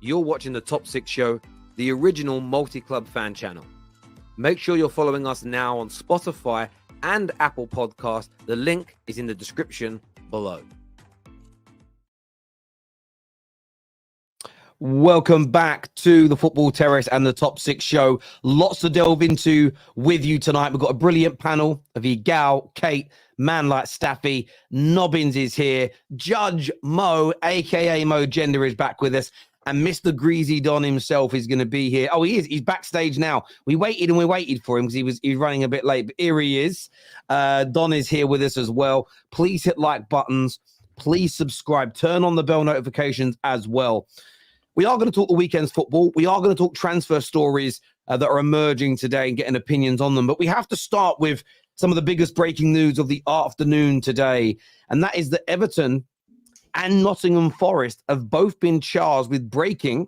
You're watching the Top 6 Show, the original multi-club fan channel. Make sure you're following us now on Spotify and Apple Podcasts. The link is in the description below. Welcome back to the Football Terrace and the Top 6 Show. Lots to delve into with you tonight. We've got a brilliant panel of Egal, Kate, Man Like Staffy, Nobbins is here, Judge Mo, aka Mo Gender, is back with us, and Mr. Greasy Don himself is going to be here. Oh, he is. He's backstage now. We waited for him because he was running a bit late, but here he is. Don is here with us as well. Please hit like buttons. Please subscribe. Turn on the bell notifications as well. We are going to talk the weekend's football. We are going to talk transfer stories that are emerging today and getting opinions on them. But we have to start with some of the biggest breaking news of the afternoon today. And that is that Everton and Nottingham Forest have both been charged with breaking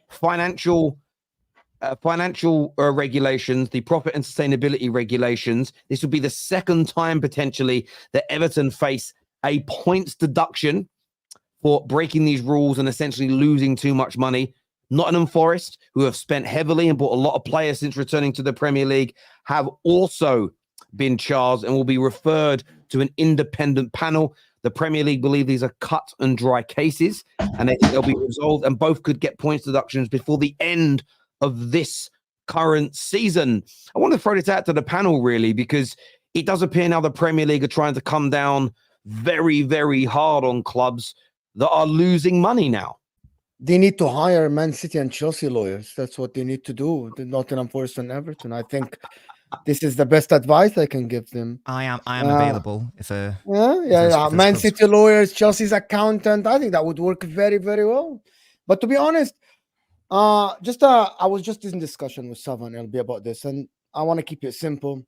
financial regulations, the profit and sustainability regulations. This would be the second time potentially that Everton face a points deduction for breaking these rules and essentially losing too much money. Nottingham Forest, who have spent heavily and bought a lot of players since returning to the Premier League, have also been charged and will be referred to an independent panel. The Premier League believe these are cut and dry cases, and they think they'll be resolved, and both could get points deductions before the end of this current season. I want to throw this out to the panel, really, because it does appear now the Premier League are trying to come down very, very hard on clubs that are losing money now. They need to hire Man City and Chelsea lawyers. That's what they need to do. The Nottingham Forest and Everton. I think this is the best advice I can give them. I am available if a Man City lawyers, Chelsea's accountant. I think that would work very, very well. But to be honest, I was just in discussion with Savan LB about this, and I want to keep it simple.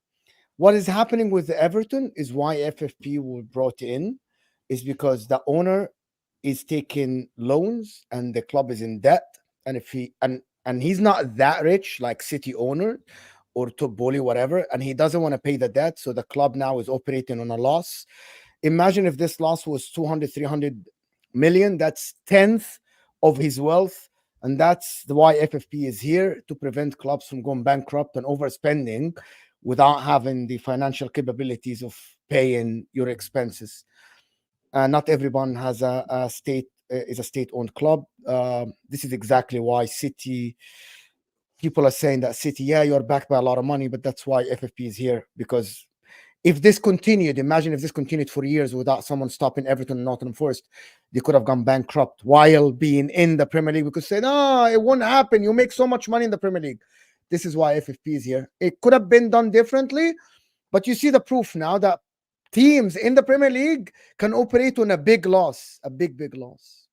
What is happening with Everton is why FFP were brought in, is because the owner is taking loans and the club is in debt, and if he and he's not that rich like City owner or Toboli, whatever, and he doesn't want to pay the debt, so the club now is operating on a loss. Imagine if this loss was 200-300 million. That's 10th of his wealth, and that's why FFP is here, to prevent clubs from going bankrupt and overspending without having the financial capabilities of paying your expenses. Not everyone has a state-owned club. This is exactly why City, people are saying that City, you're backed by a lot of money, but that's why FFP is here. Because if this continued, imagine if this continued for years without someone stopping Everton and Nottingham Forest, they could have gone bankrupt while being in the Premier League. We could say, no, it won't happen. You make so much money in the Premier League. This is why FFP is here. It could have been done differently, but you see the proof now that teams in the Premier League can operate on a big loss, a big loss.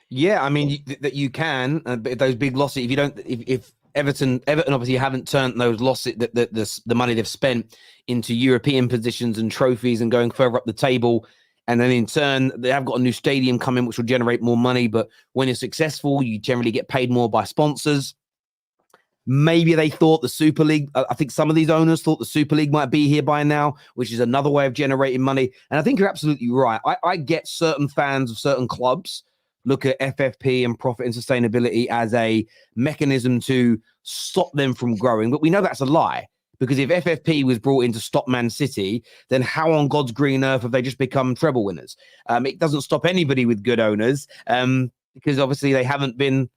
Yeah, I mean that you can, but those big losses. If you don't, if Everton obviously haven't turned those losses, the money they've spent into European positions and trophies and going further up the table, and then in turn they have got a new stadium coming, which will generate more money. But when you're successful, you generally get paid more by sponsors. Maybe they thought the Super League, I think some of these owners thought the Super League might be here by now, which is another way of generating money. And I think you're absolutely right. I get certain fans of certain clubs look at FFP and profit and sustainability as a mechanism to stop them from growing. But we know that's a lie, because if FFP was brought in to stop Man City, then how on God's green earth have they just become treble winners? It doesn't stop anybody with good owners, because obviously they haven't been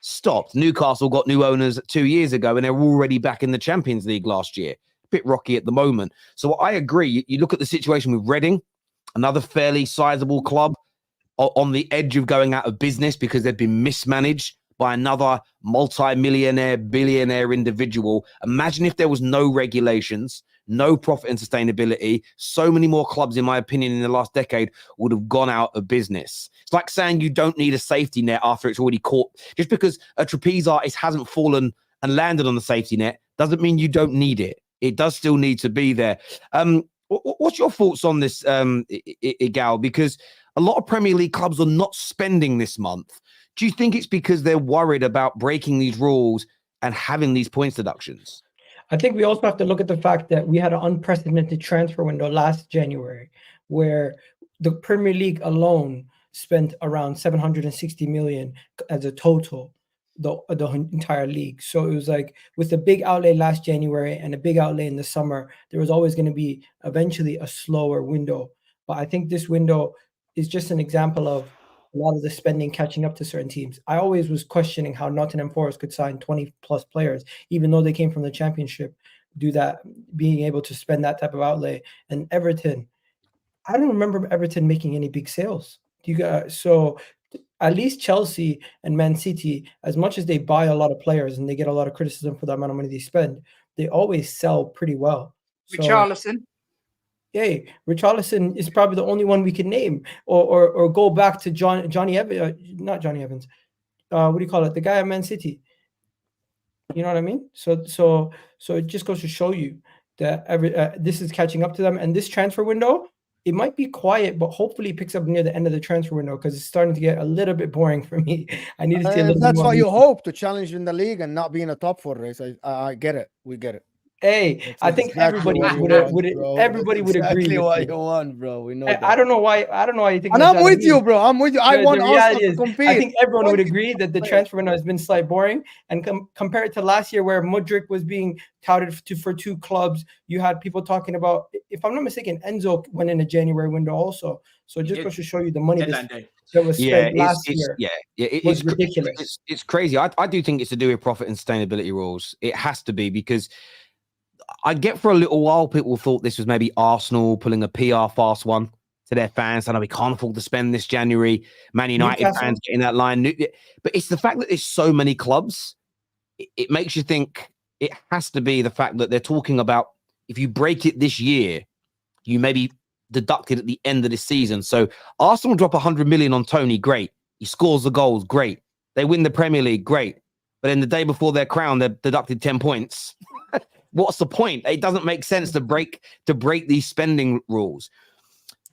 stopped. Newcastle got new owners 2 years ago and they're already back in the Champions League last year. A bit rocky at the moment. So I agree. You look at the situation with Reading, another fairly sizable club on the edge of going out of business because they've been mismanaged by another multi-millionaire, billionaire individual. Imagine if there was no regulations, no profit and sustainability. So many more clubs, in my opinion, in the last decade would have gone out of business. It's like saying you don't need a safety net after it's already caught. Just because a trapeze artist hasn't fallen and landed on the safety net doesn't mean you don't need it. It does still need to be there. What's your thoughts on this, Egal? Because a lot of Premier League clubs are not spending this month. Do you think it's because they're worried about breaking these rules and having these points deductions? I think we also have to look at the fact that we had an unprecedented transfer window last January, where the Premier League alone spent around 760 million as a total, the entire league. So it was like with a big outlay last January and a big outlay in the summer, there was always going to be eventually a slower window. But I think this window is just an example of a lot of the spending catching up to certain teams. I always was questioning how Nottingham Forest could sign 20 plus players, even though they came from the Championship, do that, being able to spend that type of outlay. And Everton, I don't remember Everton making any big sales. So at least Chelsea and Man City, as much as they buy a lot of players and they get a lot of criticism for the amount of money they spend, they always sell pretty well. Richarlison. Yay, Richarlison is probably the only one we can name, or go back to Johnny Evans, not Johnny Evans. What do you call it? The guy at Man City. You know what I mean? So it just goes to show you that this is catching up to them, and this transfer window, it might be quiet, but hopefully it picks up near the end of the transfer window because it's starting to get a little bit boring for me. I need to see a little that's bit more. what you hope, to challenge in the league and not be in a top 4 race. I get it. We get it. Hey, That's I think exactly everybody what you want, everybody would agree. Exactly with what me. you want, bro. We know. I don't know why. I don't know why you think. And that's I'm with not you, me. bro. I'm with you. I want The Arsenal reality to is, compete. I think everyone would What- agree that the transfer window has been slightly boring. And compare it to last year, where Mudryk was being touted for 2 clubs. You had people talking about, if I'm not mistaken, Enzo went in a January window also. So it just goes to show you the money that was spent last year. It's ridiculous. It's crazy. I do think it's to do with profit and sustainability rules. It has to be, because I get for a little while people thought this was maybe Arsenal pulling a PR fast one to their fans. I know we can't afford to spend this January. Man United Newcastle. fans getting that line. But it's the fact that there's so many clubs. It makes you think it has to be the fact that they're talking about, if you break it this year, you may be deducted at the end of the season. So Arsenal drop 100 million on Tony, great. He scores the goals, great. They win the Premier League, great. But then the day before their crown, they're deducted 10 points. What's the point? It doesn't make sense to break these spending rules.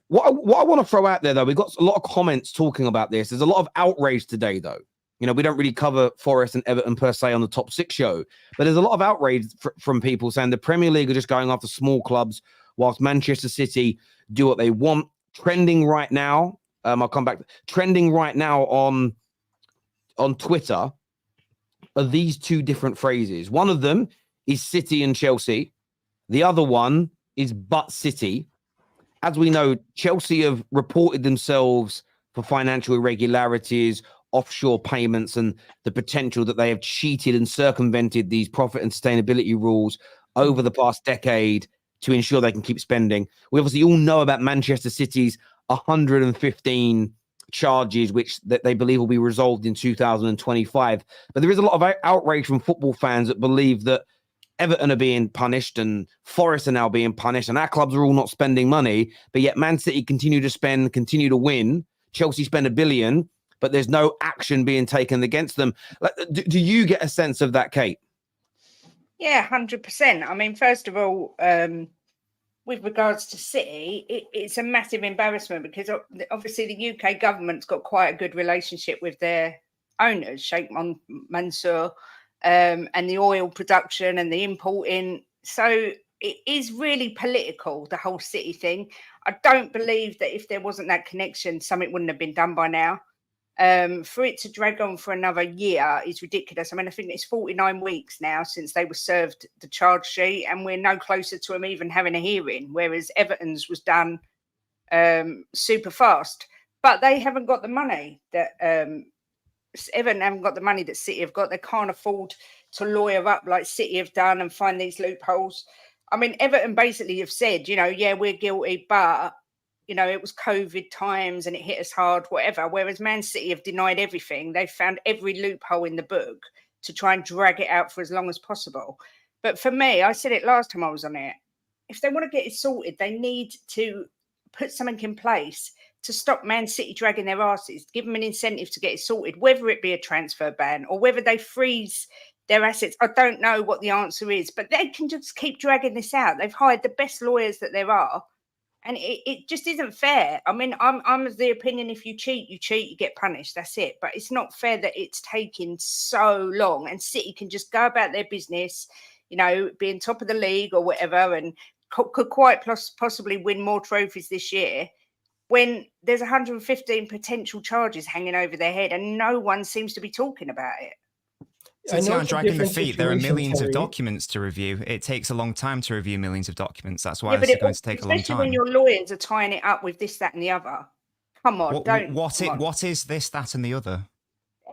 What I want to throw out there, though, we've got a lot of comments talking about this. There's a lot of outrage today, though. You know, we don't really cover Forest and Everton per se on the Top 6 show, but there's a lot of outrage from people saying the Premier League are just going after small clubs whilst Manchester City do what they want. Trending right now, I'll come back. Trending right now on Twitter are these 2 different phrases. One of them is City and Chelsea. The other one is but City. As we know, Chelsea have reported themselves for financial irregularities, offshore payments, and the potential that they have cheated and circumvented these profit and sustainability rules over the past decade to ensure they can keep spending. We obviously all know about Manchester City's 115 charges, which that they believe will be resolved in 2025. But there is a lot of outrage from football fans that believe that Everton are being punished and Forest are now being punished, and our clubs are all not spending money, but yet Man City continue to spend, continue to win. Chelsea spend $1 billion, but there's no action being taken against them. Like, do you get a sense of that, Kate? Yeah, 100%. I mean, first of all, with regards to City, it's a massive embarrassment because obviously the UK government's got quite a good relationship with their owners, Sheikh Mansour, and the oil production and the importing. So it is really political, the whole City thing. I don't believe that if there wasn't that connection, something wouldn't have been done by now. For it to drag on for another year is ridiculous. I mean, I think it's 49 weeks now since they were served the charge sheet, and we're no closer to them even having a hearing, whereas Everton's was done super fast. But they haven't got the money that Everton haven't got the money that City have got. They can't afford to lawyer up like City have done and find these loopholes. I mean, Everton basically have said, you know, yeah, we're guilty, but you know, it was COVID times and it hit us hard, whatever. Whereas Man City have denied everything. They've found every loophole in the book to try and drag it out for as long as possible. But for me, I said it last time I was on it, if they want to get it sorted, they need to put something in place to stop Man City dragging their asses, give them an incentive to get it sorted, whether it be a transfer ban or whether they freeze their assets. I don't know what the answer is, but they can just keep dragging this out. They've hired the best lawyers that there are. And it just isn't fair. I mean, I'm of the opinion if you cheat, you get punished. That's it. But it's not fair that it's taking so long and City can just go about their business, you know, being top of the league or whatever, and could quite possibly win more trophies this year. when there's 115 potential charges hanging over their head and no one seems to be talking about it. Since you aren't it's a dragging the different feet, there are situation, millions of Terry. documents to review. It takes a long time to review millions of documents. That's why Yeah, but this is going to take a long especially when time. your lawyers are tying it up with this, that, and the other. Come on, What is this, that, and the other?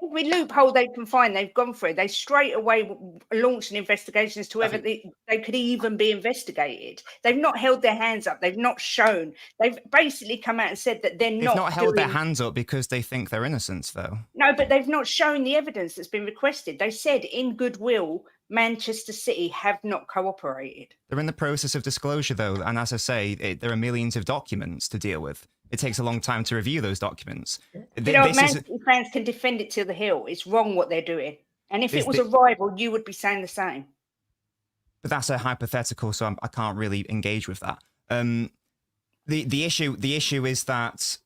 Every loophole they can find, they've gone through. They straight away launched an investigation as to whether they could even be investigated. They've not held their hands up. They've not shown. They've basically come out and said that they're They've not. not held their hands up because they think they're innocent, though. No, but they've not shown the evidence that's been requested. They said in goodwill, Manchester City have not cooperated. They're in the process of disclosure, though, and as I say, there are millions of documents to deal with. It takes a long time to review those documents. You know, Man City fans can defend it to the hill. It's wrong what they're doing. And if it was a rival, you would be saying the same. But that's a hypothetical, so I can't really engage with that. The issue is that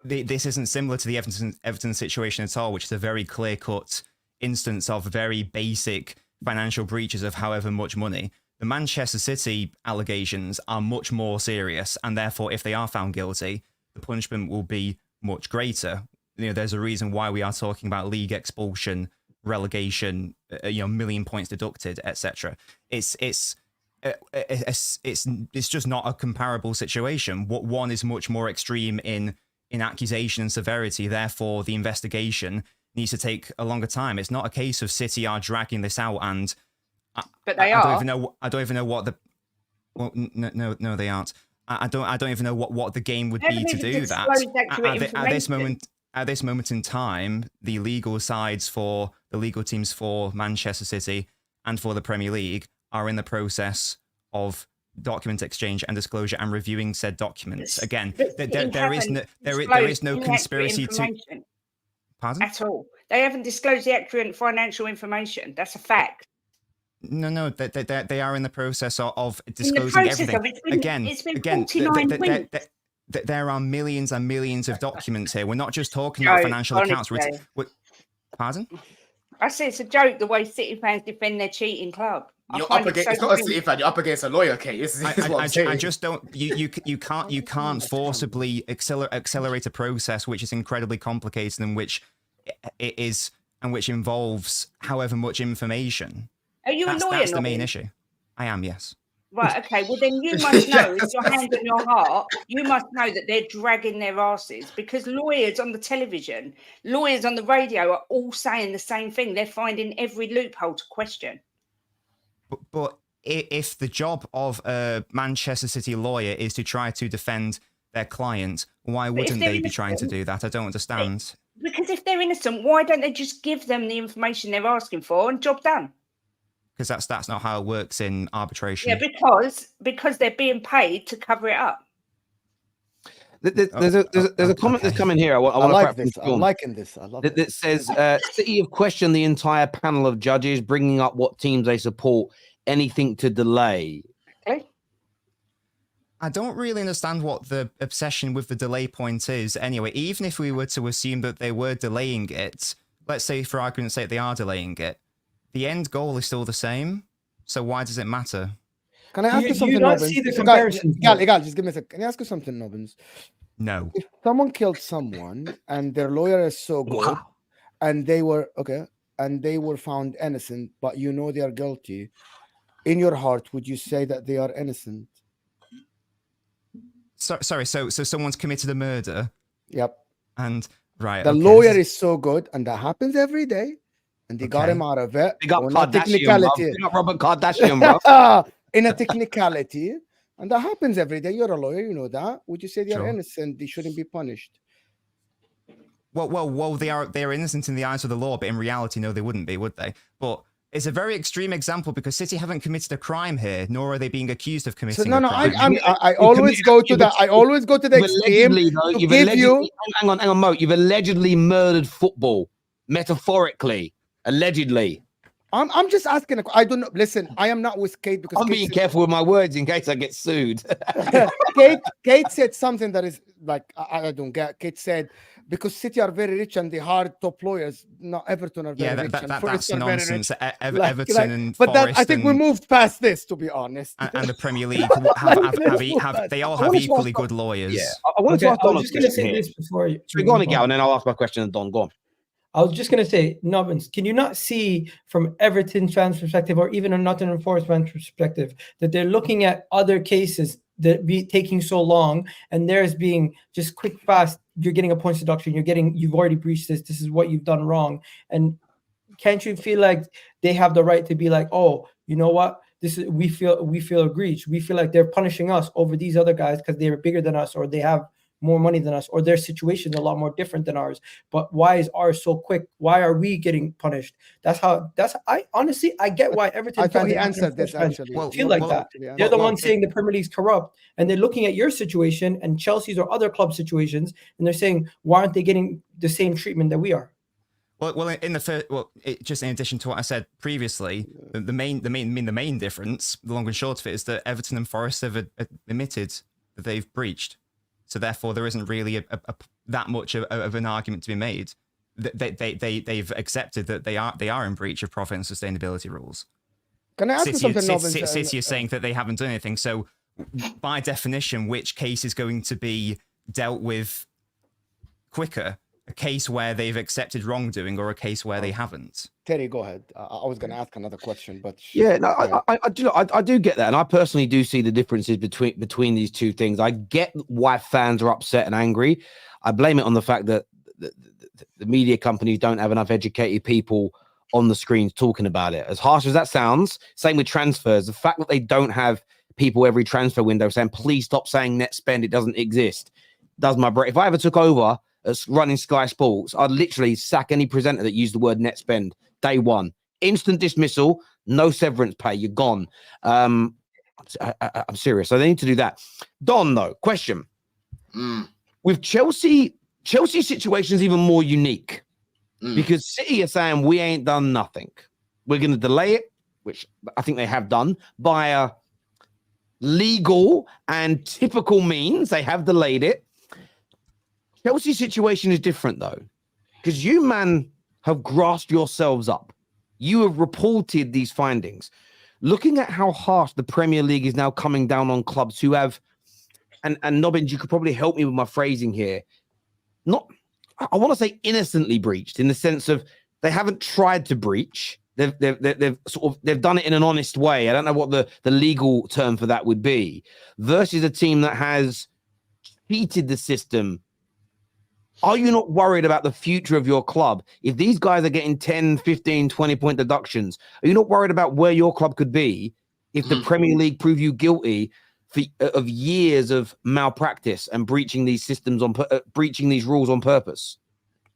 this isn't similar to the Everton situation at all, which is a very clear-cut instance of very basic financial breaches of however much money. The Manchester City allegations are much more serious, and therefore, if they are found guilty, the punishment will be much greater. You know, there's a reason why we are talking about league expulsion, relegation, million points deducted, etc. It's just not a comparable situation. What one is much more extreme in accusation and severity. Therefore, the investigation needs to take a longer time. It's not a case of City are dragging this out and. But they are. I don't even know what the. Well, no, they aren't. I don't even know what the game would be to do that. At this moment in time, the legal sides for the legal teams for Manchester City and for the Premier League are in the process of document exchange and disclosure and reviewing said documents. Again, there is no conspiracy to. Pardon? At all. They haven't disclosed the accurate financial information. That's a fact. No, they are in the process of disclosing everything. It's been 49 weeks. There are millions and millions of documents here. We're not just talking about financial accounts. Pardon? I say it's a joke the way City fans defend their cheating club. You're up against. It's not a City fan. You're up against a lawyer case. I just don't. You can't forcibly accelerate a process which is incredibly complicated and which it is and which involves however much information. Are you a lawyer? That's the main issue. I am, yes. Right, okay. Well, then you must know, with your hand on your heart, you must know that they're dragging their asses because lawyers on the television, lawyers on the radio are all saying the same thing. They're finding every loophole to question. But if the job of a Manchester City lawyer is to try to defend their client, why wouldn't they be trying to do that? I don't understand. Because if they're innocent, why don't they just give them the information they're asking for and job done? Because that's not how it works in arbitration. Yeah, because they're being paid to cover it up. There's a comment that's coming here. I like this. I'm liking this. I love it. That says City have questioned the entire panel of judges, bringing up what teams they support. Anything to delay. Okay. I don't really understand what the obsession with the delay point is. Anyway, even if we were to assume that they were delaying it, let's say for argument's sake they are delaying it, the end goal is still the same. So why does it matter? Can I ask you something, You don't Nobbins? see the comparison. Egal, just give me a second. Can I ask you something, Nobbins? No. If someone killed someone and their lawyer is so good, and they were found innocent, but you know they are guilty, in your heart, would you say that they are innocent? Sorry. So someone's committed a murder. Yep. And right. The lawyer is so good, and that happens every day. And they got him out of it. They got technicality. They got Robert Kardashian, bro. In a technicality, and that happens every day. You're a lawyer, you know that. Would you say they are innocent? They shouldn't be punished. Well, they are innocent in the eyes of the law, but in reality, no, they wouldn't be, would they? But it's a very extreme example because City haven't committed a crime here, nor are they being accused of committing. So a crime. I always go to the extreme to give you. Hang on, Mo. You've allegedly murdered football, metaphorically. Allegedly. I'm just asking. I don't know. Listen, I am not with Kate because I'm being careful with my words in case I get sued. Kate said something that is like I don't get. Kate said because City are very rich and the hard top lawyers. No, Everton are very rich. And That's Forest are very nonsense. rich. Everton and but Forest I think we moved past this, to be honest. and the Premier League they all I have wanted to equally ask- good lawyers. Yeah, I wanted to ask I Don was a just going to question say here. this before you. So go on, Egal, and then I'll ask my question and Don, go on. I was just going to say, Nobbins, can you not see from Everton fans' perspective or even a Nottingham Forest fans' perspective that they're looking at other cases that be taking so long and theirs being just quick, fast, you're getting a points deduction, you've already breached this is what you've done wrong. And can't you feel like they have the right to be like, oh, you know what? We feel aggrieved. We feel like they're punishing us over these other guys because they're bigger than us or they have more money than us or their situation is a lot more different than ours. But why is ours so quick? Why are we getting punished? I honestly get why Everton I thought fans he and answered this fans actually. feel like that. They're the ones saying the Premier League's corrupt, and they're looking at your situation and Chelsea's or other club situations, and they're saying, why aren't they getting the same treatment that we are? Just in addition to what I said previously, the main difference, the long and short of it, is that Everton and Forest have admitted that they've breached. So therefore, there isn't really that much of an argument to be made. They've accepted that they are in breach of profit and sustainability rules. Can I ask you something, Nobbins? City is saying that they haven't done anything. So by definition, which case is going to be dealt with quicker? A case where they've accepted wrongdoing or a case where they haven't? Terry, go ahead. I was going to ask another question, but yeah, no, I do get that, and I personally do see the differences between these two things. I get why fans are upset and angry. I blame it on the fact that the media companies don't have enough educated people on the screens talking about it. As harsh as that sounds, same with transfers. The fact that they don't have people every transfer window saying, "Please stop saying net spend; it doesn't exist," does my brain. If I ever took over as running Sky Sports, I'd literally sack any presenter that used the word net spend day one. Instant dismissal, no severance pay, you're gone. I'm serious. So they need to do that. Don, though, question. With Chelsea situation is even more unique because City are saying we ain't done nothing. We're going to delay it, which I think they have done, by a legal and typical means. They have delayed it. Chelsea's situation is different, though, because you, man, have grasped yourselves up. You have reported these findings. Looking at how harsh the Premier League is now coming down on clubs who have, and Nobbins, you could probably help me with my phrasing here, I want to say innocently breached, in the sense of they haven't tried to breach. They've done it in an honest way. I don't know what the legal term for that would be, versus a team that has cheated the system. Are you not worried about the future of your club? If these guys are getting 10, 15, 20-point deductions, are you not worried about where your club could be if the Premier League prove you guilty of years of malpractice and breaching these systems breaching these rules on purpose?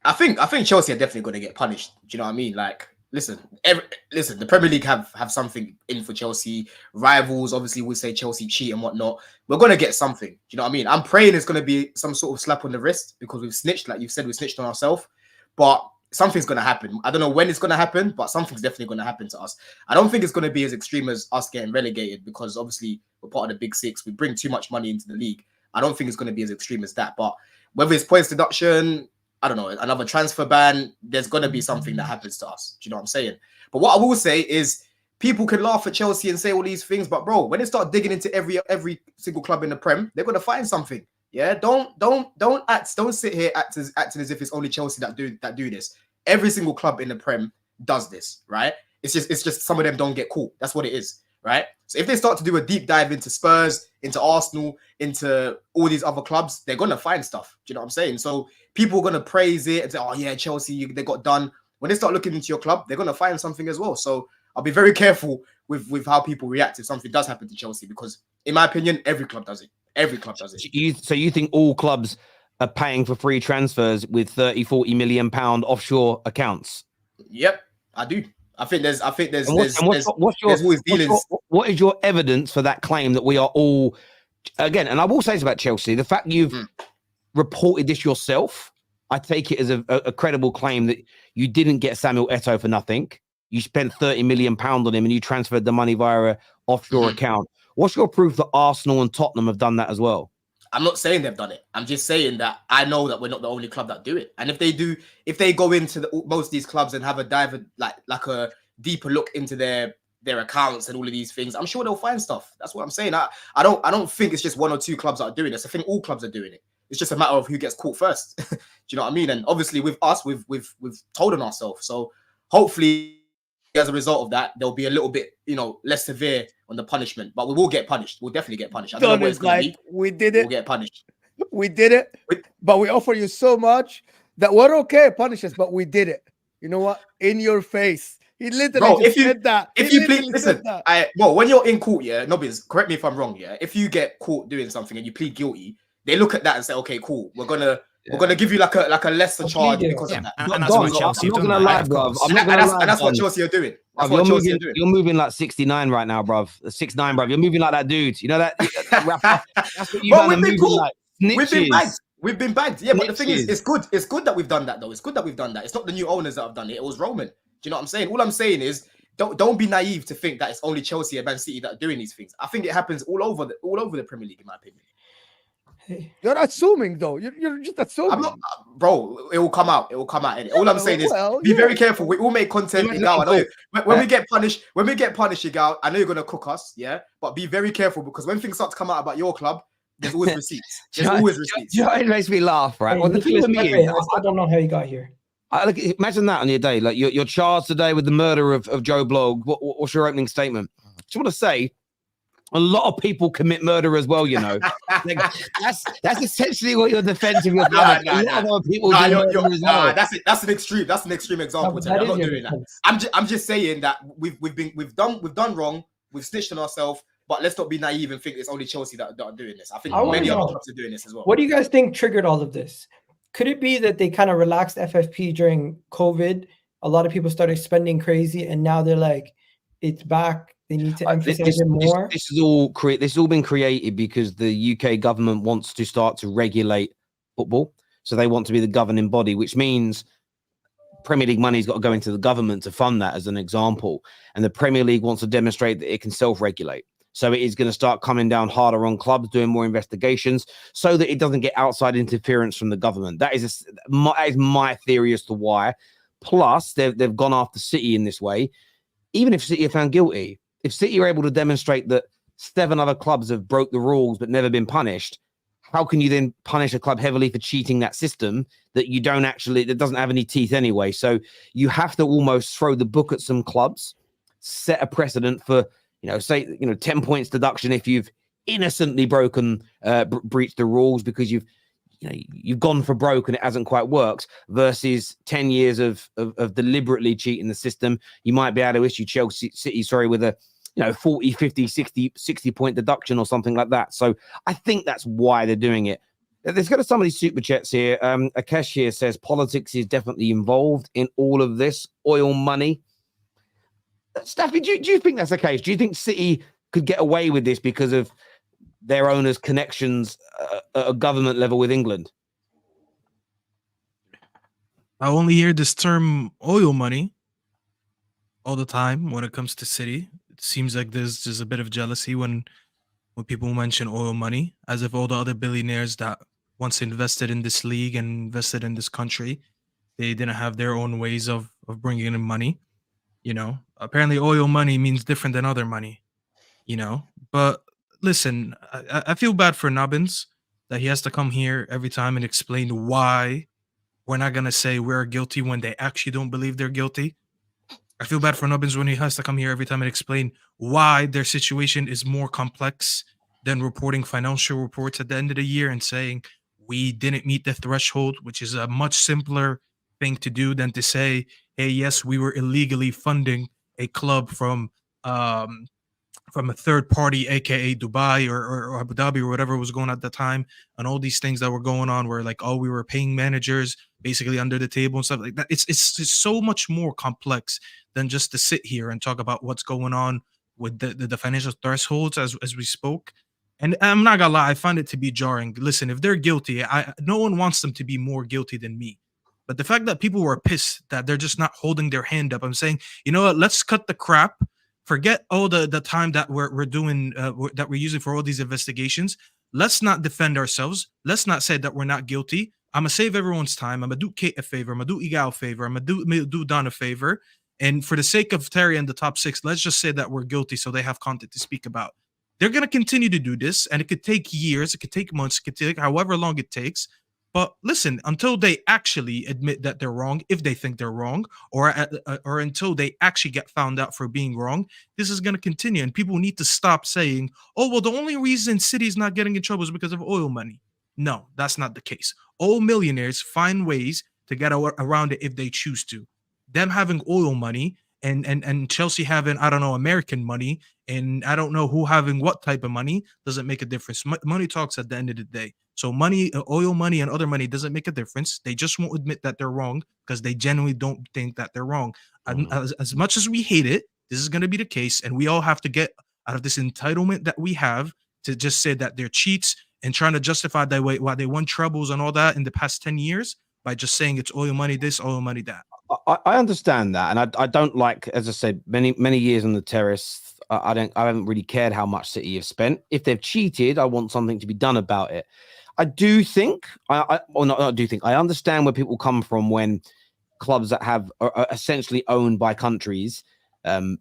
I think Chelsea are definitely going to get punished. Do you know what I mean? Like, listen, the Premier League have something in for Chelsea. Rivals obviously will say Chelsea cheat and whatnot. We're going to get something. Do you know what I mean? I'm praying it's going to be some sort of slap on the wrist because we've snitched, like you've said, we snitched on ourselves. But something's going to happen. I don't know when it's going to happen, but something's definitely going to happen to us. I don't think it's going to be as extreme as us getting relegated because obviously we're part of the Big Six. We bring too much money into the league. I don't think it's going to be as extreme as that. But whether it's points deduction, I don't know, another transfer ban, there's going to be something that happens to us. Do you know what I'm saying? But what I will say is people can laugh at Chelsea and say all these things, but bro, when they start digging into every single club in the Prem, they're going to find something. Yeah, don't sit here acting as if it's only Chelsea that do this. Every single club in the Prem does this, right? It's just some of them don't get caught. That's what it is, right? So if they start to do a deep dive into Spurs, into Arsenal, into all these other clubs, they're going to find stuff. Do you know what I'm saying? So people are going to praise it and say, oh yeah, Chelsea, they got done. When they start looking into your club, they're going to find something as well. So I'll be very careful with how people react if something does happen to Chelsea, because in my opinion, every club does it. Every club does it. So you think all clubs are paying for free transfers with 30, 40 million pound offshore accounts? Yep, I do. I think there's what is your evidence for that claim that we are all, again, and I will say this about Chelsea, the fact you've reported this yourself, I take it as a credible claim that you didn't get Samuel Eto'o for nothing. You spent 30 million pounds on him and you transferred the money via an offshore account. What's your proof that Arsenal and Tottenham have done that as well? I'm not saying they've done it. I'm just saying that I know that we're not the only club that do it. And if they go into most of these clubs and have a dive, like a deeper look into their accounts and all of these things, I'm sure they'll find stuff. That's what I'm saying. I don't think it's just one or two clubs that are doing this. I think all clubs are doing it. It's just a matter of who gets caught first. Do you know what I mean? And obviously with us, we've told on ourselves. So hopefully, as a result of that, there'll be a little bit, less severe on the punishment. But we will get punished. We'll definitely get punished. I don't know what it's going to be. We did it. We'll get punished. We did it. But we offer you so much that we're okay. Punish us, but we did it. You know what? In your face. He literally said that. If you plead, listen, when you're in court, yeah, Nobbins, correct me if I'm wrong, yeah. If you get caught doing something and you plead guilty, they look at that and say, okay, cool, we're gonna give you like a lesser charge because of that. And that's what Chelsea have done. And that's what Chelsea are doing. That's what Chelsea are doing. You're moving like 69 right now, bruv. 6'9", bruv. You're moving like that dude. You know that rapper? That's what you've done. We've been bagged. Yeah, but the thing is, it's good. It's good that we've done that, though. It's good that we've done that. It's not the new owners that have done it. It was Roman. Do you know what I'm saying? All I'm saying is, don't be naive to think that it's only Chelsea and Man City that are doing these things. I think it happens all over the Premier League, in my opinion. You're assuming, though. You're just assuming. I'm not, bro. It will come out. It will come out. All I'm saying is, be very careful. We all make content. Egal. I know when we get punished, Egal, I know you're gonna cook us, yeah. But be very careful because when things start to come out about your club, there's always receipts. It makes me laugh, right? Hey, well, the thing with me is, I don't know how you got here. Imagine that on your day, like you're charged today with the murder of Joe Blogg. What's your opening statement? Just want to say, a lot of people commit murder as well, you know. That's essentially what you're defending. A lot of people do murder as well. That's an extreme. That's an extreme example. I'm not doing that. I'm just saying that we've done wrong. We've snitched on ourselves. But let's not be naive and think it's only Chelsea that are doing this. I think many other clubs are doing this as well. What do you guys think triggered all of this? Could it be that they kind of relaxed FFP during COVID? A lot of people started spending crazy, and now they're like, it's back. They need to emphasize it more. This has all been created because the UK government wants to start to regulate football. So they want to be the governing body, which means Premier League money's got to go into the government to fund that, as an example. And the Premier League wants to demonstrate that it can self-regulate. So it is going to start coming down harder on clubs, doing more investigations, so that it doesn't get outside interference from the government. That is my theory as to why. Plus, they've gone after City in this way. Even if City are found guilty, if City are able to demonstrate that 7 other clubs have broke the rules but never been punished, how can you then punish a club heavily for cheating that system that doesn't have any teeth anyway? So you have to almost throw the book at some clubs, set a precedent for, 10 points deduction if you've innocently breached the rules because you've gone for broke and it hasn't quite worked, versus 10 years of deliberately cheating the system. You might be able to issue City with a 40, 50, 60 point deduction or something like that. So I think that's why they're doing it. There's got some of these super chats here. Akesh here says politics is definitely involved in all of this. Oil money. Staffy, do you think that's the case? Do you think City could get away with this because of their owners' connections at a government level with England? I only hear this term oil money all the time when it comes to City. It seems like there's just a bit of jealousy when people mention oil money, as if all the other billionaires that once invested in this league and invested in this country, they didn't have their own ways of bringing in money. Apparently oil money means different than other money, But listen, I feel bad for Nobbins that he has to come here every time and explain why we're not going to say we're guilty when they actually don't believe they're guilty. I feel bad for Nobbins when he has to come here every time and explain why their situation is more complex than reporting financial reports at the end of the year and saying we didn't meet the threshold, which is a much simpler thing to do than to say, hey, yes, we were illegally funding a club from a third party, aka Dubai or Abu Dhabi or whatever was going on at the time, and all these things that were going on were like, we were paying managers basically under the table and stuff like that. It's so much more complex than just to sit here and talk about what's going on with the financial thresholds as we spoke. And I'm not gonna lie, I find it to be jarring. Listen, if they're guilty, no one wants them to be more guilty than me. But the fact that people were pissed that they're just not holding their hand up, I'm saying, you know what, let's cut the crap. Forget all the time that we're doing that we're using for all these investigations. let's not defend ourselves. Let's not say that we're not guilty. I'm gonna save everyone's time. I'm gonna do Kate a favor. I'm gonna do Egal a favor. I'm gonna do Don a favor. And for the sake of Terry and the top six, let's just say that we're guilty so they have content to speak about. They're going to continue to do this, and it could take years, it could take months, it could take however long it takes. But listen, until they actually admit that they're wrong, if they think they're wrong, or until they actually get found out for being wrong, this is going to continue. And people need to stop saying, oh, well, the only reason City's not getting in trouble is because of oil money. No, that's not the case. All millionaires find ways to get around it if they choose to. Them having oil money and Chelsea having, I don't know, American money, and I don't know who having what type of money doesn't make a difference. Money talks at the end of the day. So money, oil money and other money doesn't make a difference. They just won't admit that they're wrong because they genuinely don't think that they're wrong. As much as we hate it, this is going to be the case. And we all have to get out of this entitlement that we have to just say that they're cheats and trying to justify that way why they won trebles and all that in the past 10 years by just saying it's oil money this, oil money that. I understand that, and I don't like, as I said, many years on the terrace. I haven't really cared how much City have spent. If they've cheated, I want something to be done about it. I do think I understand where people come from when clubs that are essentially owned by countries that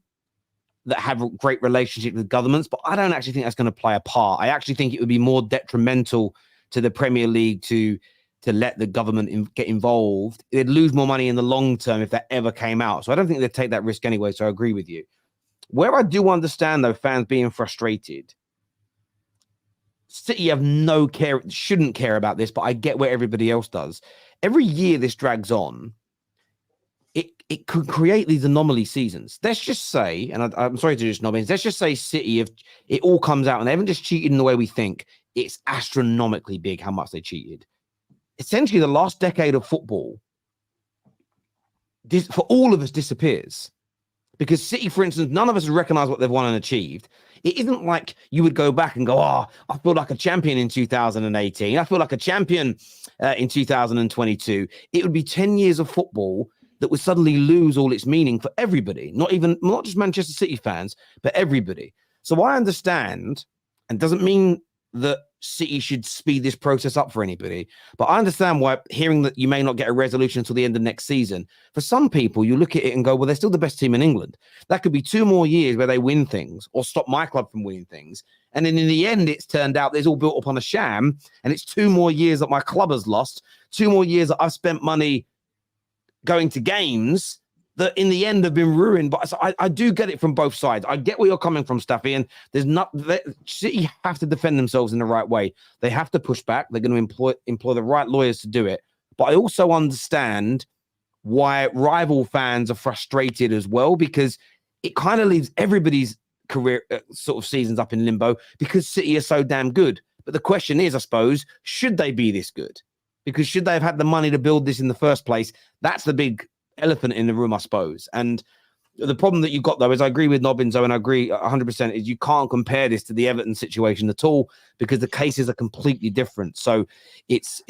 have a great relationship with governments, but I don't actually think that's going to play a part. I actually think it would be more detrimental to the Premier League to let the government get involved. They'd lose more money in the long term if that ever came out. So I don't think they'd take that risk anyway. So I agree with you. Where I do understand, though, fans being frustrated, City have no care, shouldn't care about this, but I get where everybody else does. Every year this drags on, it could create these anomaly seasons. Let's just say, and I'm sorry to just nobbins, let's just say City, if it all comes out and they haven't just cheated in the way we think, it's astronomically big how much they cheated. Essentially, the last decade of football, for all of us, disappears. Because City, for instance, none of us recognize what they've won and achieved. It isn't like you would go back and go, oh, I feel like a champion in 2018. I feel like a champion in 2022. It would be 10 years of football that would suddenly lose all its meaning for everybody, not just Manchester City fans, but everybody. So I understand, and doesn't mean that City should speed this process up for anybody, but I understand why, hearing that you may not get a resolution until the end of next season. For some people, you look at it and go, well, they're still the best team in England. That could be 2 more years where they win things or stop my club from winning things. And then in the end, it's turned out it's all built upon a sham. And it's 2 more years that my club has lost, 2 more years that I've spent money going to games that in the end have been ruined. But I do get it from both sides. I get where you're coming from, Staffy, and City have to defend themselves in the right way. They have to push back. They're going to employ the right lawyers to do it. But I also understand why rival fans are frustrated as well, because it kind of leaves everybody's career sort of seasons up in limbo because City are so damn good. But the question is, I suppose, should they be this good? Because should they have had the money to build this in the first place? That's the big elephant in the room, I suppose. And the problem that you've got, though, is I agree with Nobbinzo, and I agree 100%, is you can't compare this to the Everton situation at all because the cases are completely different. So it's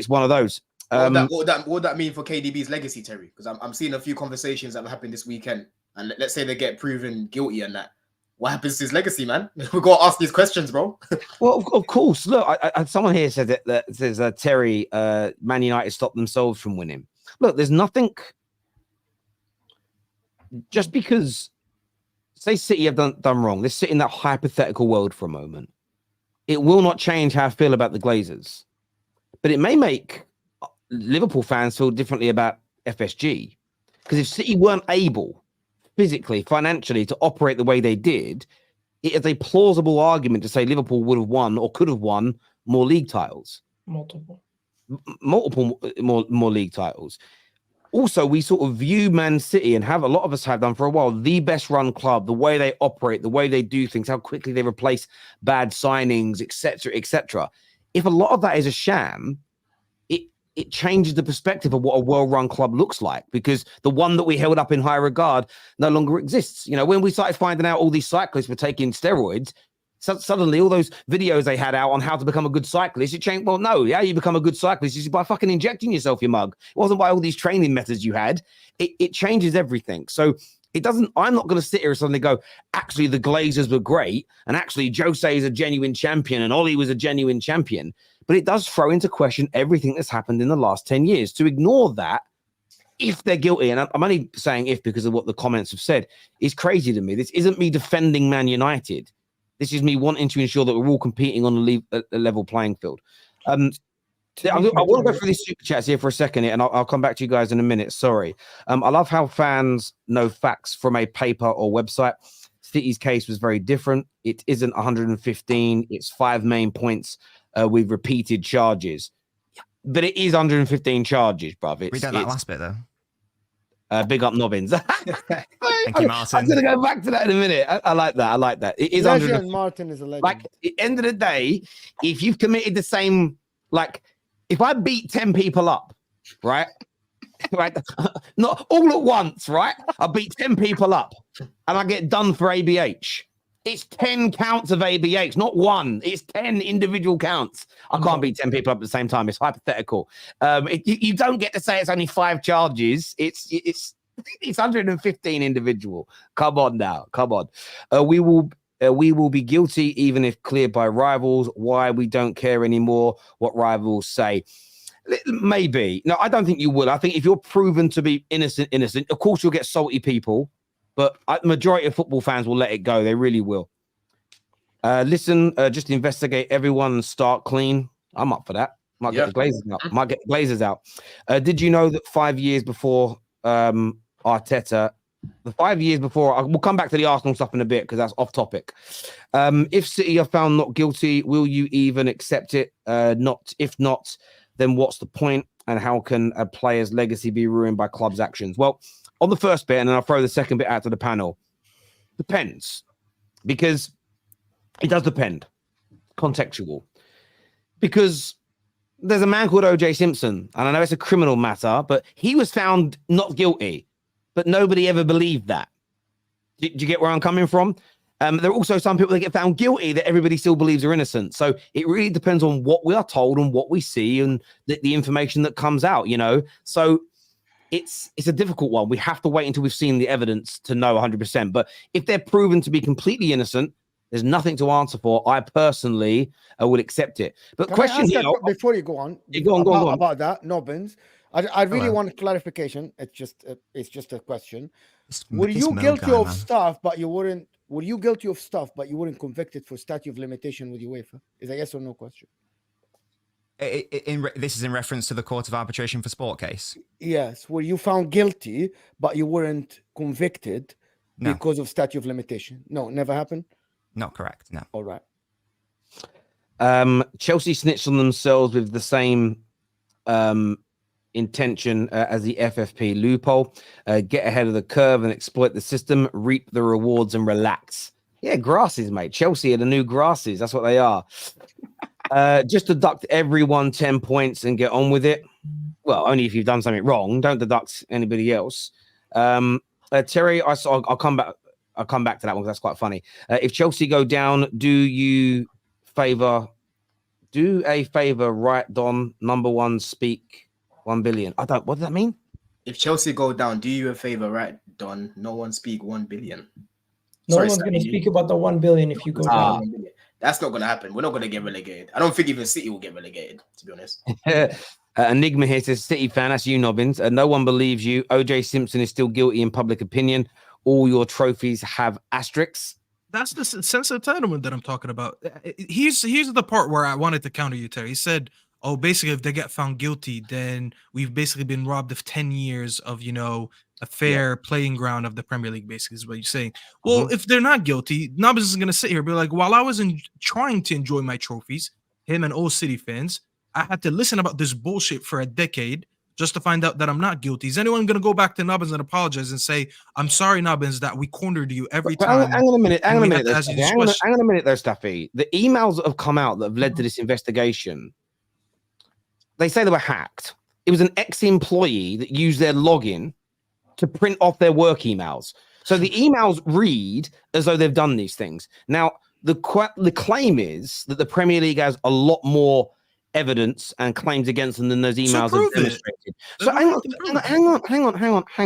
one of those. What would that mean for KDB's legacy, Terry? Because I'm seeing a few conversations that happened this weekend, and let's say they get proven guilty and that. What happens to his legacy, man? We've got to ask these questions, bro. Well, of course. Look, someone here said that says Terry, Man United stopped themselves from winning. Look, there's nothing. Just because, say, City have done wrong, let's sit in that hypothetical world for a moment. It will not change how I feel about the Glazers, but it may make Liverpool fans feel differently about FSG. Because if City weren't able, physically, financially, to operate the way they did, it is a plausible argument to say Liverpool would have won or could have won more league titles. Multiple more league titles. Also, we sort of view Man City, and have a lot of us have done for a while, the best run club, the way they operate, the way they do things, how quickly they replace bad signings, etc., etc. If a lot of that is a sham, it changes the perspective of what a well-run club looks like, because the one that we held up in high regard no longer exists. You know, when we started finding out all these cyclists were taking steroids, suddenly all those videos they had out on how to become a good cyclist, it changed. Well, no, yeah, you become a good cyclist is by fucking injecting yourself, you mug. It wasn't by all these training methods you had. It changes everything. So It doesn't. I'm not going to sit here and suddenly go, actually, the Glazers were great, and actually, Jose is a genuine champion, and Ollie was a genuine champion. But it does throw into question everything that's happened in the last 10 years. To ignore that, if they're guilty, and I'm only saying if because of what the comments have said, is crazy to me. This isn't me defending Man United. This is me wanting to ensure that we're all competing on a level playing field. I want to go through these super chats here for a second, and I'll come back to you guys in a minute. Sorry. I love how fans know facts from a paper or website. City's case was very different. It isn't 115. It's 5 main points with repeated charges. But it is 115 charges, bruv. Read out that last bit, though. Big up Nobbins. Thank you, Martin. I'm going to go back to that in a minute. I like that. I like that. It is Legend. Martin is a legend. Like, at the end of the day, if you've committed the same, like, if I beat 10 people up, right? Right, not all at once, right? I beat 10 people up and I get done for ABH. It's 10 counts of ABH, not one. It's 10 individual counts. I can't beat 10 people up at the same time. It's hypothetical. You don't get to say it's only 5 charges. It's 115 individual. Come on now. Come on. We will be guilty even if cleared by rivals. Why? We don't care anymore what rivals say. Maybe. No, I don't think you will. I think if you're proven to be innocent, of course you'll get salty people. But the majority of football fans will let it go. They really will. Listen, just investigate everyone and start clean. I'm up for that. Might get the Glazers out. Might get the Glazers out. Did you know that 5 years before Arteta, we'll come back to the Arsenal stuff in a bit because that's off topic. If City are found not guilty, will you even accept it? If not, then what's the point? And how can a player's legacy be ruined by club's actions? Well, on the first bit, and then I'll throw the second bit out to the panel. Depends. Because it does depend. Contextual. Because there's a man called O.J. Simpson, and I know it's a criminal matter, but he was found not guilty, but nobody ever believed that. Do you get where I'm coming from? There are also some people that get found guilty that everybody still believes are innocent. So it really depends on what we are told and what we see and the information that comes out, you know? So it's a difficult one. We have to wait until we've seen the evidence to know 100%. But if they're proven to be completely innocent, there's nothing to answer for. I personally would accept it. But Can question here, before you go on, go on. About that, Nobbins, I really want clarification. It's just a question. Were you guilty of stuff, but you weren't? Were you guilty of stuff, but you weren't convicted for statute of limitation with UEFA? Is a yes or no question? This is in reference to the Court of Arbitration for Sport case. Yes. Were you found guilty, but you weren't convicted because of statute of limitation? No, never happened. Not correct. No. All right. Chelsea snitched on themselves with the same intention as the FFP loophole. Get ahead of the curve and exploit the system, reap the rewards and relax. Yeah, grasses, mate. Chelsea are the new grasses. That's what they are. Just deduct everyone 10 points and get on with it. Well, only if you've done something wrong. Don't deduct anybody else. Terry, I'll come back. I'll come back to that one because that's quite funny. If Chelsea go down, do a favor, write Don number 1, speak 1 billion. What does that mean? If Chelsea go down, do you a favor, write Don, no one speak 1 billion. No one's going to speak about the 1 billion if you go down. That's not going to happen. We're not going to get relegated. I don't think even City will get relegated, to be honest. Enigma here says, City fan, that's you, Nobbins. No one believes you. O.J. Simpson is still guilty in public opinion. All your trophies have asterisks. That's the sense of entitlement that I'm talking about. Here's the part where I wanted to counter you, Terry. He said, oh, basically, if they get found guilty, then we've basically been robbed of 10 years of, a fair playing ground of the Premier League, basically, is what you're saying. Well, if they're not guilty, Nobbins is going to sit here and be like, while I was trying to enjoy my trophies, him and all City fans, I had to listen about this bullshit for a decade just to find out that I'm not guilty. Is anyone going to go back to Nobbins and apologize and say, I'm sorry, Nobbins, that we cornered you every time? Hang on a minute there, Staffy. The emails that have come out that have led to this investigation, they say they were hacked. It was an ex-employee that used their login to print off their work emails. So the emails read as though they've done these things. Now, the claim is that the Premier League has a lot more evidence and claims against them than those emails have demonstrated. So hang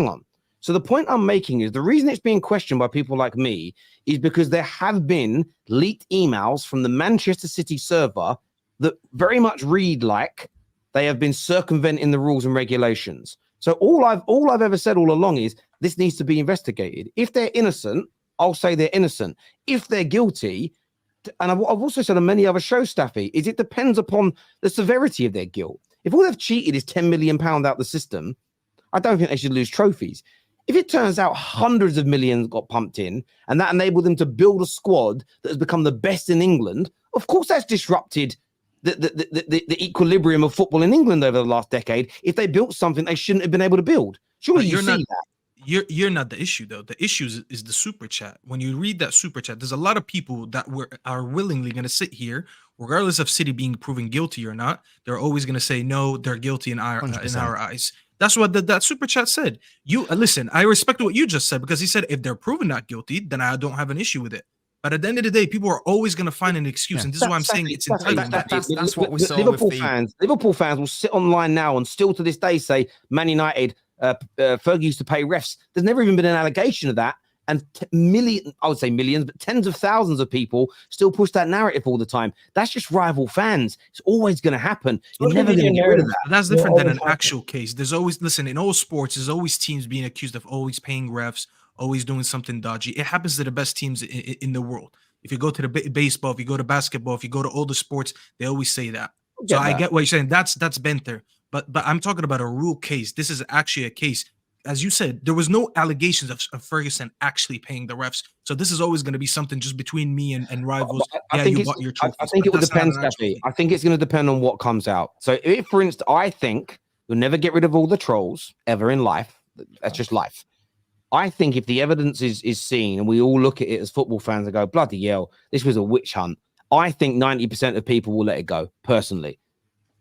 on. So the point I'm making is the reason it's being questioned by people like me is because there have been leaked emails from the Manchester City server that very much read like they have been circumventing the rules and regulations. So all I've ever said all along is this needs to be investigated. If they're innocent, I'll say they're innocent. If they're guilty, and I've also said on many other shows, Staffy, is it depends upon the severity of their guilt. If all they've cheated is £10 million out the system, I don't think they should lose trophies. If it turns out hundreds of millions got pumped in and that enabled them to build a squad that has become the best in England, of course that's disrupted the equilibrium of football in England over the last decade. If they built something they shouldn't have been able to build. Surely you see that. You're not the issue though. The issue is the super chat. When you read that super chat, there's a lot of people that are willingly going to sit here, regardless of City being proven guilty or not. They're always going to say no, they're guilty in our eyes. That's what that super chat said. You listen. I respect what you just said because he said if they're proven not guilty, then I don't have an issue with it. But at the end of the day, people are always going to find an excuse, and this is why I'm saying it's entitled. That's what we saw. Liverpool fans will sit online now and still to this day say Man United. Fergie used to pay refs. There's never even been an allegation of that, and I would say millions, but tens of thousands of people still push that narrative all the time. That's just rival fans. It's always going to happen. You're never going to get rid of that. That's different than an actual case. There's always in all sports. There's always teams being accused of always paying refs, always doing something dodgy. It happens to the best teams in the world. If you go to the baseball, if you go to basketball, if you go to all the sports, they always say that. So I get what you're saying. That's banter. But I'm talking about a real case. This is actually a case. As you said, there was no allegations of Ferguson actually paying the refs. So this is always going to be something just between me and rivals. I think it will depend, Steffi. I think it's going to depend on what comes out. So if, for instance, I think you'll never get rid of all the trolls ever in life. That's just life. I think if the evidence is seen and we all look at it as football fans and go, bloody hell, this was a witch hunt, I think 90% of people will let it go, personally.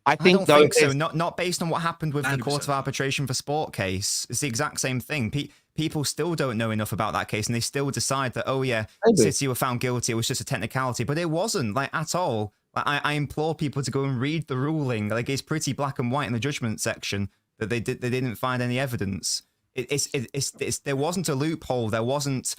I don't think so. Not based on what happened with 90%. The Court of Arbitration for Sport case. It's the exact same thing. People still don't know enough about that case, and they still decide that, oh yeah, City were found guilty. It was just a technicality, but it wasn't like at all. Like, I implore people to go and read the ruling. Like it's pretty black and white in the judgment section that they didn't find any evidence. There wasn't a loophole. There wasn't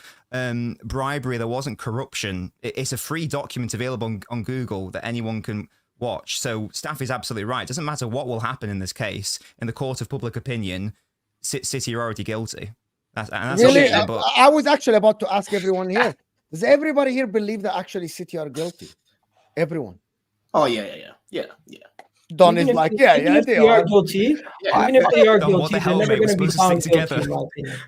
bribery. There wasn't corruption. It's a free document available on Google that anyone can watch. So Staff is absolutely right. It doesn't matter what will happen in this case. In the court of public opinion, City are already guilty. That's really? I was actually about to ask everyone here. Does everybody here believe that actually City are guilty? Everyone. Oh, yeah. Don is like, yeah, they are guilty. Yeah. Even if they are guilty, they're never going to be found guilty.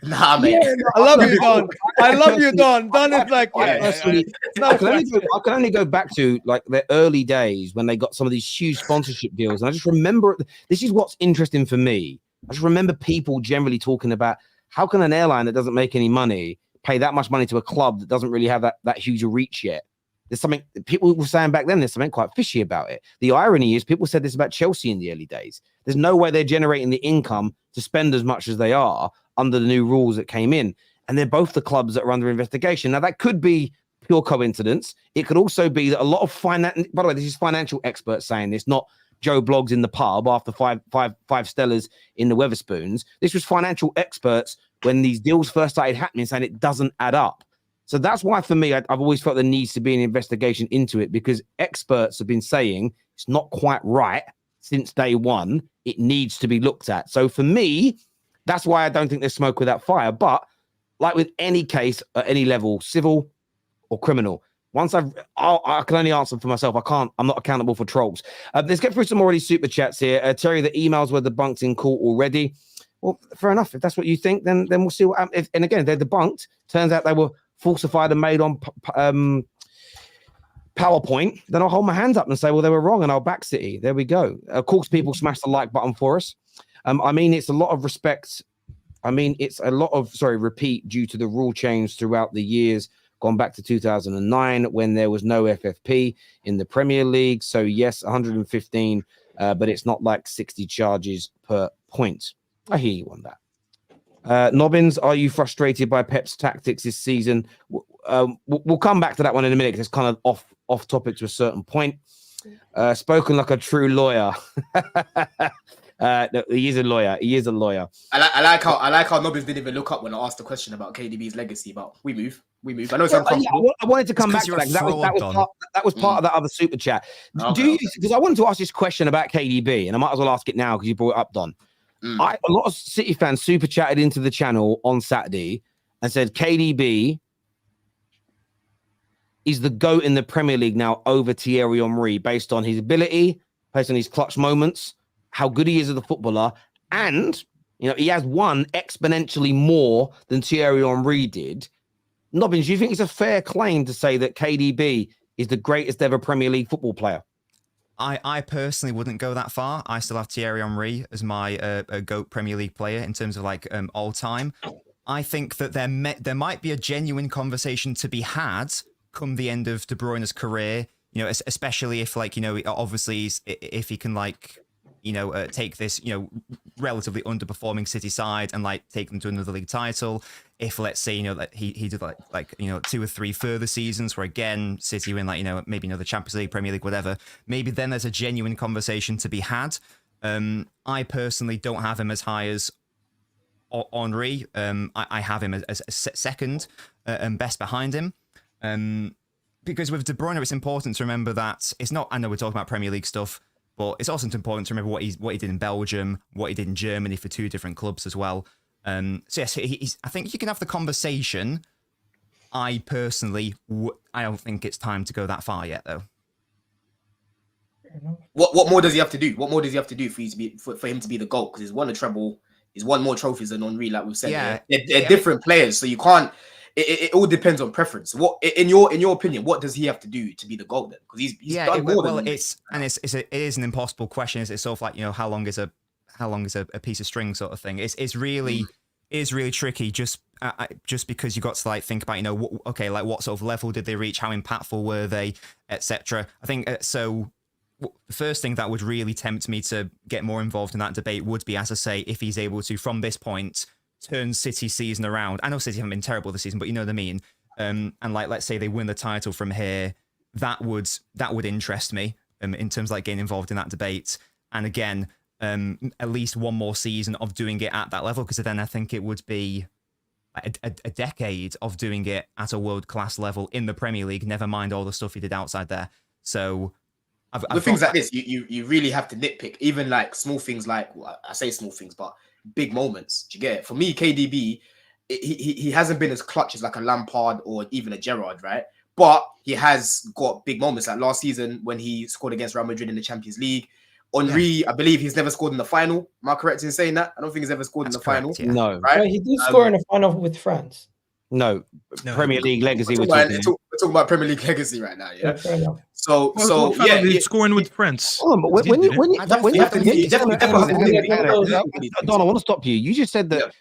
Nah, man. I love you, Don. I love you, Don. Don is like, I can only go back to like the early days when they got some of these huge sponsorship deals. And I just remember, this is what's interesting for me. I just remember people generally talking about how can an airline that doesn't make any money pay that much money to a club that doesn't really have that huge a reach yet? There's something people were saying back then. There's something quite fishy about it. The irony is people said this about Chelsea in the early days. There's no way they're generating the income to spend as much as they are under the new rules that came in. And they're both the clubs that are under investigation. Now, that could be pure coincidence. It could also be that a lot of by the way, this is financial experts saying this, not Joe Blogs in the pub after five Stellas in the Weatherspoons. This was financial experts when these deals first started happening saying it doesn't add up. So that's why, for me, I've always felt there needs to be an investigation into it because experts have been saying it's not quite right since day one. It needs to be looked at. So for me, that's why I don't think there's smoke without fire. But like with any case at any level, civil or criminal, once I can only answer for myself. I'm not accountable for trolls. Let's get through some already super chats here. Terry, the emails were debunked in court already. Well, fair enough. If that's what you think, then we'll see what. And again, they're debunked. Turns out they were falsified and made on PowerPoint, then I'll hold my hands up and say, well, they were wrong, and I'll back City. There we go. Of course, people smash the like button for us. It's a lot of respect. It's a lot of, repeat due to the rule change throughout the years, gone back to 2009 when there was no FFP in the Premier League. So yes, 115, but it's not like 60 charges per point. I hear you on that. Nobbins, are you frustrated by Pep's tactics this season? We'll come back to that one in a minute because it's kind of off topic to a certain point. Spoken like a true lawyer. No, he is a lawyer. He is a lawyer. I like how Nobbins didn't even look up when I asked the question about KDB's legacy, but we move. I know it's uncomfortable. I wanted to come back to It's 'cause that. you're a fraud, That was part of that other super chat. Okay, Because I wanted to ask this question about KDB, and I might as well ask it now because you brought it up, Don. A lot of City fans super chatted into the channel on Saturday and said KDB is the GOAT in the Premier League now over Thierry Henry based on his ability, based on his clutch moments, how good he is as a footballer, and he has won exponentially more than Thierry Henry did. Nobbins, do you think it's a fair claim to say that KDB is the greatest ever Premier League football player? I personally wouldn't go that far. I still have Thierry Henry as my GOAT Premier League player in terms of all time. I think that there might be a genuine conversation to be had come the end of De Bruyne's career, especially if obviously if he can take this, relatively underperforming City side and take them to another league title. If let's say, that he did 2 or 3 further seasons where again, City win maybe another Champions League, Premier League, whatever, maybe then there's a genuine conversation to be had. I personally don't have him as high as Henry. I have him as second and best behind him. Because with De Bruyne, it's important to remember that it's not, I know we're talking about Premier League stuff, but it's also important to remember what he did in Belgium, what he did in Germany for 2 different clubs as well. So yes, I think you can have the conversation. I personally, I don't think it's time to go that far yet, though. What more does he have to do? What more does he have to do for him to be the GOAT? Because he's won a treble, he's won more trophies than Henry, like we've said. Yeah, they're different players, so you can't. It all depends on preference. What, in your opinion, what does he have to do to be the GOAT then? Because he's done more than it is an impossible question. It's sort of how long is a piece of string sort of thing. It's really tricky just because you got to think about what sort of level did they reach, how impactful were they, etc. I think so. The first thing that would really tempt me to get more involved in that debate would be, as I say, if he's able to from this point turn City's season around. I know City haven't been terrible this season, but you know what I mean. And let's say they win the title from here, that would interest me in terms of getting involved in that debate. And again, at least one more season of doing it at that level, because then I think it would be a decade of doing it at a world-class level in the Premier League, never mind all the stuff he did outside there. So with things like this, you really have to nitpick, even small things I say small things, but big moments. Do you get it? For me, KDB, he hasn't been as clutch as a Lampard or even a Gerrard, right? But he has got big moments. Like last season when he scored against Real Madrid in the Champions League. Henry, I believe he's never scored in the final. Am I correct in saying that? I don't think he's ever scored in the final. Yeah. No. Right? Well, he did score in the final with France. No. Premier League legacy. We're talking about Premier League legacy right now, yeah. Fair enough. So scoring with France. Hold on, but when you definitely Don, I want to stop you. You just said that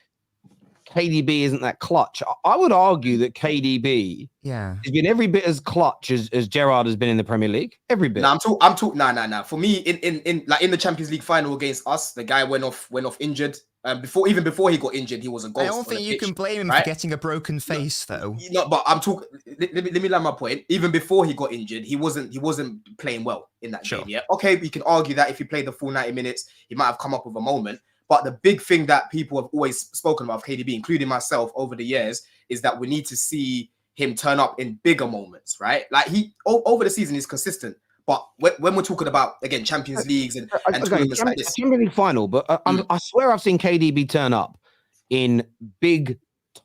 KDB isn't that clutch. I would argue that KDB has been every bit as clutch as Gerrard has been in the Premier League. Every bit. I'm talking. Nah. For me, in the Champions League final against us, the guy went off injured. Even before he got injured, he was a ghost. I don't think you can blame him for getting a broken face, though. No, but I'm talking. Let me land my point. Even before he got injured, he wasn't playing well in that game. Yeah. Okay, we can argue that if he played the full 90 minutes, he might have come up with a moment. But the big thing that people have always spoken about KDB, including myself over the years, is that we need to see him turn up in bigger moments, right? He over the season is consistent. But when we're talking about, again, Champions Leagues and tournaments like this. Champions League final, but I swear I've seen KDB turn up in big,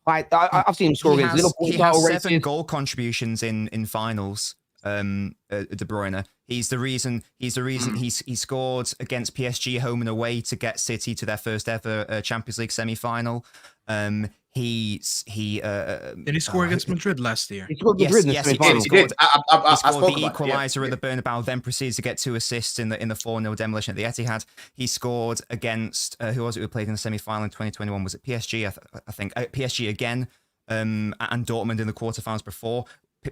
tight. I've seen him score against Liverpool. He has 7 goal contributions in finals. De Bruyne. He's the reason he scored against PSG home and away to get City to their first ever Champions League semi-final. Did he score against Madrid last year? He scored Madrid in the semi-final. He scored the equaliser at the Bernabeu, then proceeds to get 2 assists in the 4-0 demolition at the Etihad. He scored against who was it who played in the semi-final in 2021? Was it PSG? I think PSG again, and Dortmund in the quarterfinals before.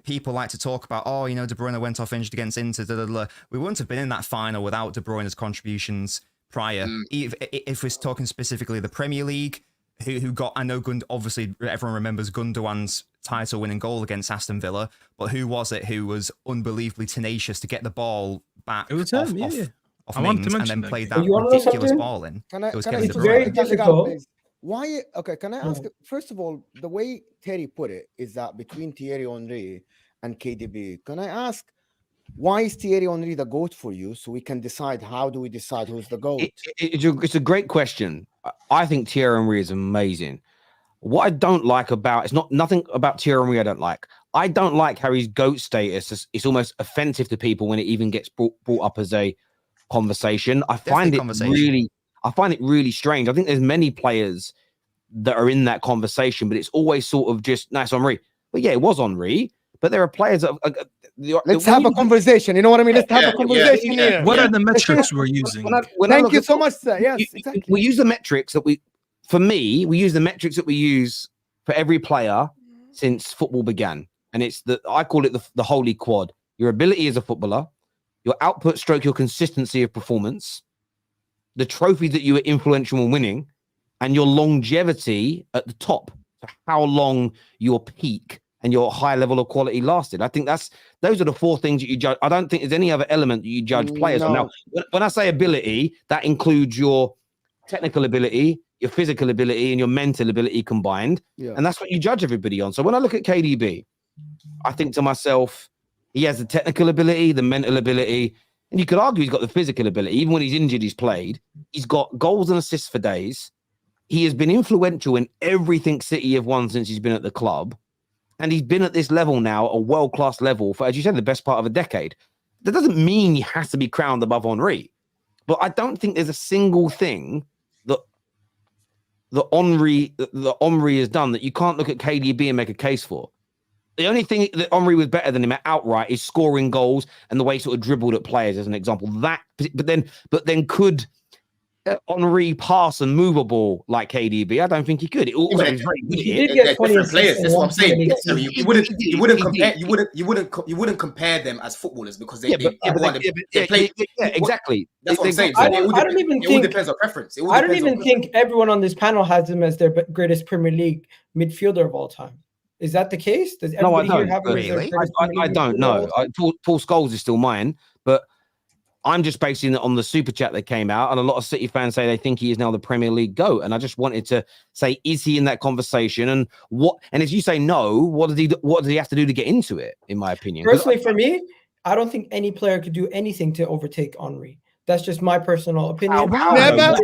People like to talk about, De Bruyne went off injured against Inter. We wouldn't have been in that final without De Bruyne's contributions prior. If we're talking specifically the Premier League, who got, I know, obviously everyone remembers Gundogan's title-winning goal against Aston Villa, but who was it who was unbelievably tenacious to get the ball back? It was him, off I wanted to wings and mention then that. played But that you wanna know ridiculous something? ball in. Can I? It was Can I? Kevin It's De very Bruyne. difficult. Please. Why? Okay. Can I ask? No. First of all, the way Terry put it is that between Thierry Henry and KDB. Can I ask? Why is Thierry Henry the GOAT for you? So we can decide. How do we decide who's the GOAT? It's a great question. I think Thierry Henry is amazing. What I don't like about it's nothing about Thierry Henry I don't like. I don't like how his GOAT status it's almost offensive to people when it even gets brought up as a conversation. I find it really strange. I think there's many players that are in that conversation, but it's always sort of just nice Henry. But yeah, it was Henry. But there are players that Let's have a conversation. You know what I mean? Let's have a conversation here. What are the metrics we're using? Thank you so much, sir. Yes, exactly. We use the metrics that we use the metrics that we use for every player since football began. And it's I call it the holy quad. Your ability as a footballer, your output stroke, your consistency of performance, the trophies that you were influential in winning, and your longevity at the top. So how long your peak and your high level of quality lasted. I think those are the four things that you judge. I don't think there's any other element that you judge players on. Now, when I say ability, that includes your technical ability, your physical ability, and your mental ability combined. Yeah. And that's what you judge everybody on. So when I look at KDB, I think to myself, he has the technical ability, the mental ability, and you could argue he's got the physical ability. Even when he's injured, he's played. He's got goals and assists for days. He has been influential in everything City have won since he's been at the club. And he's been at this level now, a world-class level, for, as you said, the best part of a decade. That doesn't mean he has to be crowned above Henry. But I don't think there's a single thing that Henry has done that you can't look at KDB and make a case for. The only thing that Henry was better than him at outright is scoring goals and the way he sort of dribbled at players, as an example. But then could Henry pass and move a ball like KDB? I don't think he could. It also was very good. He did get different players. That's what I'm saying. You wouldn't compare them as footballers because they play. Exactly. That's what I'm saying. I don't even think it all depends on preference. I don't even think everyone on this panel has him as their greatest Premier League midfielder of all time. Is that the case? Does everybody no, I don't. Here have him Really? I don't know. Paul Scholes is still mine, but I'm just basing it on the super chat that came out, and a lot of City fans say they think he is now the Premier League GOAT. And I just wanted to say, is he in that conversation? And what? And if you say no, what does he have to do to get into it? In my opinion, personally, for me, I don't think any player could do anything to overtake Henry. That's just my personal opinion. Let me tell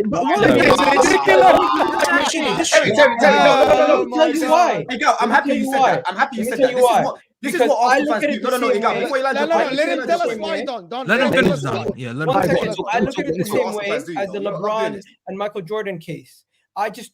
you why. I'm happy you said that. I'm happy you said that. This is what Arsenal fans do. No, Egal. Before you land your point, let him tell us why. Let him finish that. Yeah, let him finish. I look at it the same way as the LeBron and Michael Jordan case. I just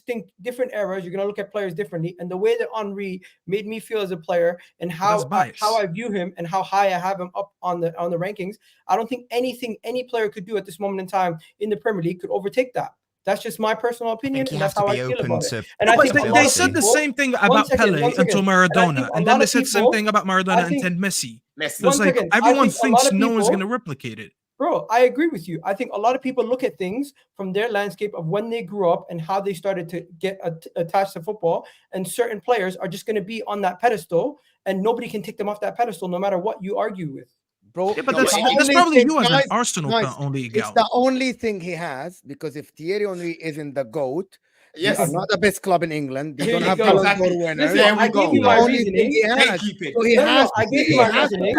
think different eras, you're going to look at players differently. And the way that Henry made me feel as a player and how I view him and how high I have him up on the rankings, I don't think anything any player could do at this moment in time in the Premier League could overtake that. That's just my personal opinion, and that's how I feel about it. And I think they said the same thing about Pele until Maradona, and then they said the same thing about Maradona until Messi. It's like everyone thinks no one's going to replicate it. Bro, I agree with you. I think a lot of people look at things from their landscape of when they grew up and how they started to get attached to football. And certain players are just going to be on that pedestal, and nobody can take them off that pedestal no matter what you argue with. Bro, yeah, but that's probably you as an Arsenal only. It's the only thing he has, because if Thierry Henry isn't the GOAT, yes, they are not the best club in England. They don't have exactly. winners. Listen, I gave you my reasoning. I gave you my reasoning.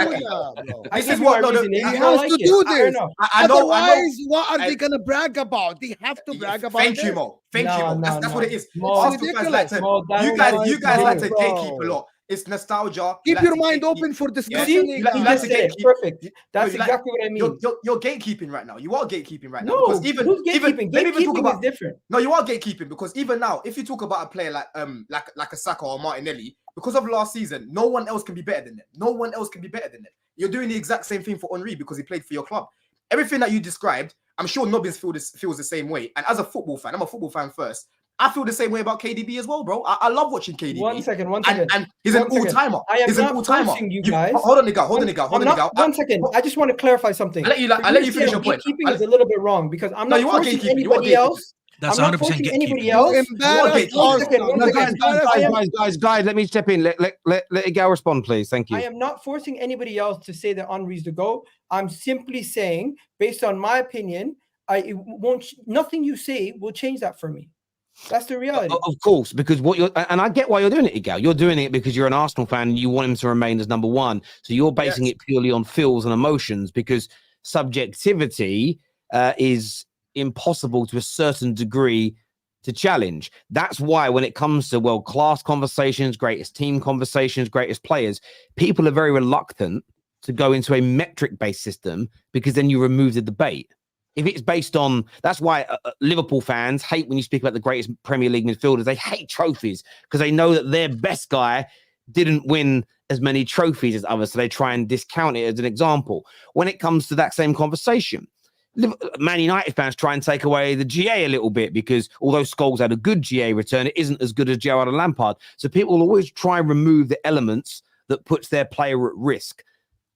This is what he has to do this. Otherwise, what are they going to brag about? They have to brag about. Thank you, Mo. Thank you, Mo. That's what it is. Arsenal fans like to. You guys like to gatekeep a lot. It's nostalgia. Keep your mind open for discussion. Perfect. That's exactly what I mean. You're gatekeeping right now. You are gatekeeping right now. No, because gatekeeping is different. No, you are gatekeeping because even now, if you talk about a player like a Saka or Martinelli, because of last season, no one else can be better than them. No one else can be better than them. You're doing the exact same thing for Henry because he played for your club. Everything that you described, I'm sure Nobbins feels the same way. And as a football fan, I'm a football fan first. I feel the same way about KDB as well, bro. I love watching KDB. One second. And he's an all-timer. He's an all-timer. You guys. Hold on, Egal. One second. I just want to clarify something. I'll let you finish your point. Gatekeeping is a little bit wrong because I'm not forcing anybody else. That's I'm not 100% forcing anybody gatekeeping. else. embarrass One second, one No, second. guys, let me step in. Let Egal respond, please. Thank I you. am not forcing anybody else to say that Henry's the GOAT. I'm simply saying, based on my opinion, it won't. Nothing you say will change that for me. That's the reality. Of course, because what you're, and I get why you're doing it, Egal. You're doing it because you're an Arsenal fan and you want him to remain as number one. So you're basing it purely on feels and emotions, because subjectivity is impossible to a certain degree to challenge. That's why when it comes to world-class conversations, greatest team conversations, greatest players, people are very reluctant to go into a metric-based system, because then you remove the debate. If it's based on, that's why Liverpool fans hate when you speak about the greatest Premier League midfielders. They hate trophies because they know that their best guy didn't win as many trophies as others, so they try and discount it as an example. When it comes to that same conversation, Man United fans try and take away the GA a little bit, because although Scholes had a good GA return, it isn't as good as Gerrard and Lampard. So people will always try and remove the elements that puts their player at risk.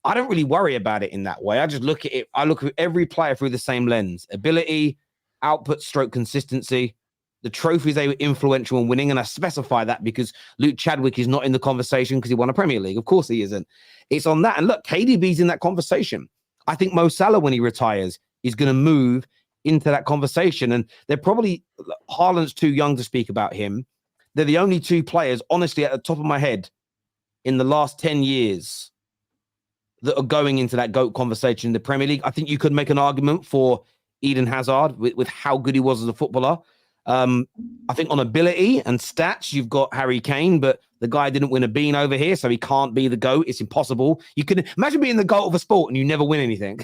I don't really worry about it in that way. I just look at it. I look at every player through the same lens: ability, output, stroke, consistency, the trophies they were influential in winning. And I specify that because Luke Chadwick is not in the conversation because he won a Premier League. Of course he isn't. It's on that. And look, KDB's in that conversation. I think Mo Salah, when he retires, is going to move into that conversation. And they're probably, Haaland's too young to speak about him. They're the only two players, honestly, at the top of my head, in the last 10 years that are going into that GOAT conversation in the Premier League. I think you could make an argument for Eden Hazard with how good he was as a footballer. I think on ability and stats, you've got Harry Kane, but the guy didn't win a bean over here, so he can't be the GOAT. It's impossible. You can imagine being the GOAT of a sport and you never win anything.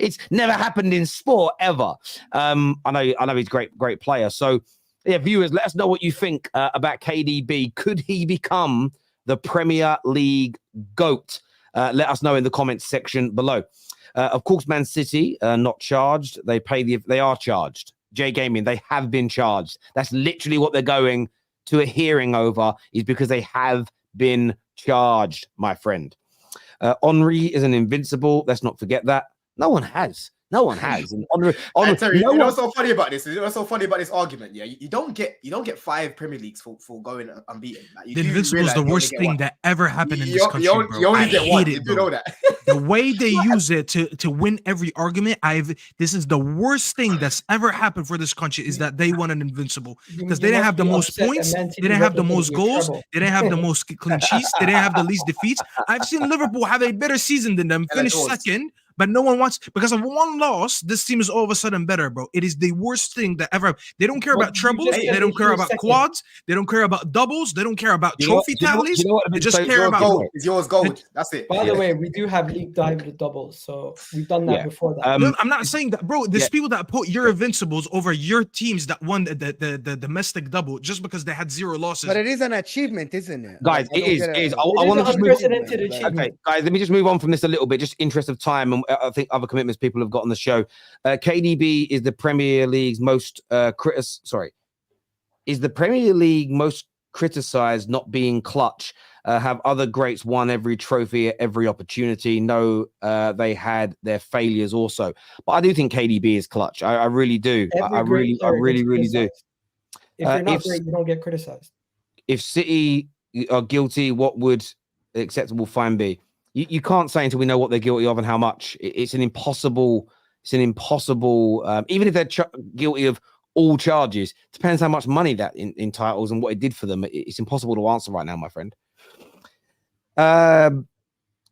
It's never happened in sport ever. I know he's a great player. So yeah, viewers, let us know what you think about KDB. Could he become the Premier League GOAT? Let us know in the comments section below. Of course, Man City not charged. They are charged. J Gaming, they have been charged. That's literally what they're going to a hearing over, is because they have been charged, my friend. Henry is an invincible. Let's not forget that. No one has. And Henry, Terry, you know what's so funny about this? What's so funny about this argument? Yeah, you don't get 5 Premier Leagues for going unbeaten. Like, The Invincible is the worst thing that ever happened in this country, you bro. only I get hate one. it, You bro. know that. The way they use it to win every argument, this is the worst thing that's ever happened for this country, is that they won an Invincible, because they didn't have the most points, they didn't have the most goals, they didn't have the most clean sheets, they didn't have the least defeats. I've seen Liverpool have a better season than them, finish second, but no one wants, because of one loss, this team is all of a sudden better, bro. It is the worst thing that ever. They don't care about trebles, they don't care about quads, they don't care about doubles, they don't care about trophy tallies. They just care about gold. It's yours gold. That's it. By the way, we do have league diamond doubles, so we've done that before that. No, I'm not saying that, bro. There's people that put your Invincibles over your teams that won the domestic double just because they had 0 losses. But it is an achievement, isn't it? Guys, Like, it is. I It want is to an just move on. unprecedented achievement. Okay, guys, let me just move on from this a little bit, just interest of time, and I think other commitments people have got on the show. KDB is the Premier League's most is the Premier League most criticized not being clutch. Have other greats won every trophy at every opportunity? No, they had their failures also. But I do think KDB is clutch. I really do. I really do. If you're not great, you don't get criticized. If City are guilty, what would the acceptable fine be? You can't say until we know what they're guilty of and how much. It's an impossible. Even if they're guilty of all charges, depends how much money that entitles and what it did for them. It's impossible to answer right now, my friend.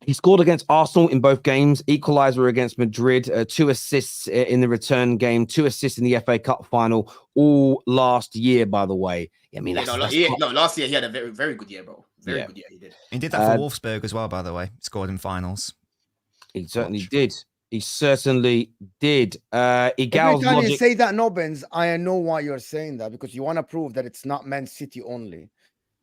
He scored against Arsenal in both games, equalizer against Madrid, 2 assists in the return game, 2 assists in the FA Cup final, all last year, by the way. I mean, last year he had a very, very good year, bro. Very good year he did. He did that for Wolfsburg as well, by the way. Scored in finals. He certainly did. He certainly did. Every Egal's time logic... you say that, Nobbins, I know why you're saying that, because you want to prove that it's not Man City only.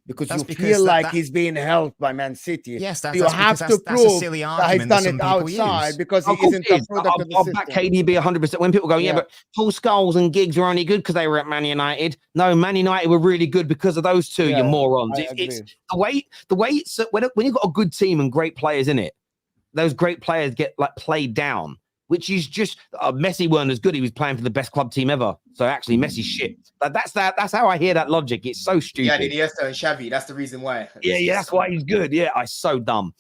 Because you feel like he's being helped by Man City. Yes, you have to prove a silly argument that he's done it outside because he isn't a product of the system. Back KDB 100%. When people go, but Paul Scholes and Giggs were only good because they were at Man United. No, Man United were really good because of those two. You morons. It's the way it's when you've got a good team and great players in it, those great players get like played down. which is just Messi weren't as good. He was playing for the best club team ever. So actually, Messi's shit. But that's how I hear that logic. It's so stupid. Yeah, Iniesta and Xavi. That's the reason why. Yeah, that's why he's good. Yeah, it's so dumb.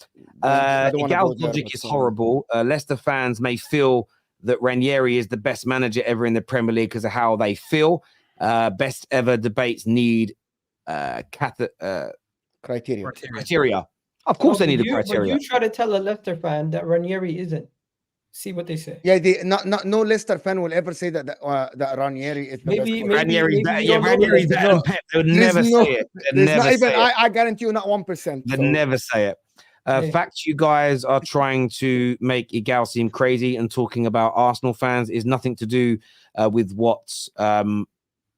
Egal's logic is horrible. Leicester fans may feel that Ranieri is the best manager ever in the Premier League because of how they feel. Best ever debates need criteria. Of course, they need a criteria. But you try to tell a Leicester fan that Ranieri isn't. See what they say. Yeah, no Leicester fan will ever say that Ranieri is the best. Ranieri's better. Yeah, Ranieri's better than Pep. They would never say it. I guarantee you, not 1%. They'd never say it. Fact, you guys are trying to make Egal seem crazy and talking about Arsenal fans is nothing to do with what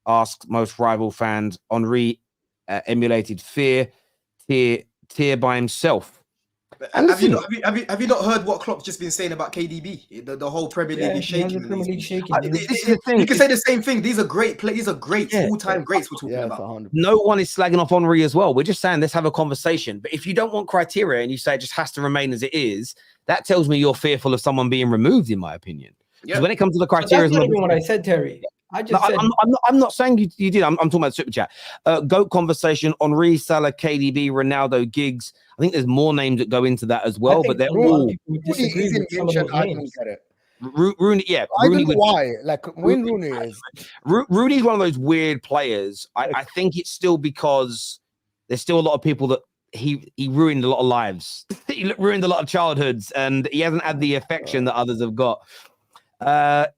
asked most rival fans. Henry emulated fear by himself. Have you not heard what Klopp's just been saying about KDB? The whole Premier League is shaking. This is the thing. You can say the same thing. These are great players. These are great full-time greats we're talking about. 100%. No one is slagging off Henry as well. We're just saying let's have a conversation. But if you don't want criteria and you say it just has to remain as it is, that tells me you're fearful of someone being removed, in my opinion. Because when it comes to the criteria, that's not even what I said, Terry. I just said I'm not saying you did. I'm talking about super chat. GOAT conversation: Henry, Salah, KDB, Ronaldo, Giggs. I think there's more names that go into that as well, but they're all. Rooney, yeah. I don't know why. Like when Rooney is. Rooney's one of those weird players. I think it's still because there's still a lot of people that he ruined a lot of lives. He ruined a lot of childhoods, and he hasn't had the affection that others have got.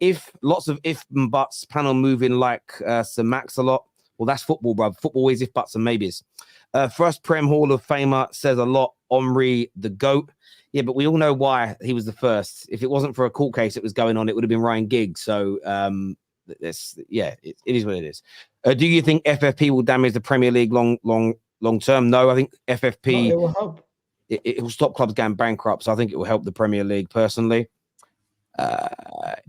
If lots of if and buts, panel moving like Sir Max a lot. Well, that's football, bro. Football is if buts and maybes. First Prem Hall of Famer says a lot. Henry, the GOAT. Yeah, but we all know why he was the first. If it wasn't for a court case that was going on, it would have been Ryan Giggs. So, it is what it is. Do you think FFP will damage the Premier League long term? No, I think FFP it will help. It will stop clubs going bankrupt. So I think it will help the Premier League personally.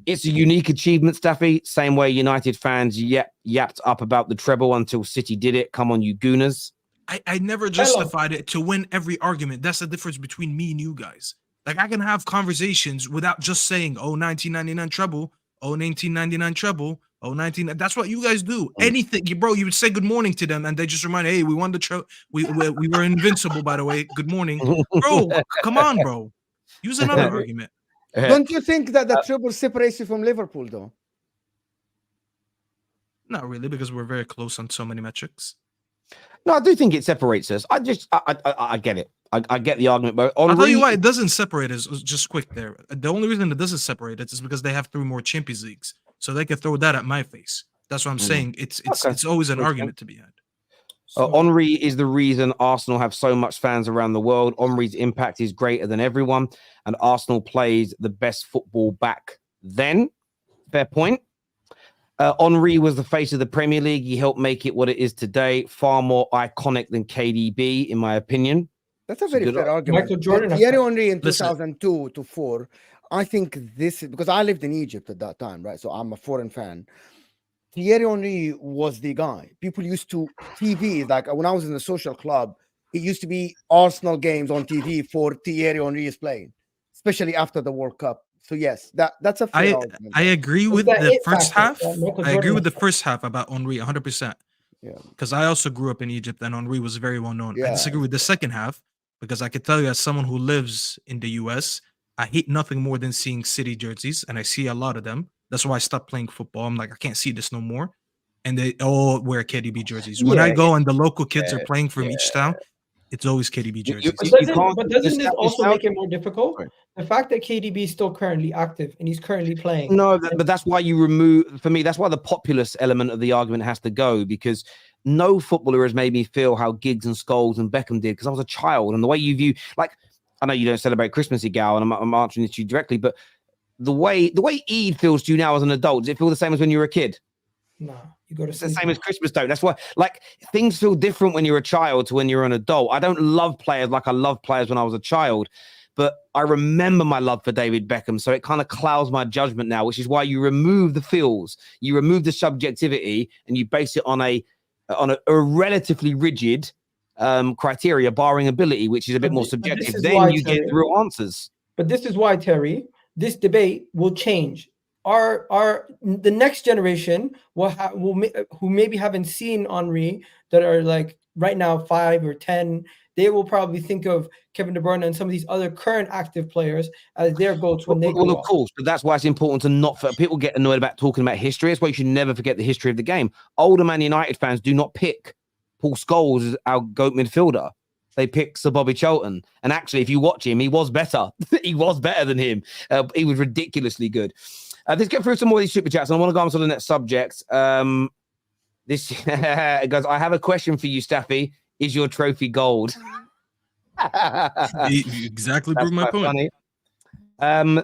It's a unique achievement, Staffy. Same way United fans yapped up about the treble until City did it. Come on, you gooners. I never justified it to win every argument. That's the difference between me and you guys. Like, I can have conversations without just saying, oh, 1999 treble, oh, 1999 treble, oh, 19. That's what you guys do. Anything, bro, you would say good morning to them and they just remind, hey, we won the treble. We were invincible, by the way. Good morning. Bro, come on, bro. Use another argument. Don't you think that the treble separates you from Liverpool, though? Not really, because we're very close on so many metrics. No, I do think it separates us. I get it. I get the argument, but I'll tell you why it doesn't separate us. Just quick there. The only reason it doesn't separate us is because they have 3 more Champions Leagues, so they can throw that at my face. That's what I'm saying. It's always an argument to be had. Henry is the reason Arsenal have so much fans around the world. Henry's impact is greater than everyone, and Arsenal plays the best football back then. Fair point. Henry was the face of the Premier League. He helped make it what it is today. Far more iconic than KDB, in my opinion. That's a very fair argument. Michael Jordan. Thierry Henry in 2002 to 4. I think this is because I lived in Egypt at that time, right? So I'm a foreign fan. Thierry Henry was the guy. People used to TV, like when I was in the social club, it used to be Arsenal games on TV for Thierry Henry is playing, especially after the World Cup. So yes, that's a fair argument. I agree with the first half. I agree with the first half about Henry 100%. Yeah. Because I also grew up in Egypt and Henry was very well known. Yeah. I disagree with the second half because I could tell you as someone who lives in the US, I hate nothing more than seeing City jerseys, and I see a lot of them. That's why I stopped playing football. I'm like, I can't see this no more. And they all wear KDB jerseys. When I go and the local kids are playing from each town, it's always KDB jerseys. But doesn't this also make it more difficult? The fact that KDB is still currently active and he's currently playing. No, but that's why you remove, for me, that's why the populist element of the argument has to go, because no footballer has made me feel how Giggs and Scholes and Beckham did, because I was a child. And the way you view, like, I know you don't celebrate Christmas, Egal, and I'm answering this to you directly, but the way Eid feels to you now as an adult, does it feel the same as when you were a kid? No, you go to sleep. It's the same as Christmas, though. That's why, like, things feel different when you're a child to when you're an adult. I don't love players like I loved players when I was a child, but I remember my love for David Beckham, so it kind of clouds my judgment now, which is why you remove the feels, you remove the subjectivity, and you base it on a relatively rigid criteria, barring ability, which is a bit more subjective. Then you get real answers. But this is why, Terry, this debate will change. The next generation who maybe haven't seen Henry, that are like right now 5 or 10, they will probably think of Kevin De Bruyne and some of these other current active players as their goats when they well, grow of up. course, but that's why it's important to not. People get annoyed about talking about history. That's why you should never forget the history of the game. Older Man United fans do not pick Paul Scholes as our GOAT midfielder. They pick Sir Bobby Charlton. And actually, if you watch him, he was better. He was better than him. He was ridiculously good. Let's get through some more of these super chats. And I want to go on to the next subject. This guys, I have a question for you, Staffy. Is your trophy gold? You exactly proved my point. Funny.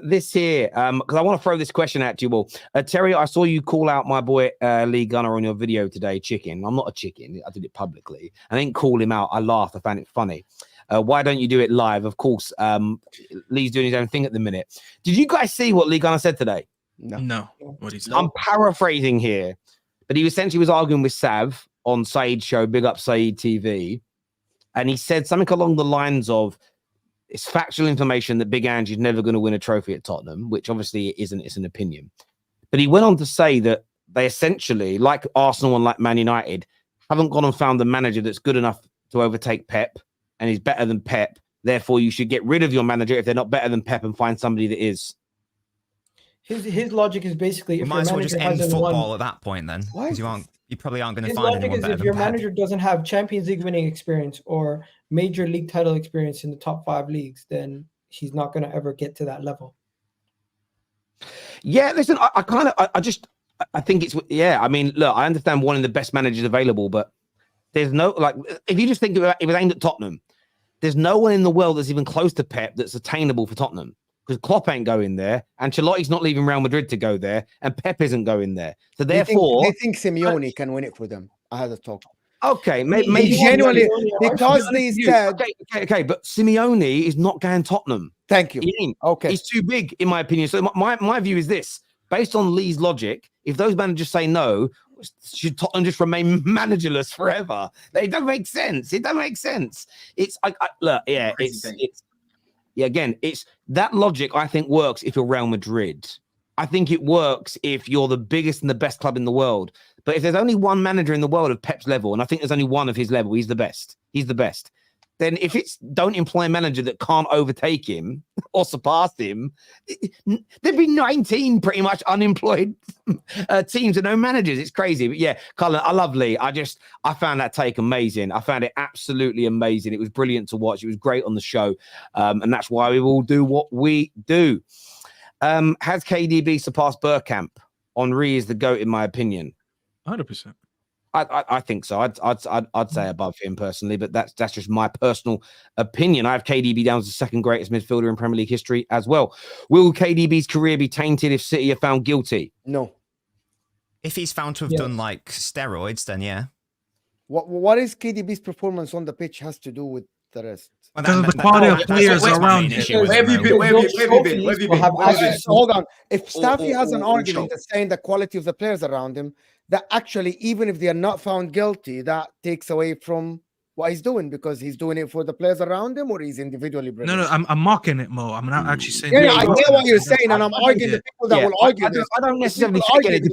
This here, because I want to throw this question at you all. Terry, I saw you call out my boy Lee Gunner on your video today, chicken. I'm not a chicken. I did it publicly. I didn't call him out. I laughed. I found it funny. Why don't you do it live? Of course, Lee's doing his own thing at the minute. Did you guys see what Lee Gunner said today? No. What he said? I'm paraphrasing here, but he essentially was arguing with Sav on Saeed's show, Big Up Saeed TV. And he said something along the lines of, it's factual information that Big Angie's never going to win a trophy at Tottenham, which obviously it isn't. It's an opinion. But he went on to say that they essentially, like Arsenal and like Man United, haven't gone and found the manager that's good enough to overtake Pep and is better than Pep. Therefore, you should get rid of your manager if they're not better than Pep and find somebody that is. His logic is basically, if might as well just end football at that point then, because you probably aren't going to find anyone better than Pep. If your manager doesn't have Champions League winning experience or major league title experience in the top 5 leagues, then he's not going to ever get to that level. Yeah, listen, I think it's, yeah, I mean, look, I understand wanting the best managers available, but there's no, like, if you just think about it, it was aimed at Tottenham, there's no one in the world that's even close to Pep that's attainable for Tottenham, because Klopp ain't going there, Ancelotti's not leaving Real Madrid to go there, and Pep isn't going there. So therefore, they think Simeone can win it for them. I had a talk. Okay, maybe genuinely, because they said okay, but Simeone is not going Tottenham. Thank you. Okay, he's too big, in my opinion. So my view is this: based on Lee's logic, if those managers say no, should Tottenham just remain managerless forever? It don't make sense. It don't make sense. It's look, yeah, it's that logic. I think works if you're Real Madrid. I think it works if you're the biggest and the best club in the world. But if there's only one manager in the world of Pep's level, and I think there's only one of his level, he's the best. He's the best. Then if it's don't employ a manager that can't overtake him or surpass him, there'd be 19 pretty much unemployed teams and no managers. It's crazy. But yeah, Colin, I love Lee. I found that take amazing. I found it absolutely amazing. It was brilliant to watch. It was great on the show. And that's why we all do what we do. Has KDB surpassed Bergkamp? Henry is the GOAT, in my opinion. 100%. I think so. I'd say above him personally, but that's just my personal opinion. I have KDB down as the second greatest midfielder in Premier League history as well. Will KDB's career be tainted if City are found guilty? No. If he's found to have done like steroids, then yeah. What is KDB's performance on the pitch has to do with the rest? Because of the quality of players around him. Where have you been? Hold on. If Staffy has an argument that's saying the quality of the players around him, that actually, even if they are not found guilty, that takes away from what he's doing, because he's doing it for the players around him, or he's individually brilliant. No, I'm mocking it, Mo. I'm not actually saying. Yeah, I get what you're saying, and I'm arguing the people that will argue this. I don't necessarily think it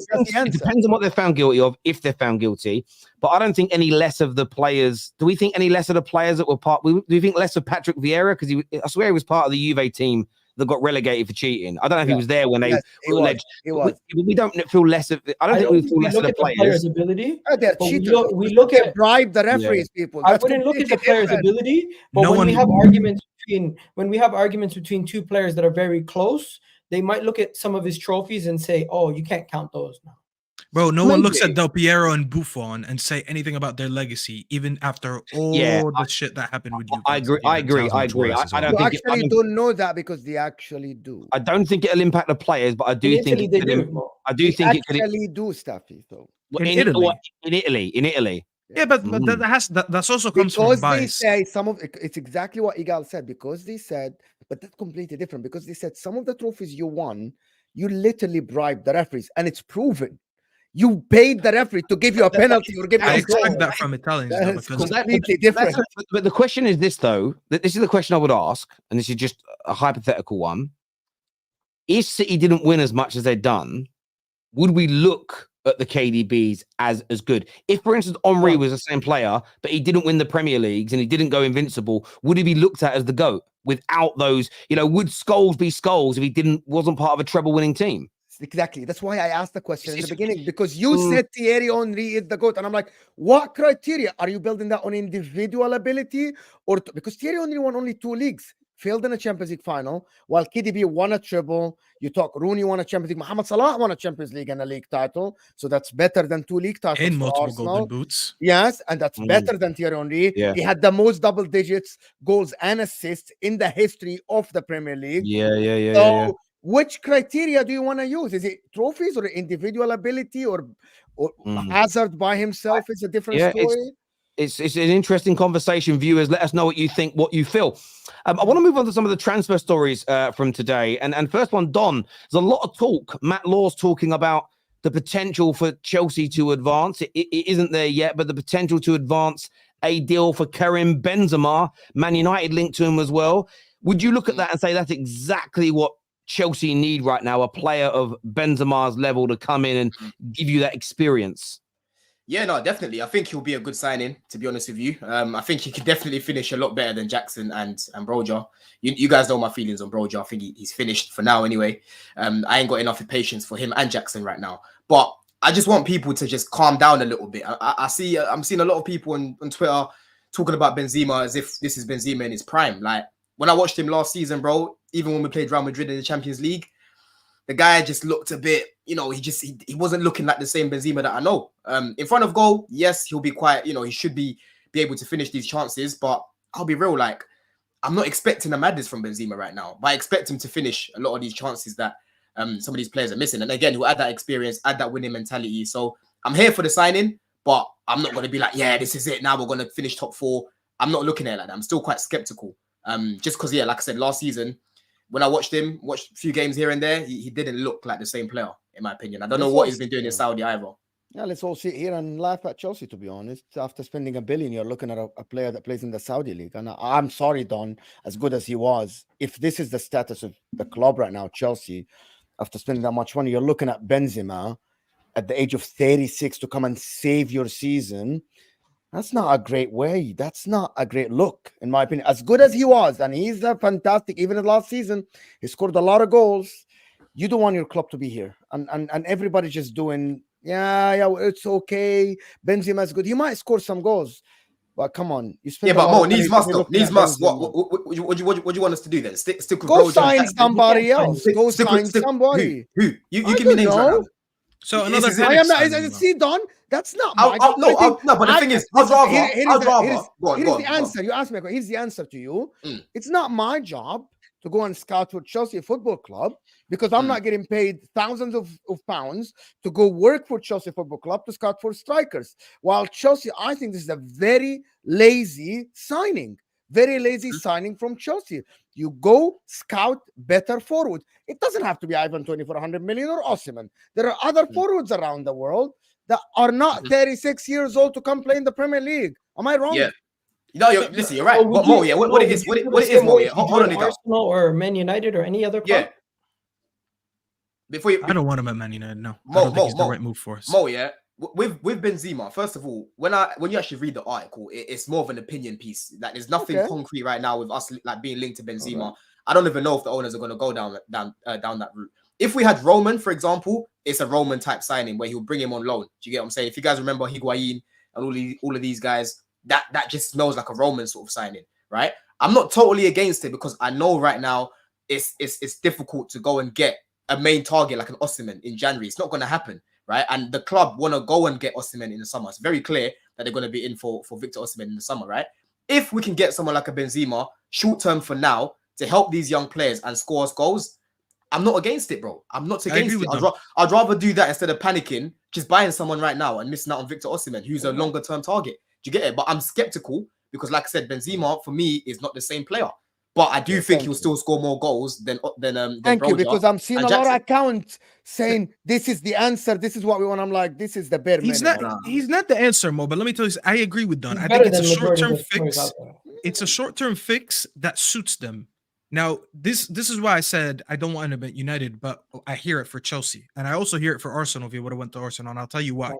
depends on what they're found guilty of, if they're found guilty. But I don't think any less of the players. Do we think any less of the players that were part? Do we think less of Patrick Vieira? Because I swear he was part of the Juve team that got relegated for cheating. I don't know if he was there when they alleged. We don't feel less of. I don't think we feel less of the players' ability. We look at bribe the referees, people. I wouldn't look at the players' ability, but when we have arguments between two players that are very close, they might look at some of his trophies and say, "Oh, you can't count those now." Bro, no one looks at Del Piero and Buffon and say anything about their legacy, even after all the shit that happened with you. I agree. I don't know that because they actually do. I don't think it'll impact the players, but I do think it could. I do think it could actually do stuff, though. In Italy. Yeah, but that's also comes from bias. They say it's exactly what Egal said, because they said, but that's completely different, because they said some of the trophies you won, you literally bribed the referees, and it's proven. You paid the referee to give you a penalty or give you a goal. I expect that from Italians, though, because completely different. But the question is this, though. This is the question I would ask, and this is just a hypothetical one. if City didn't win as much as they'd done, would we look at the KDBs as good? If, for instance, Henry was the same player, but he didn't win the Premier Leagues and he didn't go invincible, would he be looked at as the GOAT without those? Would Scholes be Scholes if he wasn't part of a treble-winning team? Exactly. That's why I asked the question in the beginning, because you said Thierry Henry is the GOAT. And I'm like, what criteria? Are you building that on individual ability? Because Thierry Henry won only 2 leagues, failed in a Champions League final, while KDB won a treble. You talk Rooney won a Champions League. Mohamed Salah won a Champions League and a league title. So that's better than 2 league titles. And for multiple Arsenal. golden boots. Yes, and that's better than Thierry Henry. Yeah. He had the most double digits goals and assists in the history of the Premier League. Yeah. Which criteria do you want to use? Is it trophies or individual ability or Hazard by himself is a different story? It's an interesting conversation. Viewers, let us know what you think, what you feel. I want to move on to some of the transfer stories from today. And first one, Don, there's a lot of talk. Matt Law's talking about the potential for Chelsea to advance. It isn't there yet, but the potential to advance a deal for Karim Benzema. Man United linked to him as well. Would you look at that and say that's exactly what Chelsea need right now, a player of Benzema's level to come in and give you that experience? Yeah, no, definitely. I think he'll be a good signing, to be honest with you. I think he could definitely finish a lot better than Jackson and Broja. You guys know my feelings on Broja. I think he's finished for now anyway. I ain't got enough patience for him and Jackson right now. But I just want people to just calm down a little bit. I'm seeing a lot of people on Twitter talking about Benzema as if this is Benzema in his prime. Like, when I watched him last season, bro, even when we played Real Madrid in the Champions League, the guy just looked a bit, he wasn't looking like the same Benzema that I know. In front of goal, yes, he'll be quite, he should be able to finish these chances. But I'll be real, like, I'm not expecting a madness from Benzema right now. But I expect him to finish a lot of these chances that some of these players are missing. And again, he'll add that experience, add that winning mentality. So I'm here for the signing, but I'm not going to be like, yeah, this is it. Now we're going to finish top 4. I'm not looking at it like that. I'm still quite skeptical. Just because, like I said, last season, when I watched a few games here and there, he didn't look like the same player, in my opinion. I don't know what he's been doing in Saudi either. Yeah, let's all sit here and laugh at Chelsea, to be honest. After spending $1 billion, you're looking at a player that plays in the Saudi league. And I'm sorry, Don, as good as he was, if this is the status of the club right now, Chelsea, after spending that much money, you're looking at Benzema at the age of 36 to come and save your season. That's not a great way. That's not a great look, in my opinion. As good as he was, and he's a fantastic, even in last season, he scored a lot of goals. You don't want your club to be here. And everybody's just doing, yeah, it's okay. Benzema's good. He might score some goals. But come on. You spend but Mo, needs must. What do you want us to do then? Stick with Go sign somebody else. Go sign somebody. Who? You give me names right now. So another see, Don, that's not my job. No, but the thing is, I'd rather. Here's the answer. You asked me a question. Here's the answer to you. It's not my job to go and scout for Chelsea Football Club because I'm not getting paid thousands of pounds to go work for Chelsea Football Club to scout for strikers. While Chelsea, I think this is a very lazy signing. Very lazy signing from Chelsea. You go scout better forward. It doesn't have to be Ivan Toney for 100 million or Osimhen. There are other forwards around the world that are not 36 years old to come play in the Premier League. Am I wrong? Yeah. No, listen, you're right. But Mo, what it is, Mo, hold on, Arsenal or Man United or any other club? Yeah. Before you, I don't want him at Man United. No, I don't think he's the right move for us. Mo, yeah. With Benzema, first of all, when you actually read the article, it's more of an opinion piece. Like, there's nothing concrete right now with us like being linked to Benzema. Okay. I don't even know if the owners are going to go down that route. If we had Roman, for example, it's a Roman type signing where he'll bring him on loan. Do you get what I'm saying? If you guys remember Higuain and all of these guys, that just smells like a Roman sort of signing, right? I'm not totally against it because I know right now it's difficult to go and get a main target like an Osimhen in January. It's not going to happen. Right, and the club want to go and get Osimhen in the summer. It's very clear that they're going to be in for Victor Osimhen in the summer, right? If we can get someone like a Benzema short term for now to help these young players and score us goals, I'm not against it, bro. I'm not against it. I'd rather do that instead of panicking, just buying someone right now and missing out on Victor Osimhen, who's a longer term target. Do you get it? But I'm skeptical because, like I said, Benzema for me is not the same player. But I do think he'll still score more goals than Thank you, because I'm seeing a lot of accounts saying this is the answer, this is what we want. I'm like, this is the bare minimum. He's not the answer, Mo. But let me tell you, I agree with Don. I think it's a short-term fix. It's a short-term fix that suits them. Now, this is why I said I don't want to bet United, but I hear it for Chelsea, and I also hear it for Arsenal. If you would have went to Arsenal, and I'll tell you why.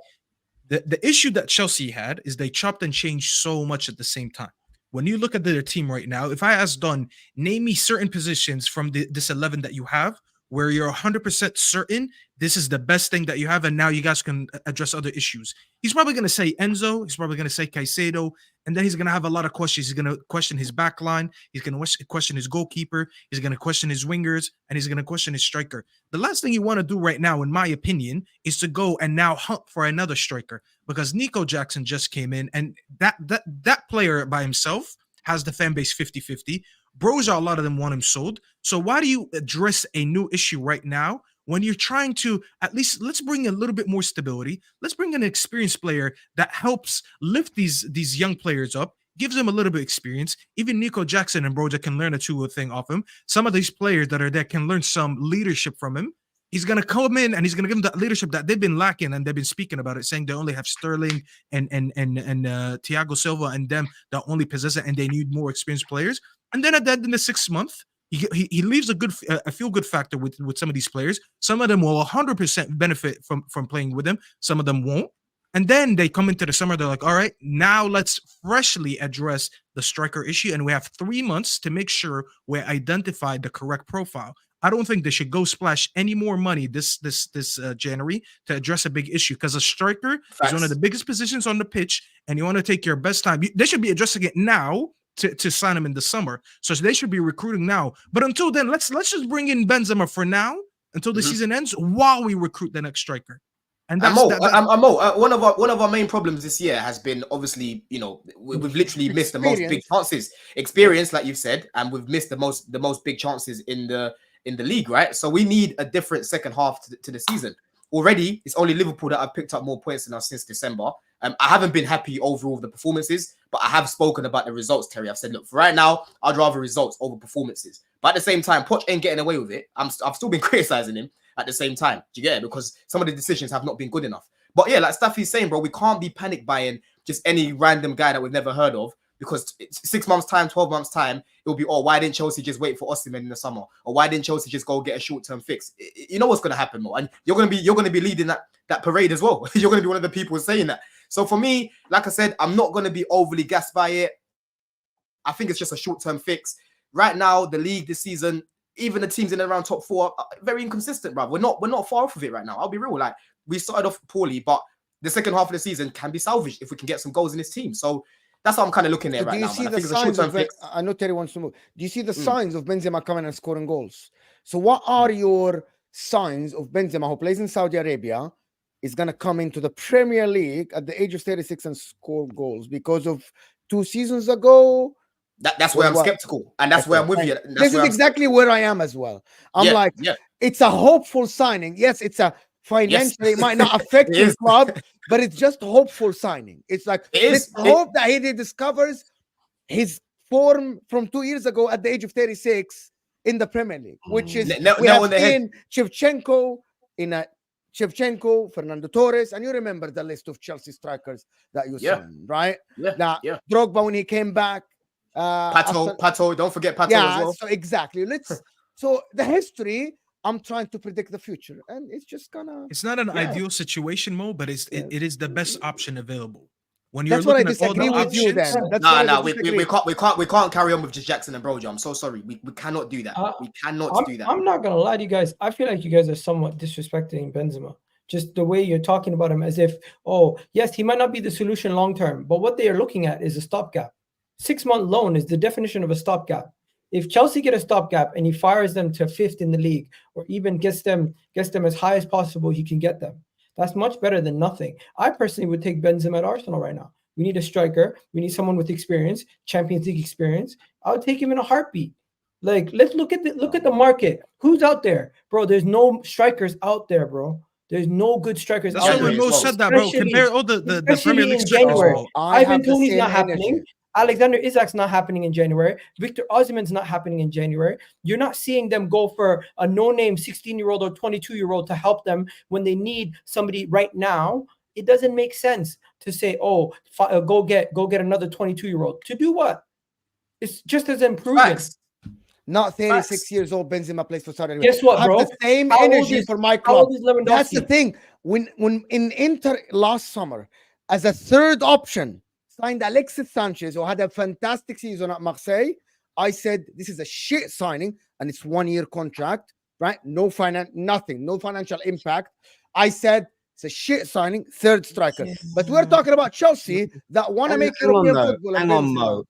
The issue that Chelsea had is they chopped and changed so much at the same time. When you look at their team right now, if I ask Don, name me certain positions from this 11 that you have where you're 100% certain this is the best thing that you have, and now you guys can address other issues. He's probably going to say Enzo. He's probably going to say Caicedo. And then he's going to have a lot of questions. He's going to question his back line. He's going to question his goalkeeper. He's going to question his wingers. And he's going to question his striker. The last thing you want to do right now, in my opinion, is to go and now hunt for another striker, because Nico Jackson just came in, and that player by himself has the fan base 50-50. Broja, a lot of them want him sold. So why do you address a new issue right now when you're trying to at least, let's bring a little bit more stability. Let's bring an experienced player that helps lift these young players up, gives them a little bit of experience. Even Nico Jackson and Broja can learn a two thing off him. Some of these players that are there can learn some leadership from him. He's going to come in and he's going to give them that leadership that they've been lacking, and they've been speaking about it, saying they only have Sterling and Thiago Silva and them that only possess it, and they need more experienced players. And then at the end of the 6th month, he leaves a feel-good factor with some of these players. Some of them will 100% benefit from playing with him. Some of them won't. And then they come into the summer, they're like, all right, now let's freshly address the striker issue. And we have 3 months to make sure we identify the correct profile. I don't think they should go splash any more money this January to address a big issue, because a striker is one of the biggest positions on the pitch, and you want to take your best time. They should be addressing it now to sign him in the summer. So they should be recruiting now. But until then, let's just bring in Benzema for now until the season ends while we recruit the next striker. And that's one of our main problems this year has been, obviously, we've literally missed the most big chances. Experience, like you've said, and we've missed the most big chances in the league, right? So we need a different second half to the season. Already, it's only Liverpool that have picked up more points than us since December. I haven't been happy overall with the performances, but I have spoken about the results, Terry. I've said, look, for right now, I'd rather results over performances. But at the same time, Poch ain't getting away with it. I've still been criticizing him at the same time. Do you get it? Because some of the decisions have not been good enough. But yeah, like Staffy's saying, bro, we can't be panic buying just any random guy that we've never heard of, because 6 months' time, 12 months' time, it'll be, why didn't Chelsea just wait for Osimhen in the summer? Or why didn't Chelsea just go get a short-term fix? You know what's going to happen, Mo. And you're going to be leading that parade as well. You're going to be one of the people saying that. So for me, like I said, I'm not going to be overly gassed by it. I think it's just a short-term fix. Right now, the league this season, even the teams in and around top 4 are very inconsistent, bro. We're not far off of it right now. I'll be real. Like, we started off poorly, but the second half of the season can be salvaged if we can get some goals in this team. So that's what I'm kind of looking at right now. I think it's a short-term fix. I know Terry wants to move. Do you see the signs of Benzema coming and scoring goals? So what are your signs of Benzema, who plays in Saudi Arabia, is going to come into the Premier League at the age of 36 and score goals? Because of 2 seasons ago, that's where I'm skeptical, and that's where I'm with you. This is exactly where I am as well. I'm it's a hopeful signing. Yes, it's a financially, it might not affect his club, but it's just hopeful signing. It's like, let's hope that he discovers his form from 2 years ago at the age of 36 in the Premier League, which is we have seen Shevchenko Fernando Torres, and you remember the list of Chelsea strikers that you saw, right? Drogba when he came back. Pato, don't forget Pato as well. So exactly. So the history, I'm trying to predict the future, and it's just gonna. It's not an ideal situation, Mo, but it is the best option available. When you're that's what I looking at all disagree the with options, you. Then we can't carry on with just Jackson and Broja. I'm so sorry. We cannot do that. We cannot do that. I'm not gonna lie to you guys. I feel like you guys are somewhat disrespecting Benzema. Just the way you're talking about him, as if, yes, he might not be the solution long term, but what they are looking at is a stopgap. 6-month loan is the definition of a stopgap. If Chelsea get a stopgap and he fires them to 5th in the league, or even gets them as high as possible, he can get them. That's much better than nothing. I personally would take Benzema at Arsenal right now. We need a striker. We need someone with experience, Champions League experience. I would take him in a heartbeat. Like, let's look at the market. Who's out there, bro? There's no strikers out there, bro. There's no good strikers. That's why Mo said that, bro. Compare all the Premier League strikers. Ivan Toney's not happening. Alexander Isak's not happening in January. Victor Osimhen's not happening in January. You're not seeing them go for a no-name 16-year-old or 22-year-old to help them when they need somebody right now. It doesn't make sense to say, go get another 22-year-old. To do what? It's just as improvement. not 36 Facts. years old. Benzema plays for Saudi Arabia. Guess what, I have bro? the same How old energy is- for my How club. old is Lewandowski? That's the thing. When in Inter last summer, as a third option, signed Alexis Sanchez, who had a fantastic season at Marseille, I said this is a shit signing, and it's 1 year contract, right? No nothing, no financial impact. I said it's a shit signing, third striker. But we're talking about Chelsea that want to make European football.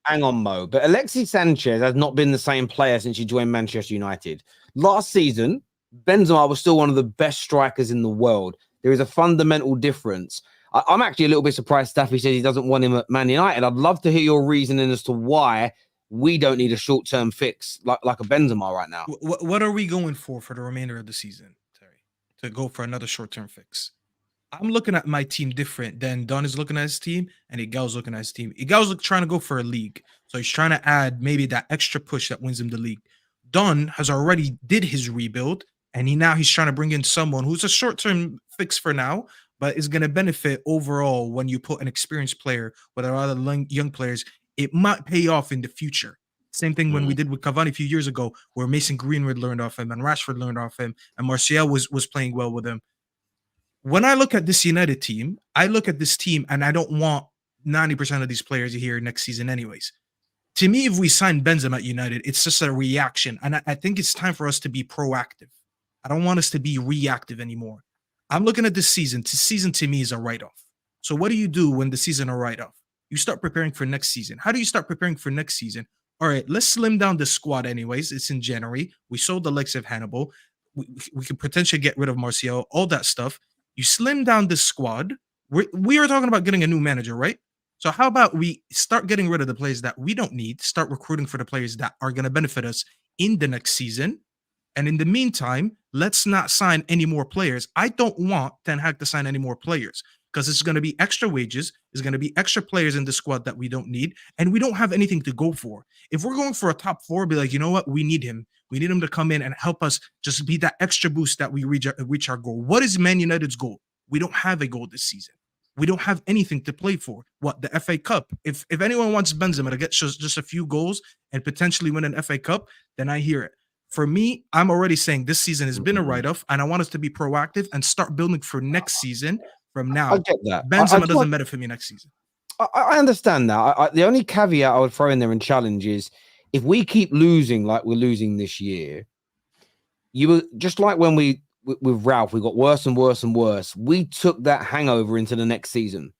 Hang on, Mo. But Alexis Sanchez has not been the same player since he joined Manchester United. Last season, Benzema was still one of the best strikers in the world. There is a fundamental difference. I'm actually a little bit surprised Staffy says he doesn't want him at Man United. I'd love to hear your reasoning as to why we don't need a short-term fix like a Benzema right now. What are we going for the remainder of the season, Terry, to go for another short-term fix? I'm looking at my team different than Don is looking at his team and Egal's looking at his team. Egal's trying to go for a league. So he's trying to add maybe that extra push that wins him the league. Don has already did his rebuild, and he's trying to bring in someone who's a short-term fix for now, but is going to benefit overall when you put an experienced player with a lot of young players. It might pay off in the future. Same thing when we did with Cavani a few years ago, where Mason Greenwood learned off him and Rashford learned off him, and Martial was playing well with him. When I look at this United team, I look at this team and I don't want 90% of these players here next season anyways. To me, if we sign Benzema at United, it's just a reaction. And I think it's time for us to be proactive. I don't want us to be reactive anymore. I'm looking at this season. This season to me is a write-off. So what do you do when the season a write-off? You start preparing for next season. How do you start preparing for next season? All right, let's slim down the squad anyways. It's in January. We sold the likes of Hannibal. We could potentially get rid of Martial, all that stuff. You slim down the squad. We are talking about getting a new manager, right? So how about we start getting rid of the players that we don't need, start recruiting for the players that are going to benefit us in the next season. And in the meantime, let's not sign any more players. I don't want Ten Hag to sign any more players because it's going to be extra wages. It's going to be extra players in the squad that we don't need. And we don't have anything to go for. If we're going for a top four, be like, you know what? We need him. We need him to come in and help us just be that extra boost that we reach our goal. What is Man United's goal? We don't have a goal this season. We don't have anything to play for. What, the FA Cup? If anyone wants Benzema to get just a few goals and potentially win an FA Cup, then I hear it. For me, I'm already saying this season has been a write-off, and I want us to be proactive and start building for next season from now. I get that. Benzema doesn't matter for me next season. I understand that. The only caveat I would throw in there and challenge is if we keep losing like we're losing this year, you were just like when with Ralph, we got worse and worse and worse. We took that hangover into the next season.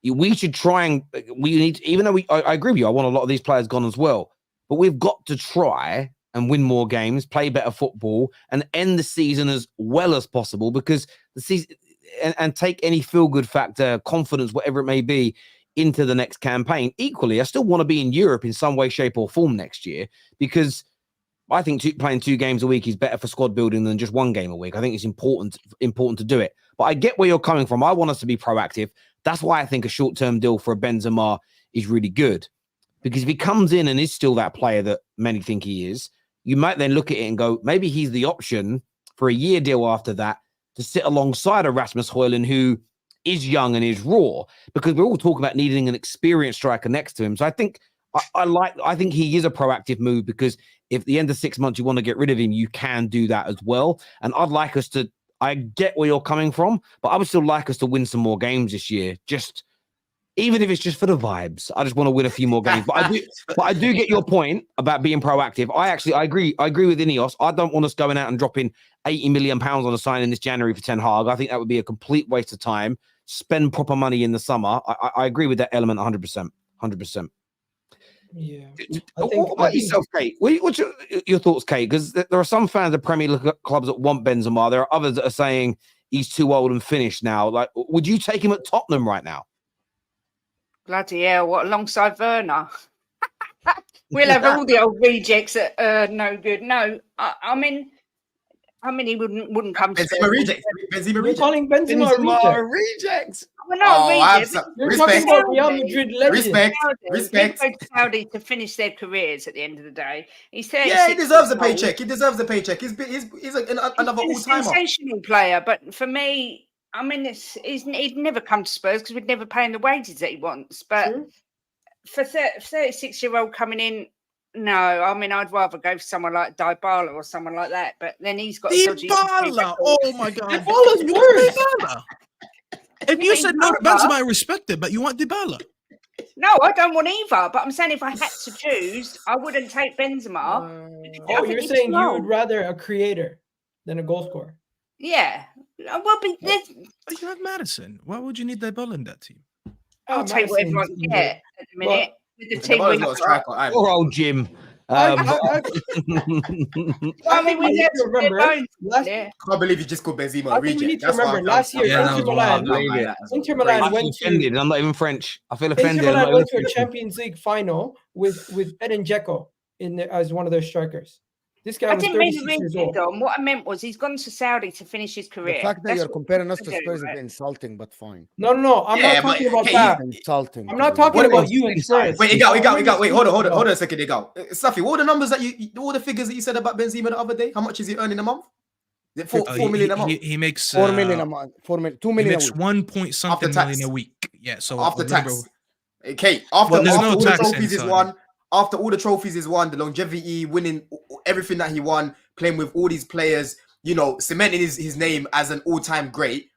We should try and we need, even though I agree with you, I want a lot of these players gone as well, but we've got to try and win more games, play better football, and end the season as well as possible because the season and take any feel-good factor, confidence, whatever it may be, into the next campaign. Equally, I still want to be in Europe in some way, shape, or form next year because I think playing 2 games a week is better for squad building than just 1 game a week. I think it's important to do it. But I get where you're coming from. I want us to be proactive. That's why I think a short-term deal for a Benzema is really good. Because if he comes in and is still that player that many think he is, you might then look at it and go, maybe he's the option for a year deal after that to sit alongside a Rasmus Højlund who is young and is raw. Because we're all talking about needing an experienced striker next to him. So I think I think he is a proactive move because if at the end of 6 months you want to get rid of him, you can do that as well. And I'd like us to, I get where you're coming from, but I would still like us to win some more games this year. Just even if it's just for the vibes, I just want to win a few more games. But I do get your point about being proactive. I agree with Ineos. I don't want us going out and dropping £80 million on a signing this January for Ten Hag. I think that would be a complete waste of time. Spend proper money in the summer. I agree with that element 100%. 100%. Yeah. What about yourself, Kate? What's your thoughts, Kate? Because there are some fans of Premier League clubs that want Benzema. There are others that are saying he's too old and finished now. Like, would you take him at Tottenham right now? Bloody hell, what, alongside Werner? We'll have all the old rejects that are no good. No, I mean he wouldn't come to Benzema rejects. You're calling Benzema a reject. We're not rejects. You're talking about Real Madrid legends. Respect. They go to Saudi to finish their careers at the end of the day. He's 36. Yeah, he deserves a paycheck. He deserves a paycheck. He's like another He's all-timer. a sensational player, but for me, I mean, he'd never come to Spurs because we'd never pay him the wages that he wants. But for 36-year-old coming in, No, I mean I'd rather go for someone like Dybala or someone like that. But then he's got a dodgy injury Dybala! record. Oh my god. Dybala's worse. Dybala. If you said no to Benzema, I respect it, but you want Dybala. No, I don't want either. But I'm saying if I had to choose, I wouldn't take Benzema. I Oh, think you're he's saying you slow. would rather a creator than a goal scorer? Yeah. Well, but But you have Madison. Why would you need Dybala in that team? I'll take what everyone Madison's can get at the minute. With the team Dybala's we not a have. striker either. Poor old Jim. I I mean, think we need to remember last. yeah. I can't believe you just called Benzema a I think we reject. need to That's why remember I'm- last year Yeah, that Inter was wild. Milan. Believe it. Inter Milan I feel went offended. to I'm not even French. I feel Inter offended. I'm Milan not went to even a French. Champions League final with Edin Dzeko as one of their strikers. This guy I was didn't mean 36 years reject old. on. What I meant was he's gone to Saudi to finish his career. The fact that That's you're what comparing us he's to doing, Spurs is right? insulting, but fine. No. I'm Yeah, not but talking about hey, that. Insulting. I'm not talking What about is- you and Spurs. Wait, Egal. Wait, hold on No. a second, Egal. Safi, all the numbers that all the figures that you said about Benzema the other day, how much is he earning a month? Is it 4 million a month? He makes 4 million a month. 2 He million a makes week. 1 point something After million tax. a week. Yeah, so After whatever- tax. Okay, after, Well, there's after no all the tax in trophies is Saudi. won, after all the trophies is won, the longevity, winning everything that he won, playing with all these players, you know, cementing his name as an all-time great.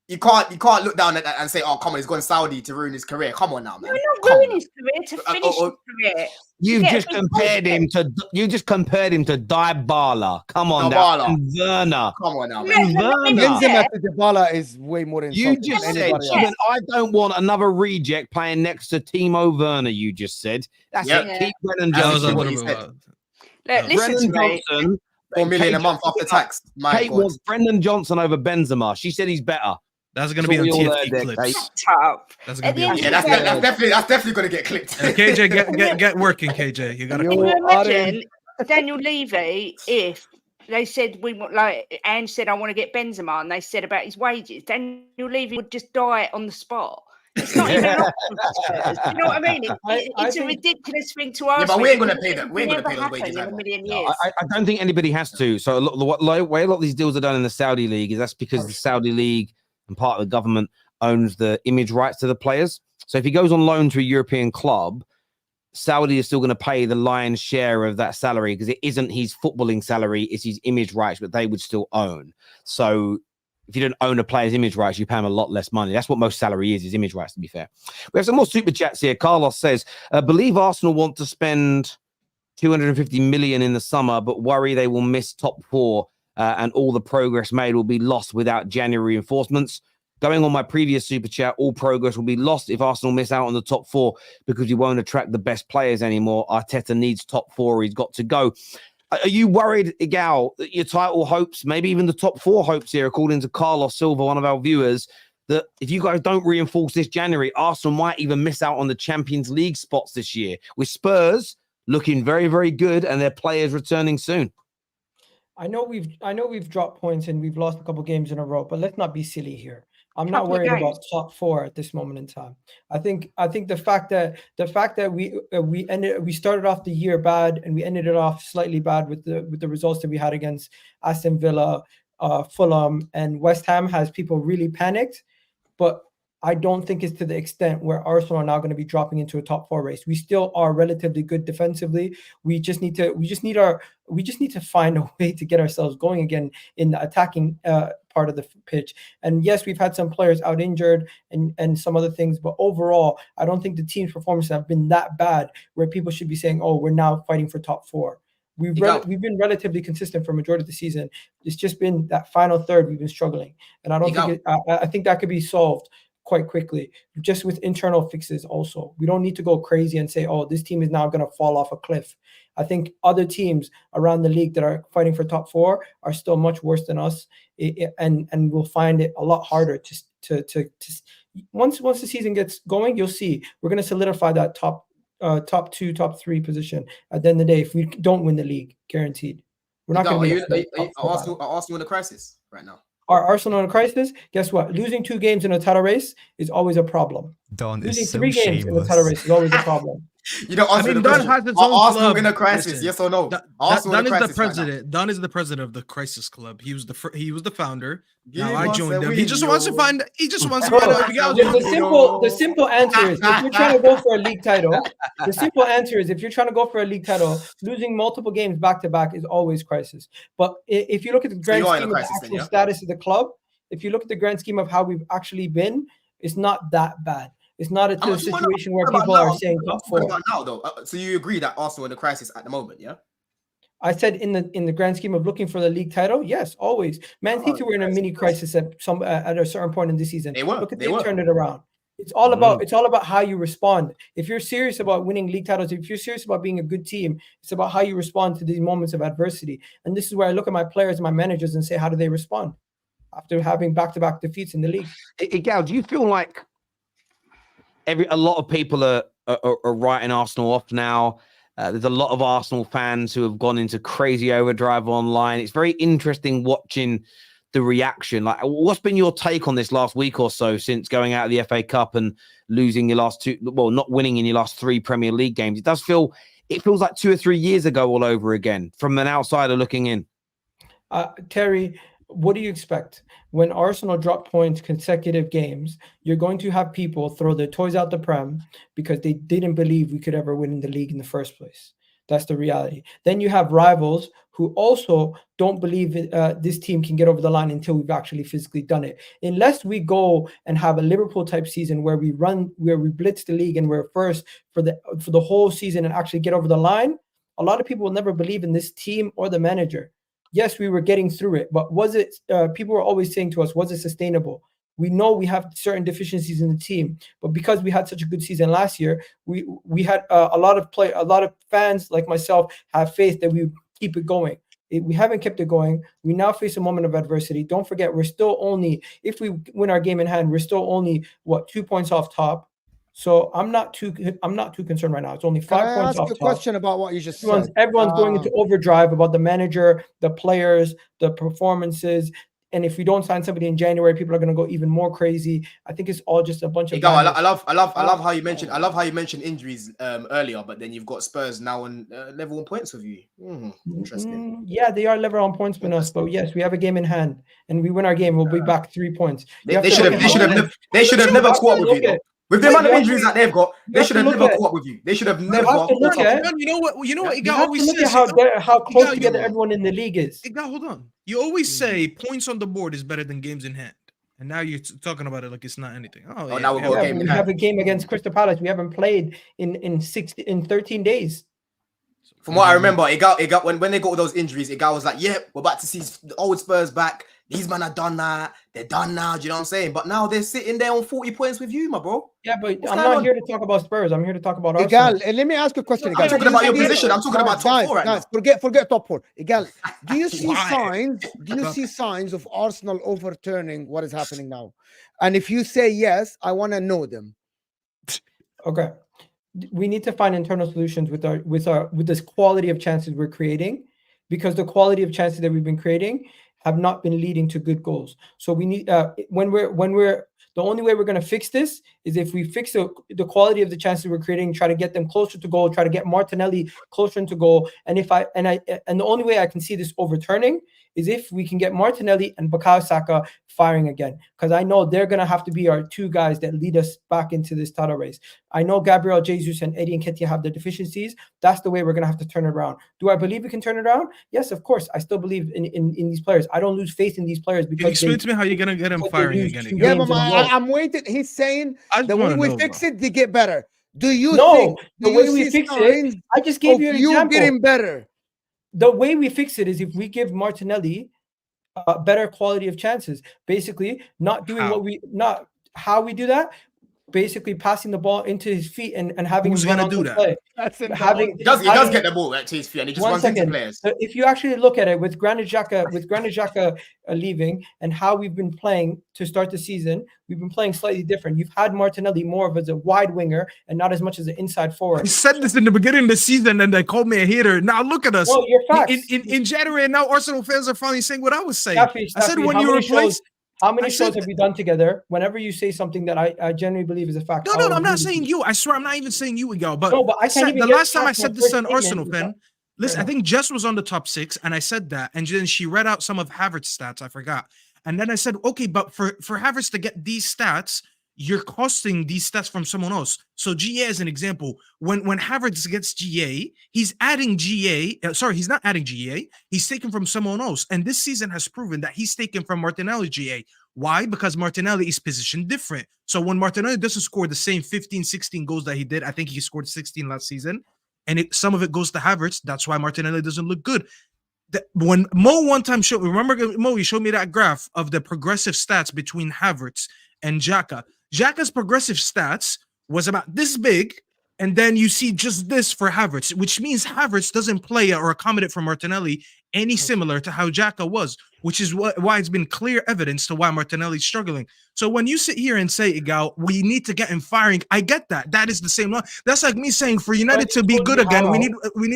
You can't look down at that and say, "Oh, come on, he's gone Saudi to ruin his career." Come on now, man. We're not Come ruining on. his career to finish his career. You've Yeah, just big compared him to. You just compared him to Dybala. Come on, Dybala. now. And Werner. Come on now, Yeah, man. no, Werner. Benzema to Dybala is way more You insulting just than said, anybody else. even I don't want another reject playing next to Timo Werner. You just said that's Yep. it. Keep Brennan That That was Johnson. a Johnson. little what he bit said. wild. Look, listen Brennan to me. Johnson. 4 million a Kate month after tax. My Kate God. wants Brendan Johnson over Benzema. She said he's better. That's gonna That's be on what we all TFT heard there, clips. Kate. Shut up. That's At gonna the be on end Yeah, of that's, the TFT. day- that's definitely gonna get clipped. KJ, get working, KJ. You gotta. You Can you are imagine Daniel Levy if they said we want, like Ange said, I want to get Benzema, and they said about his wages, Daniel Levy would just die on the spot. It's not even an option for Spurs. You know what I mean? I It's a think- ridiculous thing to ask. Yeah, but me we ain't gonna because pay it that. would We ain't gonna never pay those happen wages in a either. million No, years. I don't think anybody has to. So the way a lot of these deals are done in the Saudi league is that's because the Saudi league and part of the government owns the image rights to the players. So if he goes on loan to a European club, Saudi is still going to pay the lion's share of that salary because it isn't his footballing salary, it's his image rights, but they would still own. So if you don't own a player's image rights, you pay him a lot less money. That's what most salary is image rights, to be fair. We have some more super chats here. Carlos says, believe Arsenal want to spend 250 million in the summer, but worry they will miss top four and all the progress made will be lost without January reinforcements. Going on my previous super chat, all progress will be lost if Arsenal miss out on the top four because we won't attract the best players anymore. Arteta needs top four. He's got to go. Are you worried, Egal, that your title hopes, maybe even the top four hopes here, according to Carlos Silva, one of our viewers, that if you guys don't reinforce this January, Arsenal might even miss out on the Champions League spots this year, with Spurs looking very, very good and their players returning soon? I know we've dropped points and we've lost a couple games in a row, but let's not be silly here. I'm not Couple of worried games. about top four at this moment in time. I think the fact that we started off the year bad and we ended it off slightly bad with the results that we had against Aston Villa, Fulham, and West Ham has people really panicked. But I don't think it's to the extent where Arsenal are now going to be dropping into a top four race. We still are relatively good defensively. We just need to find a way to get ourselves going again in the attacking part of the pitch. And yes, we've had some players out injured and some other things, but overall, I don't think the team's performances have been that bad where people should be saying, "Oh, we're now fighting for top four." We've been relatively consistent for majority of the season. It's just been that final third we've been struggling, and I don't think I think that could be solved quite quickly, just with internal fixes. Also, we don't need to go crazy and say, "Oh, this team is now going to fall off a cliff." I think other teams around the league that are fighting for top four are still much worse than us, and we'll find it a lot harder to once the season gets going. You'll see we're going to solidify that top two, top three position at the end of the day. If we don't win the league, guaranteed, we're not going to be. Arsenal in a crisis right now. Are Arsenal in a crisis? Guess what? Losing 2 games in a title race is always a problem. Don Losing is so 3 games in the title shameless. race is always a problem. You know, I answer mean, the Don question. has his Are own Arsenal club. in a crisis? Listen, Yes or no? Don Arsenal in is a the crisis right now. president. Don is the president of the Crisis Club. He was the founder. Give Now I us joined a him. He just wants to window. find. He just wants to Bro, find out if he got the simple answer is if you're trying to go for a league title, the simple answer is if you're trying to go for a league title, losing multiple games back to back is always crisis. But if you look at the grand you are in a scheme of the crisis actual then, yeah? status of the club, if you look at the grand scheme of how we've actually been, it's not that bad. It's not a situation where people are saying top 4. About now, though. So you agree that Arsenal in a crisis at the moment, yeah? I said in the grand scheme of looking for the league title, yes, always. Man City were in a mini crisis at a certain point in the season. They were. Look at They they've were. turned it around. It's all about how you respond. If you're serious about winning league titles, if you're serious about being a good team, it's about how you respond to these moments of adversity. And this is where I look at my players and my managers and say, how do they respond after having back-to-back defeats in the league? Egal, do you feel like a lot of people are writing Arsenal off now? There's a lot of Arsenal fans who have gone into crazy overdrive online. It's very interesting watching the reaction. Like, what's been your take on this last week or so since going out of the FA Cup and losing your last 2, well, not winning in your last 3 Premier League games? It feels like 2 or 3 years ago all over again from an outsider looking in. Terry, what do you expect? When Arsenal drop points consecutive games, you're going to have people throw their toys out the pram because they didn't believe we could ever win in the league in the first place. That's the reality. Then you have rivals who also don't believe this team can get over the line until we've actually physically done it. Unless we go and have a Liverpool type season where we blitz the league and we're first for the whole season and actually get over the line, a lot of people will never believe in this team or the manager. Yes, we were getting through it, but was it? People were always saying to us, was it sustainable? We know we have certain deficiencies in the team, but because we had such a good season last year, we had a lot of fans like myself have faith that we would keep it going. We haven't kept it going. We now face a moment of adversity. Don't forget, we're still only, if we win our game in hand, we're still only 2 points off top. So I'm not too concerned right now. It's only 5 points off. Can I ask you a question about what you just said? Everyone's going into overdrive about the manager, the players, the performances. And if we don't sign somebody in January, people are going to go even more crazy. I think it's all just a bunch of. Egal, I love how you mentioned. I love how you mentioned injuries earlier, but then you've got Spurs now on level on points with you. Interesting. Yeah, they are level on points with us, but yes, we have a game in hand, and we win our game, we'll be back 3 points. They should have never caught up with you. With the amount of injuries that they've got, they should have never caught up with you. They should have never caught up. You know what? Egal always says how close together everyone in the league is. Egal, hold on. You always say points on the board is better than games in hand, and now you're talking about it like it's not anything. Now we have a game against Crystal Palace. We haven't played in 13 days. From what I remember, Egal when they got all those injuries, Egal was like, "Yeah, we're about to see the old Spurs back. These men are done that. They're done now." Do you know what I'm saying? But now they're sitting there on 40 points with you, my bro. Yeah, but I'm not here to talk about Spurs. I'm here to talk about Arsenal. Egal, let me ask you a question. I'm talking about your position. I'm talking about top 4 right now. Forget top 4. Egal, do you see signs? Do you see signs of Arsenal overturning what is happening now? And if you say yes, I want to know them. Okay. We need to find internal solutions with this quality of chances we're creating, because the quality of chances that we've been creating have not been leading to good goals. So we need the only way we're going to fix this is if we fix the quality of the chances we're creating, try to get them closer to goal, try to get Martinelli closer into goal. And the only way I can see this overturning is if we can get Martinelli and Bukayo Saka firing again, because I know they're going to have to be our 2 guys that lead us back into this title race. I know Gabriel Jesus and Eddie Nketiah have the deficiencies. That's the way we're going to have to turn it around. Do I believe we can turn it around? Yes, of course. I still believe in these players. I don't lose faith in these players because. Explain to me how you're going to get them firing again. Yeah, but I'm waiting. He's saying the way we fix it, they get better. Do you think the way we fix it? I just gave you an example. Getting better. The way we fix it is if we give Martinelli a better quality of chances. Basically, not doing how we do that. Basically, passing the ball into his feet and having Who's him run gonna do that? play. He does get the ball to his feet and he just runs into players. If you actually look at it with Granit Xhaka leaving and how we've been playing to start the season, we've been playing slightly different. You've had Martinelli more of as a wide winger and not as much as an inside forward. You said this in the beginning of the season and they called me a hater. Now look at us. Well, you're facts. In January, and now Arsenal fans are finally saying what I was saying. Staffy, I said when you replace How many I shows said- have we done together? Whenever you say something that I genuinely believe is a fact. No, I'll I'm agree not with saying you. I swear, I'm not even saying you, Egal. But No, but I can't even the get last time I past my said this to an first Arsenal statement fan, listen, Fair I think Jess was on the top 6, and I said that, and then she read out some of Havertz stats. I forgot, and then I said, okay, but for Havertz to get these stats, you're costing these stats from someone else. So GA as an example, when Havertz gets GA, he's adding GA. Sorry, he's not adding GA. He's taken from someone else, and this season has proven that he's taken from Martinelli GA. Why? Because Martinelli is positioned different. So when Martinelli doesn't score the same 15, 16 goals that he did, I think he scored 16 last season, and some of it goes to Havertz. That's why Martinelli doesn't look good. When Mo one time showed, remember Mo, he showed me that graph of the progressive stats between Havertz and Xhaka. Xhaka's progressive stats was about this big, and then you see just this for Havertz, which means Havertz doesn't play or accommodate for Martinelli any similar to how Xhaka was, which is why it's been clear evidence to why Martinelli's struggling. So when you sit here and say, Egal, we need to get him firing, I get that. That is the same line. That's like me saying for United to be good again, we need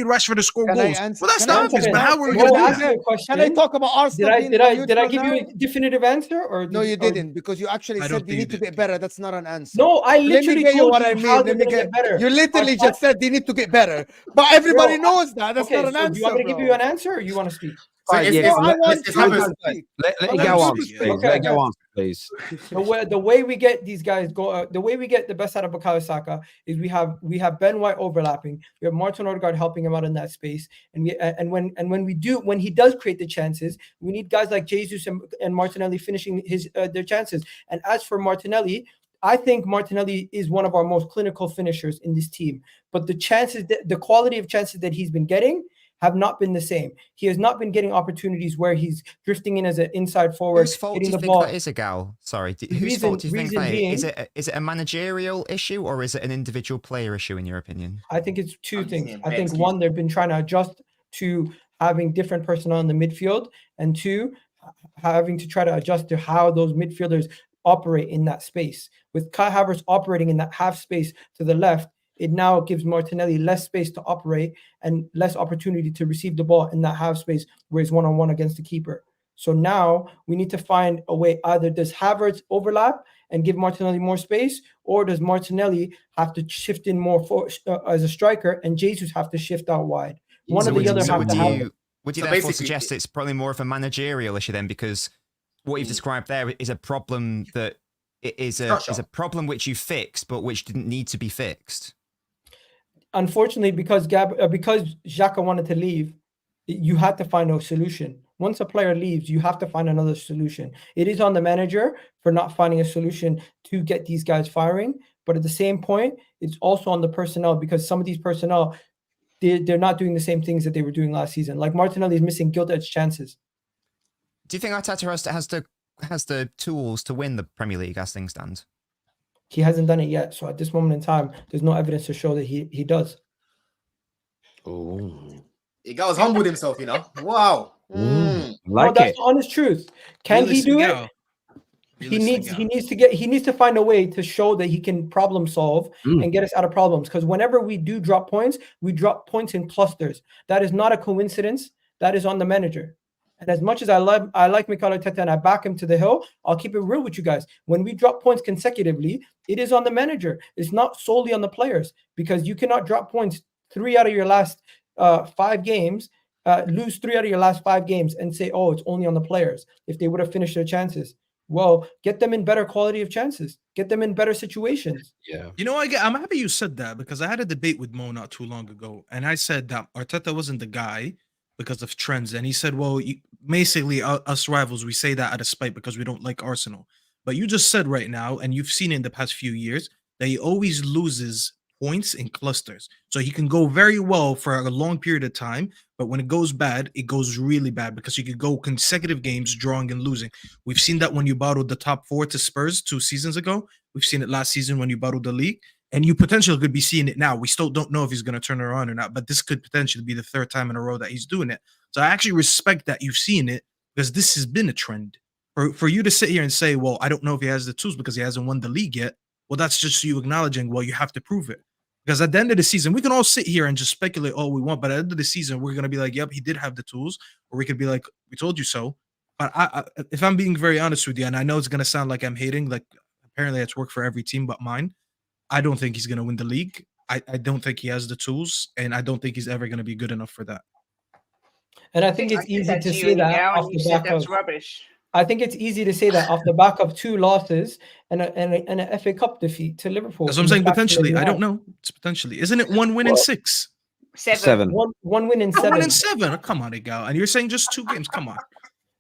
Rashford to score Can I goals. answer- Well, that's can I the obvious, answer but that? how are we Well, going to do ask that? you a question. Can I talk about Arsenal? Did I being did I did I neutral give you now? a definitive answer or No, you didn't, because you actually I don't said they think need you to did. get better. That's not an answer. No, I Let me literally get you told what you I how mean. they're Let me gonna get better. You literally Our just said they need to get better, but everybody Bro, knows that. That's okay, not an so answer. do you want me to give bro. you an answer or you want to speak? So Right, it's, yeah, it's, No, I it's, want it's you Havertz. to speak. Let Let Egal me answer, speak. please. Okay, Let Egal okay. answer, please. The way we get these guys the way we get the best out of Bukayo Saka is we have Ben White overlapping, we have Martin Odegaard helping him out in that space, and when he does create the chances, we need guys like Jesus and Martinelli finishing their chances. And as for Martinelli, I think Martinelli is one of our most clinical finishers in this team, but the quality of chances that he's been getting have not been the same. He has not been getting opportunities where he's drifting in as an inside forward, Whose fault do hitting you the think ball. that is, Egal? Sorry, whose Reason- fault do you think reason that being- is? Is it a managerial issue or is it an individual player issue in your opinion? I think it's two I'm things. seeing I think Bex, one, they've been trying to adjust to having different personnel in the midfield, and two, having to try to adjust to how those midfielders operate in that space. With Kai Havertz operating in that half space to the left, it now gives Martinelli less space to operate and less opportunity to receive the ball in that half space where he's one-on-one against the keeper. So now we need to find a way. Either does Havertz overlap and give Martinelli more space, or does Martinelli have to shift in more as a striker and Jesus have to shift out wide? One So or the other would- have would to have you So therefore basically- suggest it's probably more of a managerial issue then, because what you've described there is a problem that is a problem which you fixed but which didn't need to be fixed. Unfortunately, because Xhaka wanted to leave, you had to find a solution. Once a player leaves, you have to find another solution. It is on the manager for not finding a solution to get these guys firing, but at the same point, it's also on the personnel, because some of these personnel, they're not doing the same things that they were doing last season. Like Martinelli is missing gilt-edged chances. Do you think Arteta has the tools to win the Premier League as things stand? He hasn't done it yet. So at this moment in time, there's no evidence to show that he does. Oh, Egal's humbled himself, you know. Wow. No, like that's it. the honest truth. Can he do it? He needs to find a way to show that he can problem solve and get us out of problems. Because whenever we do drop points, we drop points in clusters. That is not a coincidence. That is on the manager. And as much as I like Mikel Arteta and I back him to the hill, I'll keep it real with you guys. When we drop points consecutively, it is on the manager. It's not solely on the players, because you cannot drop points 3 out of your last 5 games, lose 3 out of your last 5 games and say, oh, it's only on the players if they would have finished their chances. Well, get them in better quality of chances. Get them in better situations. Yeah. You know, I'm happy you said that, because I had a debate with Mo not too long ago, and I said that Arteta wasn't the guy because of trends, and he said, well, basically us rivals, we say that out of spite because we don't like Arsenal. But you just said right now, and you've seen it in the past few years, that he always loses points in clusters. So he can go very well for a long period of time, but when it goes bad, it goes really bad, because you could go consecutive games drawing and losing. We've seen that when you bottled the top 4 to Spurs 2 seasons ago. We've seen it last season when you bottled the league, and you potentially could be seeing it now. We still don't know if he's going to turn it around or not, but this could potentially be the 3rd time in a row that he's doing it. So I actually respect that you've seen it, because this has been a trend. For you to sit here and say, well, I don't know if he has the tools because he hasn't won the league yet, well, that's just you acknowledging, well, you have to prove it. Because at the end of the season, we can all sit here and just speculate all we want, but at the end of the season, we're going to be like, yep, he did have the tools. Or we could be like, we told you so. But if I'm being very honest with you, and I know it's gonna sound like I'm hating, like apparently it's worked for every team but mine. I don't think he's gonna win the league. I don't think he has the tools, and I don't think he's ever gonna be good enough for that. And I think it's said easy that to you say and that Egal, off and you the said back that's of. rubbish. I think it's easy to say that off the back of 2 losses and an FA Cup defeat to Liverpool. That's what I'm in the saying. fact that Potentially, they I don't had know. It's potentially, isn't it 1 win in 6? 7. one win in Oh, 1 7. in 7. Oh, come on, Egal. And you're saying just 2 games. Come on.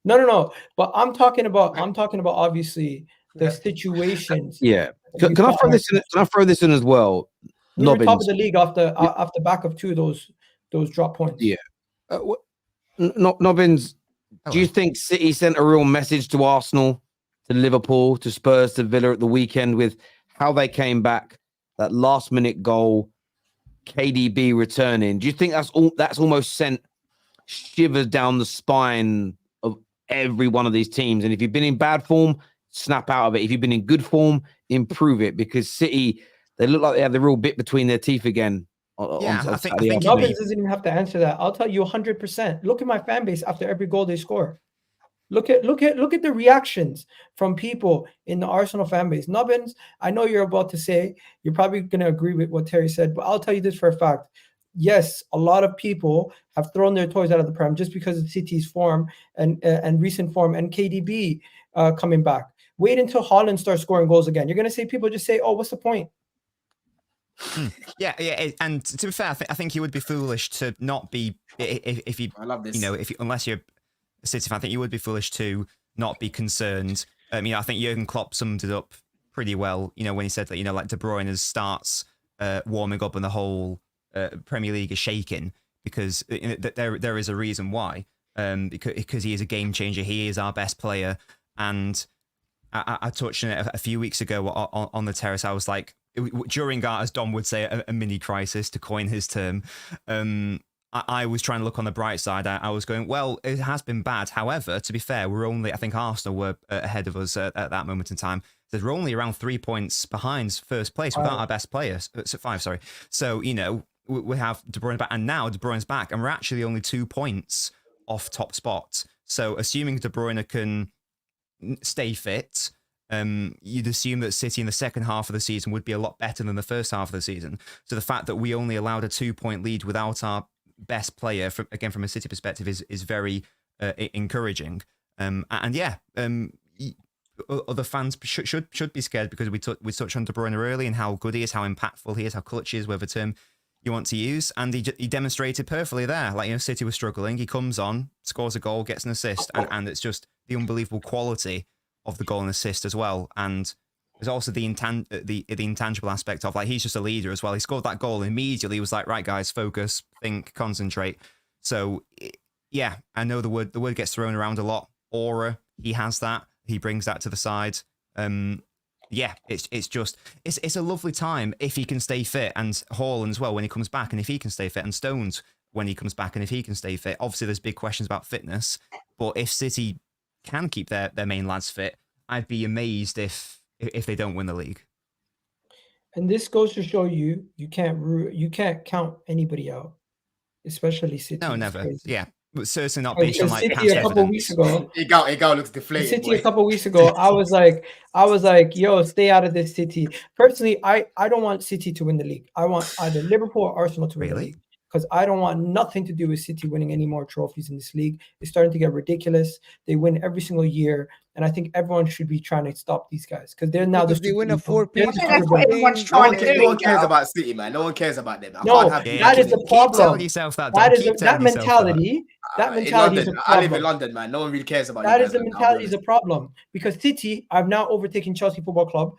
No. But I'm talking about obviously the situations. Yeah. we Can I found throw this in? ourselves Can I throw this in as well? We were top Nobbins. of the league off the back of 2 of those drop points. Yeah. Nobbins, do you think City sent a real message to Arsenal, to Liverpool, to Spurs, to Villa at the weekend with how they came back, that last-minute goal, KDB returning? Do you think that's almost sent shivers down the spine of every one of these teams? And if you've been in bad form, snap out of it. If you've been in good form, improve it, because City, they look like they have the real bit between their teeth again. I think Nobbins doesn't even have to answer that. I'll tell you 100%. Look at my fan base after every goal they score. Look at the reactions from people in the Arsenal fan base. Nobbins, I know you're about to say, you're probably going to agree with what Terry said, but I'll tell you this for a fact. Yes, a lot of people have thrown their toys out of the Prem just because of City's form and recent form and KDB coming back. Wait until Haaland starts scoring goals again. You're going to see people just say, oh, what's the point? Yeah, and to be fair, I think you would be foolish to not be if you. I love this. Unless you're a City fan, I think you would be foolish to not be concerned. I think Jurgen Klopp summed it up pretty well. When he said that like De Bruyne starts warming up and the whole Premier League is shaking because there is a reason why. Because he is a game changer. He is our best player, and I touched on it a few weeks ago on the terrace. I was like, during as Dom would say, a mini crisis, to coin his term. I was trying to look on the bright side. I was going, well, it has been bad. However, to be fair, I think Arsenal were ahead of us at that moment in time. So we're only around 3 points behind first place without our best players. 5, sorry. So, we have De Bruyne back, and now De Bruyne's back, and we're actually only 2 points off top spot. So assuming De Bruyne can stay fit, you'd assume that City in the second half of the season would be a lot better than the first half of the season. So the fact that we only allowed a 2-point lead without our best player, from a City perspective, is very encouraging. Other fans should be scared because we touched on De Bruyne early and how good he is, how impactful he is, how clutch he is, whatever term you want to use, and he demonstrated perfectly there. City was struggling, he comes on, scores a goal, gets an assist, and it's just the unbelievable quality of the goal and assist as well. And there's also the intangible aspect of he's just a leader as well. He scored that goal and immediately was like, right guys, focus, think, concentrate. So yeah, I know the word gets thrown around a lot. Aura, he has that. He brings that to the side. It's a lovely time if he can stay fit, and Haaland as well when he comes back, and if he can stay fit, and Stones when he comes back, and if he can stay fit. Obviously, there's big questions about fitness, but if City can keep their main lads fit, I'd be amazed if they don't win the league. And this goes to show you can't count anybody out, especially City. No, never. Yeah. But certainly not based on City past a couple evidence. weeks ago. Egal looks deflated. City Boy. a couple weeks ago, I was like, yo, stay out of this City. Personally, I don't want City to win the league. I want either Liverpool or Arsenal to win the league, because I don't want nothing to do with City winning any more trophies in this league. It's starting to get ridiculous. They win every single year, and I think everyone should be trying to stop these guys because they're now Because they win a 4-piece. That's what everyone's No trying one, to do. no one cares about City, man. No one cares about them. That is the problem. Keep telling yourself that. That mentality. That mentality is a problem. I live in London, man. No one really cares about that. you Is the mentality is a problem, because City have now overtaken Chelsea Football Club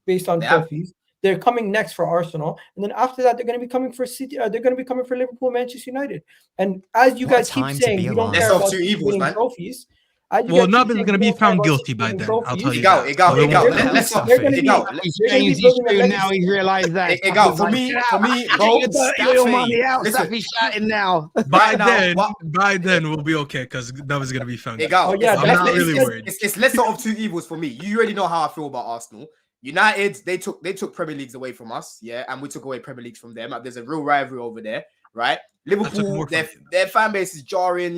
based on trophies. They're coming next for Arsenal, and then after that, they're going to be coming for City. They're going to be coming for Liverpool, Manchester United. And as you guys keep saying, you don't care about winning trophies. Well, Nobbins is going to be found guilty by then. I'll tell you that. Now he's realized that. Egal, for me, bro. By then we'll be okay because Nobbins is going to be found guilty. Egal, I'm not really worried. It's lesser of two evils for me. You already know how I feel about Arsenal. United, they took Premier Leagues away from us, yeah, and we took away Premier Leagues from them. There's a real rivalry over there, right? Liverpool, their fan base is jarring.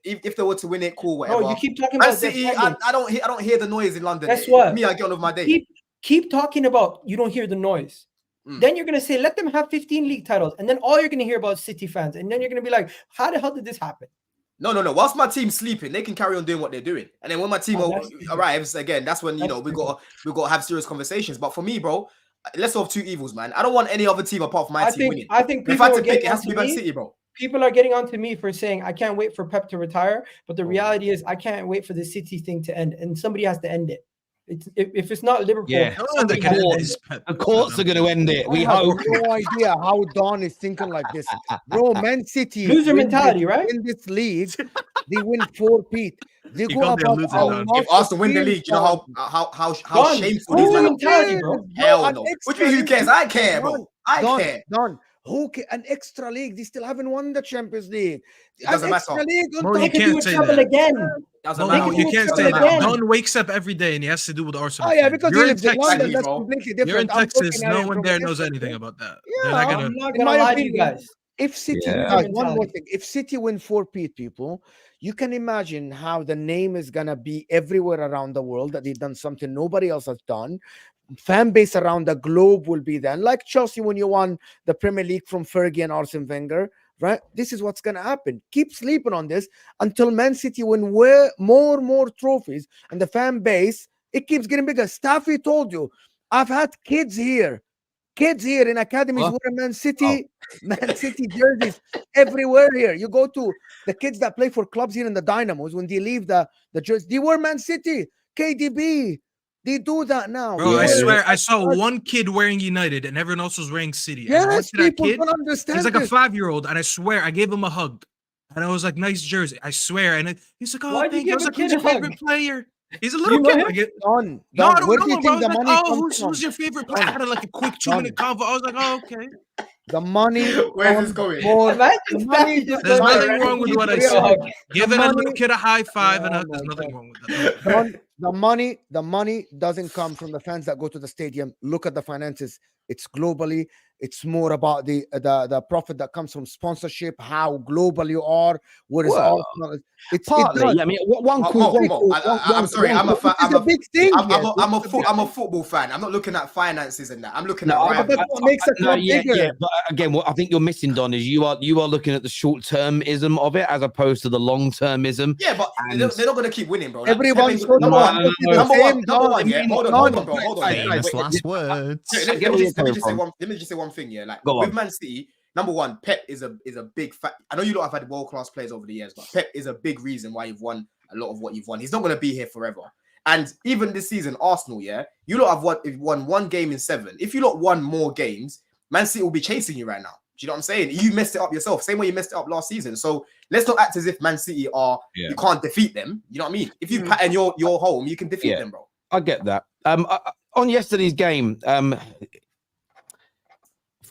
if they were to win it, cool, whatever. Bro, you keep talking Man about their City, I presence. don't hear the noise in London. Guess what? Me, I get on with my day. Keep talking about you don't hear the noise. Then you're gonna say let them have 15 league titles, and then all you're gonna hear about is City fans, and then you're gonna be like, how the hell did this happen? No. Whilst my team's sleeping, they can carry on doing what they're doing, and then when my team arrives again, that's when we got to have serious conversations. But for me, bro, let's have two evils, man. I don't want any other team apart from my team winning. I think if I had to pick, it has to be Man City, bro. People are getting onto me for saying I can't wait for Pep to retire, but the reality is I can't wait for the City thing to end, and somebody has to end it. If it's not Liverpool, the courts are going to end it. We hope. No idea how Don is thinking like this, bro. Man City loser mentality, right? In this league, they win 4-peat. They go about if Arsenal win the league, you know how shameful loser this mentality, bro. Hell no. Which means who cares? I care, bro. I care. Don. An extra league? They still haven't won the Champions League. It doesn't matter. Bro, you can't say that. Again. No, you can't say that. Don wakes up every day and he has to do with Arsenal. Oh yeah, because you're he in lives in London. Texas. That's completely different. You're in Texas. No one there knows anything about that. Yeah, I'm not gonna lie to you guys. If City, guys, one more thing. If City win 4-peat, people, you can imagine how the name is gonna be everywhere around the world that they've done something nobody else has done. Fan base around the globe will be there. Like Chelsea when you won the Premier League from Fergie and Arsene Wenger, right? This is what's gonna happen. Keep sleeping on this until Man City win more trophies, and the fan base it keeps getting bigger. Staffy told you, I've had kids here in academies wearing Man City jerseys everywhere here. You go to the kids that play for clubs here in the Dynamos when they leave the jersey, they wear Man City, KDB. They do that now. Bro, I swear, I saw one kid wearing United and everyone else was wearing City. Yes, people don't understand. He's like a 5-year-old, and I swear, I gave him a hug. And I was like, nice jersey. I swear. And he's like, oh, thank you. I was like, who's your favorite player? He's a little kid. Like, Don, no, I don't where know do you him, think bro. the Like, money who's your favorite player? I had like a quick 2-minute convo. I was like, oh, okay. The money. Where's this going? There's nothing wrong with what I said. Giving a little kid a high five and there's nothing wrong with that. The money doesn't come from the fans that go to the stadium. Look at the finances. It's globally. It's more about the profit that comes from sponsorship, how global you are. What is Arsenal? It's partly. I mean, I'm sorry. I'm a big thing. I'm a football fan. I'm not looking at finances and that. I'm looking at that's what makes it bigger. Yeah, but again, what I think you're missing, Don, is you are looking at the short-termism of it as opposed to the long-termism. Yeah, but they're not going to keep winning, bro. Everyone's number one. Yeah, hold on. Last words. Let me just say one thing. Yeah, like with Man City, number one, Pep is a big fact. I know you lot have had world-class players over the years, but Pep is a big reason why you've won a lot of what you've won. He's not going to be here forever. And even this season, Arsenal, you lot have won 1 game in 7. If you lot won more games, Man City will be chasing you right now. Do you know what I'm saying? You messed it up yourself, same way you messed it up last season. So let's not act as if Man City you can't defeat them. You know what I mean? If you pattern your home, you can defeat them, bro. I get that. On yesterday's game,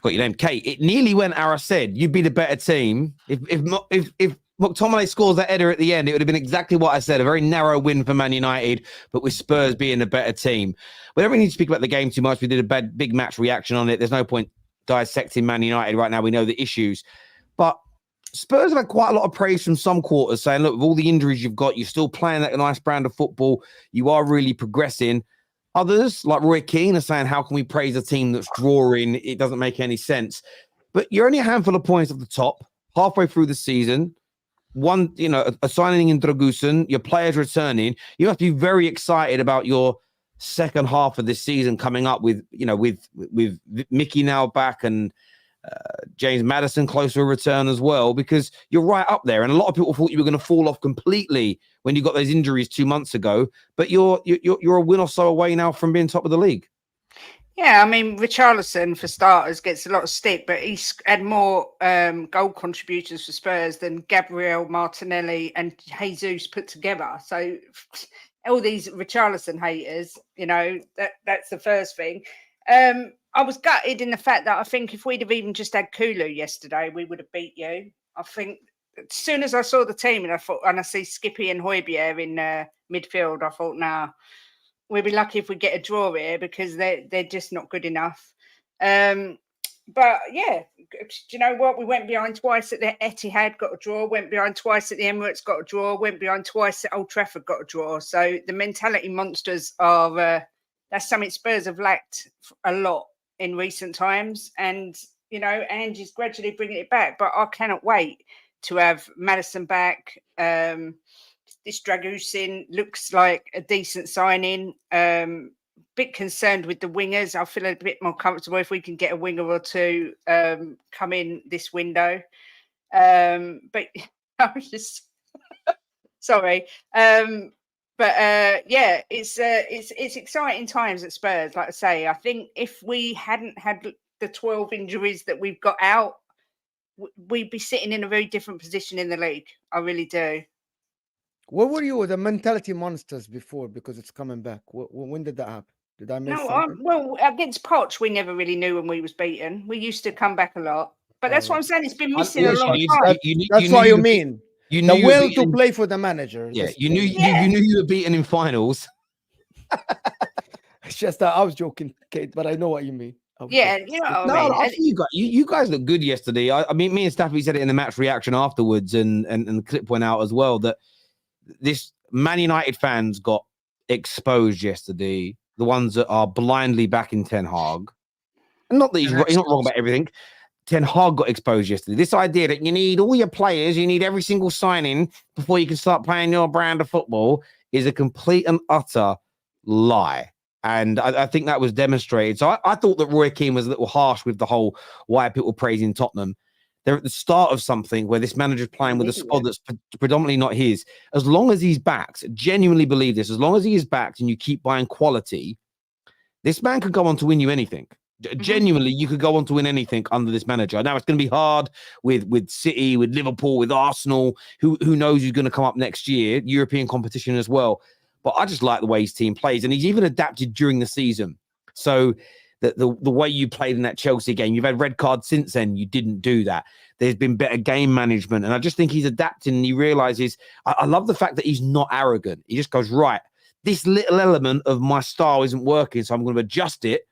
got your name, Kate. It nearly went our said. You'd be the better team. If McTominay scores that header at the end, it would have been exactly what I said. A very narrow win for Man United, but with Spurs being the better team. We don't really need to speak about the game too much. We did a big match reaction on it. There's no point dissecting Man United right now. We know the issues. But Spurs have had quite a lot of praise from some quarters saying, look, with all the injuries you've got, you're still playing that nice brand of football. You are really progressing. Others, like Roy Keane, are saying, how can we praise a team that's drawing? It doesn't make any sense. But you're only a handful of points at the top, halfway through the season. One, a signing in Dragusin, your players returning. You have to be very excited about your second half of this season coming up with Mickey now back and James Maddison close to a return as well, because you're right up there. And a lot of people thought you were going to fall off completely when you got those injuries 2 months ago. But you're a win or so away now from being top of the league. Yeah, I mean, Richarlison, for starters, gets a lot of stick, but he's had more goal contributions for Spurs than Gabriel, Martinelli and Jesus put together. So all these Richarlison haters, that's the first thing. I was gutted in the fact that I think if we'd have even just had Kulu yesterday, we would have beat you. I think as soon as I saw the team and I see Skippy and Højbjerg in midfield, I thought, nah, we'll be lucky if we get a draw here because they're just not good enough. But yeah, do you know what? We went behind twice at the Etihad, got a draw. Went behind twice at the Emirates, got a draw. Went behind twice at Old Trafford, got a draw. So the mentality monsters are that's something Spurs have lacked a lot in recent times. And you know, Angie's gradually bringing it back. But I cannot wait to have Maddison back. This Dragusin looks like a decent signing. Bit concerned with the wingers. I feel a bit more comfortable if we can get a winger or two come in this window. But I was just sorry. Yeah, it's exciting times at Spurs. Like I say, I think if we hadn't had the 12 injuries that we've got out, we'd be sitting in a very different position in the league. I really do. Where were you with the mentality monsters before? Because it's coming back. When did that happen? Did I miss something? Well, against Poch, we never really knew when we was beaten. We used to come back a lot. But that's what I'm saying. It's been missing a long time. That's what you mean. You The knew will to play for the manager. Yeah, you knew you were beaten in finals. It's just I was joking, Kate, but I know what you mean. Yeah, you know what I mean. I think you guys look good yesterday. I mean, me and Staffy said it in the match reaction afterwards, and the clip went out as well that this Man United fans got exposed yesterday. The ones that are blindly backing Ten Hag, and not that he's not wrong about everything. Ten Hag got exposed yesterday. This idea that you need all your players, you need every single signing before you can start playing your brand of football is a complete and utter lie. And I think that was demonstrated. So I thought that Roy Keane was a little harsh with the whole why are people praising Tottenham. They're at the start of something where this manager's playing with a squad that's predominantly not his. As long as he's backed, genuinely believe this, as long as he is backed and you keep buying quality, this man could go on to win you anything. Genuinely, you could go on to win anything under this manager. Now, it's going to be hard with City, with Liverpool, with Arsenal. Who knows who's going to come up next year? European competition as well. But I just like the way his team plays. And he's even adapted during the season. So the way you played in that Chelsea game, you've had red cards since then. You didn't do that. There's been better game management. And I just think he's adapting and he realizes, I love the fact that he's not arrogant. He just goes, right, this little element of my style isn't working, so I'm going to adjust it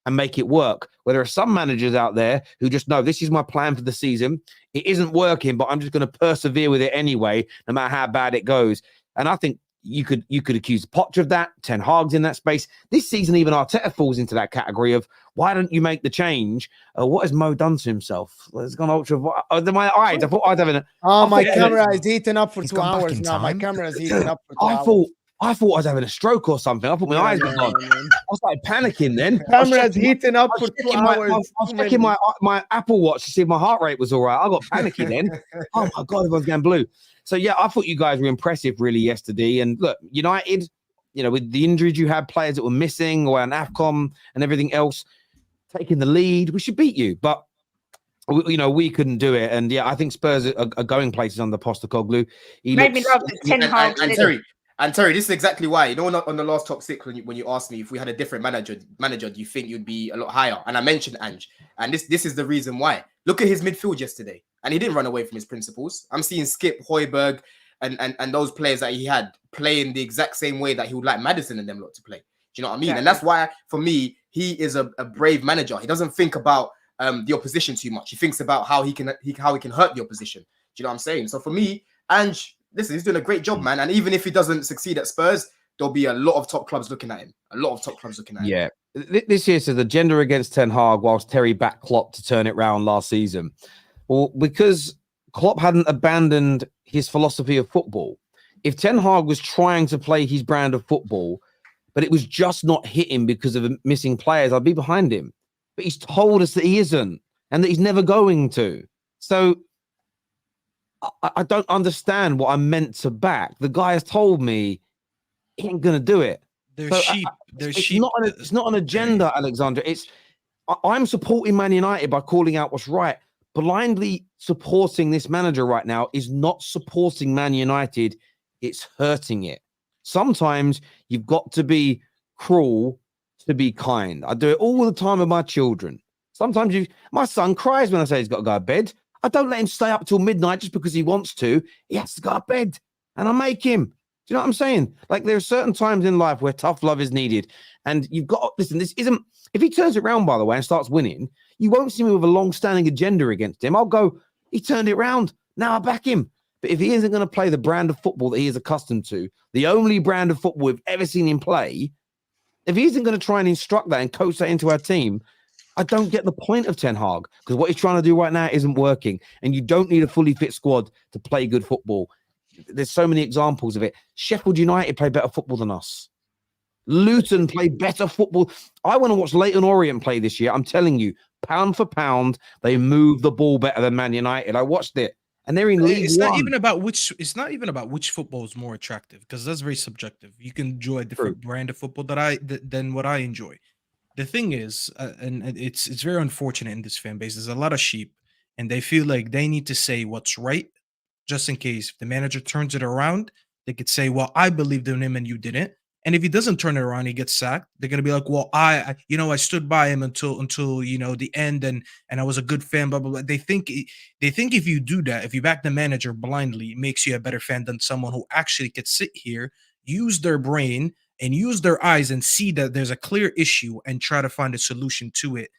and make it work. Where there are some managers out there who just know this is my plan for the season. It isn't working, but I'm just going to persevere with it anyway, no matter how bad it goes. And I think you could accuse Poch of that. Ten Hag's in that space. This season, even Arteta falls into that category of why don't you make the change? What has Mo done to himself? It's gone ultra. My eyes. I thought I was having a. My camera is eating up for 2 hours now. My camera is eating up for 2 hours. I thought I was having a stroke or something. I thought my eyes were gone. I was like panicking then. Camera's heating up for 2 hours. I was checking my Apple Watch to see if my heart rate was all right. I got panicky then. Oh my God, everyone's going blue. So yeah, I thought you guys were impressive really yesterday. And look, United, with the injuries you had, players that were missing or an AFCON and everything else, taking the lead, we should beat you. But we couldn't do it. And yeah, I think Spurs are going places under Postecoglou. He made me love the Ten Hag. And Terry, this is exactly why. On the last top six, when you asked me if we had a different manager, do you think you'd be a lot higher? And I mentioned Ange, and this is the reason why. Look at his midfield yesterday, and he didn't run away from his principles. I'm seeing Skip, Højbjerg, and those players that he had playing the exact same way that he would like Maddison and them lot to play. Do you know what I mean? Yeah. And that's why, for me, he is a brave manager. He doesn't think about the opposition too much. He thinks about how he can hurt the opposition. Do you know what I'm saying? So for me, Ange. Listen, he's doing a great job, man. And even if he doesn't succeed at Spurs, there'll be a lot of top clubs looking at him. Yeah. This year says agenda against Ten Hag whilst Terry backed Klopp to turn it round last season. Well, because Klopp hadn't abandoned his philosophy of football. If Ten Hag was trying to play his brand of football, but it was just not hitting because of missing players, I'd be behind him. But he's told us that he isn't and that he's never going to. So I don't understand what I'm meant to back. The guy has told me he ain't gonna do it. They're sheep. It's not an agenda, Alexandra. I'm supporting Man United by calling out what's right. Blindly supporting this manager right now is not supporting Man United. It's hurting it. Sometimes you've got to be cruel to be kind. I do it all the time with my children. Sometimes my son cries when I say he's got to go to bed. I don't let him stay up till midnight just because he wants to. He has to go to bed. And I make him. Do you know what I'm saying? Like, there are certain times in life where tough love is needed. And you've got, listen, this isn't, if he turns it around, by the way, and starts winning, you won't see me with a long-standing agenda against him. I'll go, he turned it around. Now I back him. But if he isn't going to play the brand of football that he is accustomed to, the only brand of football we've ever seen him play, if he isn't going to try and instruct that and coach that into our team, I don't get the point of Ten Hag, because what he's trying to do right now isn't working. And you don't need a fully fit squad to play good football. There's so many examples of it. Sheffield United play better football than us. Luton play better football. I want to watch Leyton Orient play this year. I'm telling you, pound for pound, they move the ball better than Man United. I watched it. And they're in League It's One. not even about which. It's not even about which football is more attractive, because that's very subjective. You can enjoy a different brand of football than what I enjoy. The thing is, and it's very unfortunate in this fan base. There's a lot of sheep, and they feel like they need to say what's right, just in case if the manager turns it around, they could say, "Well, I believed in him and you didn't." And if he doesn't turn it around, he gets sacked. They're gonna be like, "Well, I stood by him until the end, and I was a good fan." Blah blah blah. They think if you do that, if you back the manager blindly, it makes you a better fan than someone who actually could sit here, use their brain and use their eyes and see that there's a clear issue and try to find a solution to it.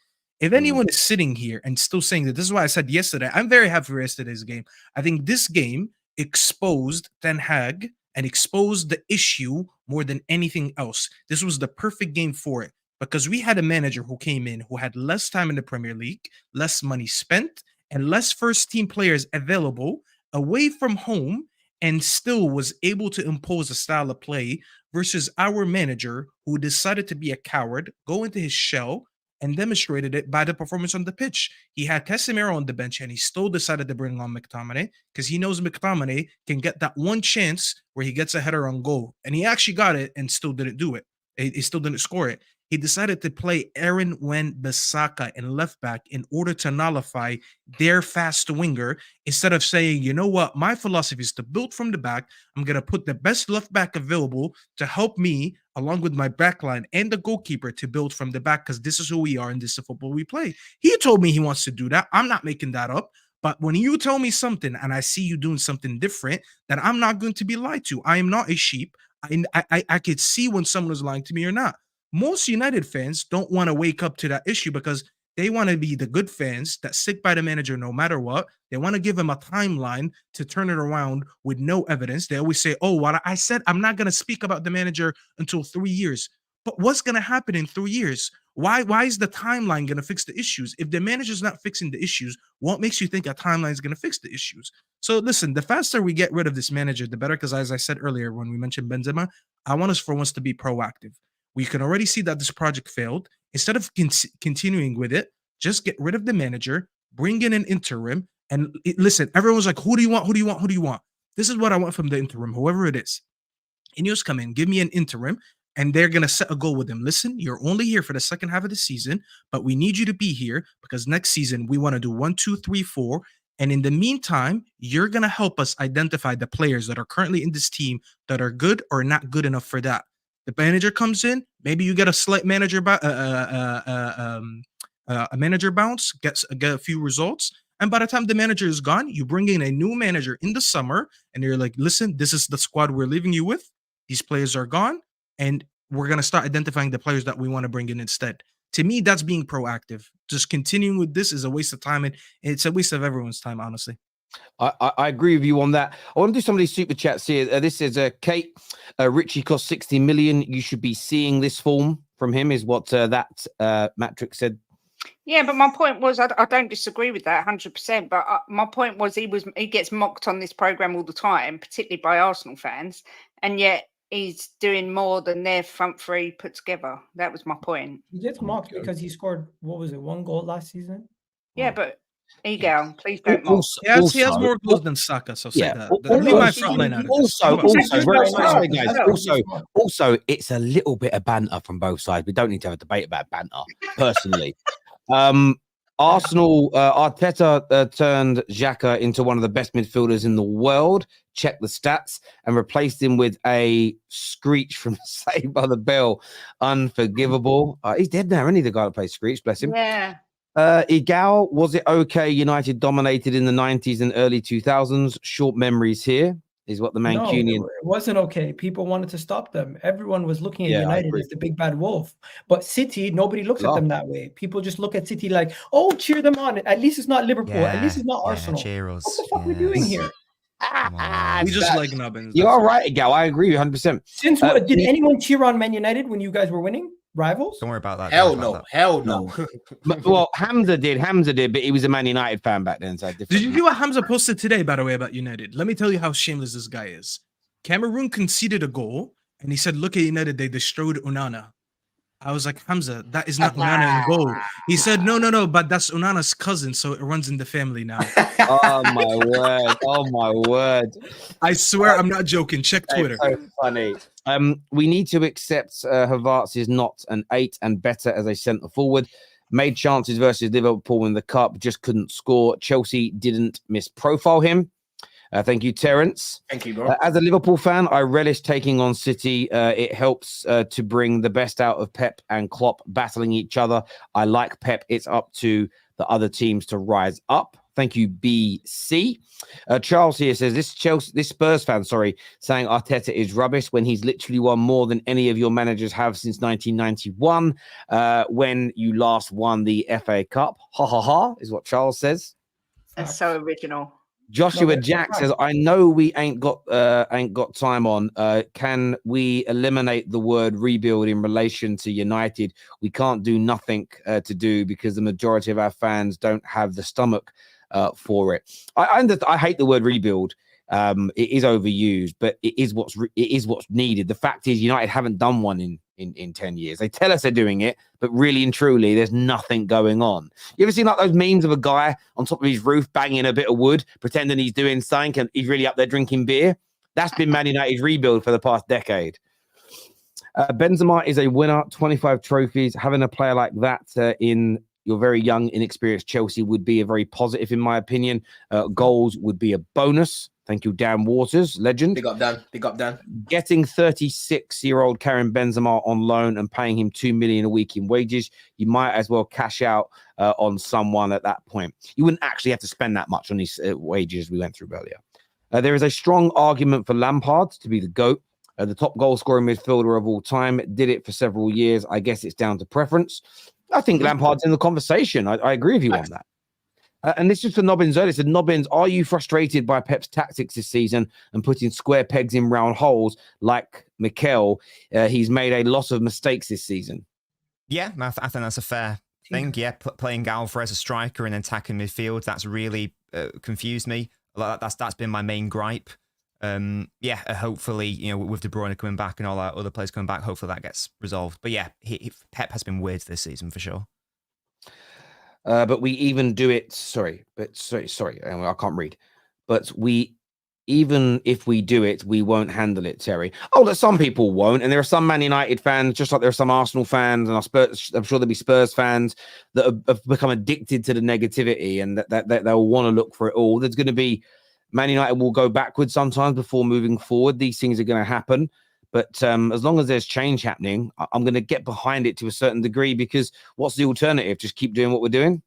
If anyone is sitting here and still saying that, this is why I said yesterday, I'm very happy for yesterday's game. I think this game exposed Ten Hag and exposed the issue more than anything else. This was the perfect game for it, because we had a manager who came in who had less time in the Premier League, less money spent, and less first-team players available away from home, and still was able to impose a style of play versus our manager who decided to be a coward, go into his shell, and demonstrated it by the performance on the pitch. He had Casemiro on the bench, and he still decided to bring on McTominay because he knows McTominay can get that one chance where he gets a header on goal. And he actually got it and still didn't do it. He still didn't score it. He decided to play Aaron Wan-Bissaka in left back in order to nullify their fast winger, instead of saying, you know what, my philosophy is to build from the back. I'm going to put the best left back available to help me, along with my back line and the goalkeeper, to build from the back, because this is who we are and this is the football we play. He told me he wants to do that. I'm not making that up. But when you tell me something and I see you doing something different, then I'm not going to be lied to. I am not a sheep. I could see when someone is lying to me or not. Most United fans don't want to wake up to that issue because they want to be the good fans that stick by the manager no matter what. They want to give him a timeline to turn it around with no evidence. They always say, oh, what I said, I'm not going to speak about the manager until 3 years. But what's going to happen in 3 years? Why is the timeline going to fix the issues? If the manager's not fixing the issues, what makes you think a timeline is going to fix the issues? So listen, the faster we get rid of this manager, the better, because as I said earlier, when we mentioned Benzema, I want us for once to be proactive. We can already see that this project failed. Instead of continuing with it, just get rid of the manager, bring in an interim, and listen, everyone's like, who do you want? Who do you want? Who do you want? This is what I want from the interim, whoever it is. Ineos come in, give me an interim, and they're going to set a goal with them. Listen, you're only here for the second half of the season, but we need you to be here because next season we want to do 1, 2, 3, 4. And in the meantime, you're going to help us identify the players that are currently in this team that are good or not good enough for that. The manager comes in, maybe you get a slight manager a manager bounce, get a few results, and by the time the manager is gone, you bring in a new manager in the summer, and you're like, listen, this is the squad we're leaving you with. These players are gone, and we're gonna start identifying the players that we want to bring in instead. To me, that's being proactive. Just continuing with this is a waste of time, and it's a waste of everyone's time, honestly. I agree with you on that. I want to do some of these super chats here. This is Kate. Richie cost 60 million. You should be seeing this form from him, is what that Matrix said. Yeah, but my point was, I don't disagree with that 100%. But my point was, he gets mocked on this program all the time, particularly by Arsenal fans, and yet he's doing more than their front three put together. That was my point. He gets mocked because he scored, what was it, 1 goal last season? Yeah, but Egal, please don't mock. He has more goals than Saka, so say that. Leave my front line out of this. Also, it's a little bit of banter from both sides. We don't need to have a debate about banter, personally. Arsenal, Arteta turned Xhaka into one of the best midfielders in the world. Check the stats, and replaced him with a Screech from Saved by the Bell. Unforgivable. He's dead now, isn't he? The guy that plays Screech, bless him. Yeah. Egal, was it okay? United dominated in the 90s and early 2000s. Short memories here. is what the No, Mancunian. it wasn't okay. People wanted to stop them. Everyone was looking at Yeah, I United agree. as the big bad wolf. But City, nobody looks at Yeah. them that way. People just look at City like, oh, cheer them on. At least it's not Liverpool. At least it's not Arsenal. Cheer us. What the fuck are we doing here? Come on. We just like nubbins. You that's are all. right, Egal. I agree 100%. Since did anyone cheer on Man United when you guys were winning? Rivals? Don't worry about that. Hell don't worry no, about hell no. Well, Hamza did, but he was a Man United fan back then. So Did you hear what Hamza posted today, by the way, about United? Let me tell you how shameless this guy is. Cameroon conceded a goal, and he said, look at United, they destroyed Onana. I was like, Hamza, that is not Onana in goal. He said, no, but that's Onana's cousin, so it runs in the family now. Oh my word! Oh my word! I swear I'm not joking. Check Twitter. So funny. We need to accept Havertz is not an 8 and better as a centre forward. Made chances versus Liverpool in the cup, just couldn't score. Chelsea didn't misprofile him. Thank you, Terence. Thank you, bro. As a Liverpool fan, I relish taking on City. It helps to bring the best out of Pep and Klopp battling each other. I like Pep. It's up to the other teams to rise up. Thank you, BC. Charles here says this Spurs fan, saying Arteta is rubbish when he's literally won more than any of your managers have since 1991, when you last won the FA Cup. Ha ha ha, is what Charles says. That's so original. Joshua Jack says, I know we ain't got time on. Can we eliminate the word rebuild in relation to United? We can't do nothing to do because the majority of our fans don't have the stomach for it. I hate the word rebuild. It is overused, but it is what's needed. The fact is, United haven't done one in 10 years. They tell us they're doing it, but really and truly, there's nothing going on. You ever seen like those memes of a guy on top of his roof banging a bit of wood, pretending he's doing something, and he's really up there drinking beer? That's been Man United's rebuild for the past decade. Benzema is a winner, 25 trophies. Having a player like that in your very young, inexperienced Chelsea would be a very positive, in my opinion. Goals would be a bonus. Thank you, Dan Waters, legend. Big up, Dan. Big up, Dan. Getting 36-year-old Karim Benzema on loan and paying him $2 million a week in wages, you might as well cash out on someone at that point. You wouldn't actually have to spend that much on these wages we went through earlier. There is a strong argument for Lampard to be the GOAT. The top goal-scoring midfielder of all time. Did it for several years. I guess it's down to preference. I think Lampard's in the conversation. I agree with you on that. And this is for Nobbins earlier. Said, Nobbins, are you frustrated by Pep's tactics this season and putting square pegs in round holes like Mikel? He's made a lot of mistakes this season. Yeah, I think that's a fair thing. Yeah, playing Alvarez as a striker and attacking midfield, that's really confused me. That's been my main gripe. Hopefully, with De Bruyne coming back and all that other players coming back, hopefully that gets resolved. But yeah, Pep has been weird this season for sure. But we even do it. Sorry, I can't read. But even if we do it, we won't handle it, Terry. Oh, that some people won't, and there are some Man United fans, just like there are some Arsenal fans, and I'm sure there'll be Spurs fans that have become addicted to the negativity, and that they'll want to look for it all. There's going to be Man United will go backwards sometimes before moving forward. These things are going to happen. But as long as there's change happening, I'm going to get behind it to a certain degree, because what's the alternative? Just keep doing what we're doing?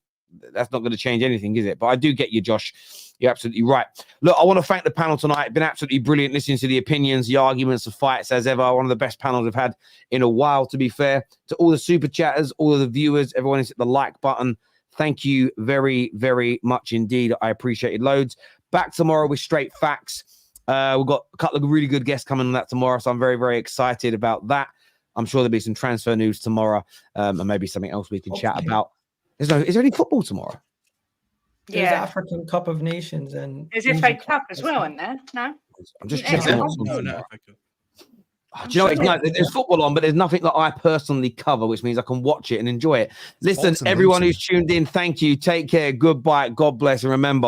That's not going to change anything, is it? But I do get you, Josh. You're absolutely right. Look, I want to thank the panel tonight. It's been absolutely brilliant listening to the opinions, the arguments, the fights, as ever. One of the best panels I've had in a while, to be fair. To all the super chatters, all of the viewers, everyone who's hit the like button, thank you very, very much indeed. I appreciate it loads. Back tomorrow with straight facts. We've got a couple of really good guests coming on that tomorrow, so I'm very, very excited about that. I'm sure there'll be some transfer news tomorrow, and maybe something else we can chat about. Is there any football tomorrow? There's African Cup of Nations and there's FA Cup as well, isn't there? No, I'm just checking. No. Do you know, it's like, there's football on, but there's nothing that I personally cover, which means I can watch it and enjoy it. Listen, everyone who's tuned in, thank you. Take care. Goodbye. God bless. And remember,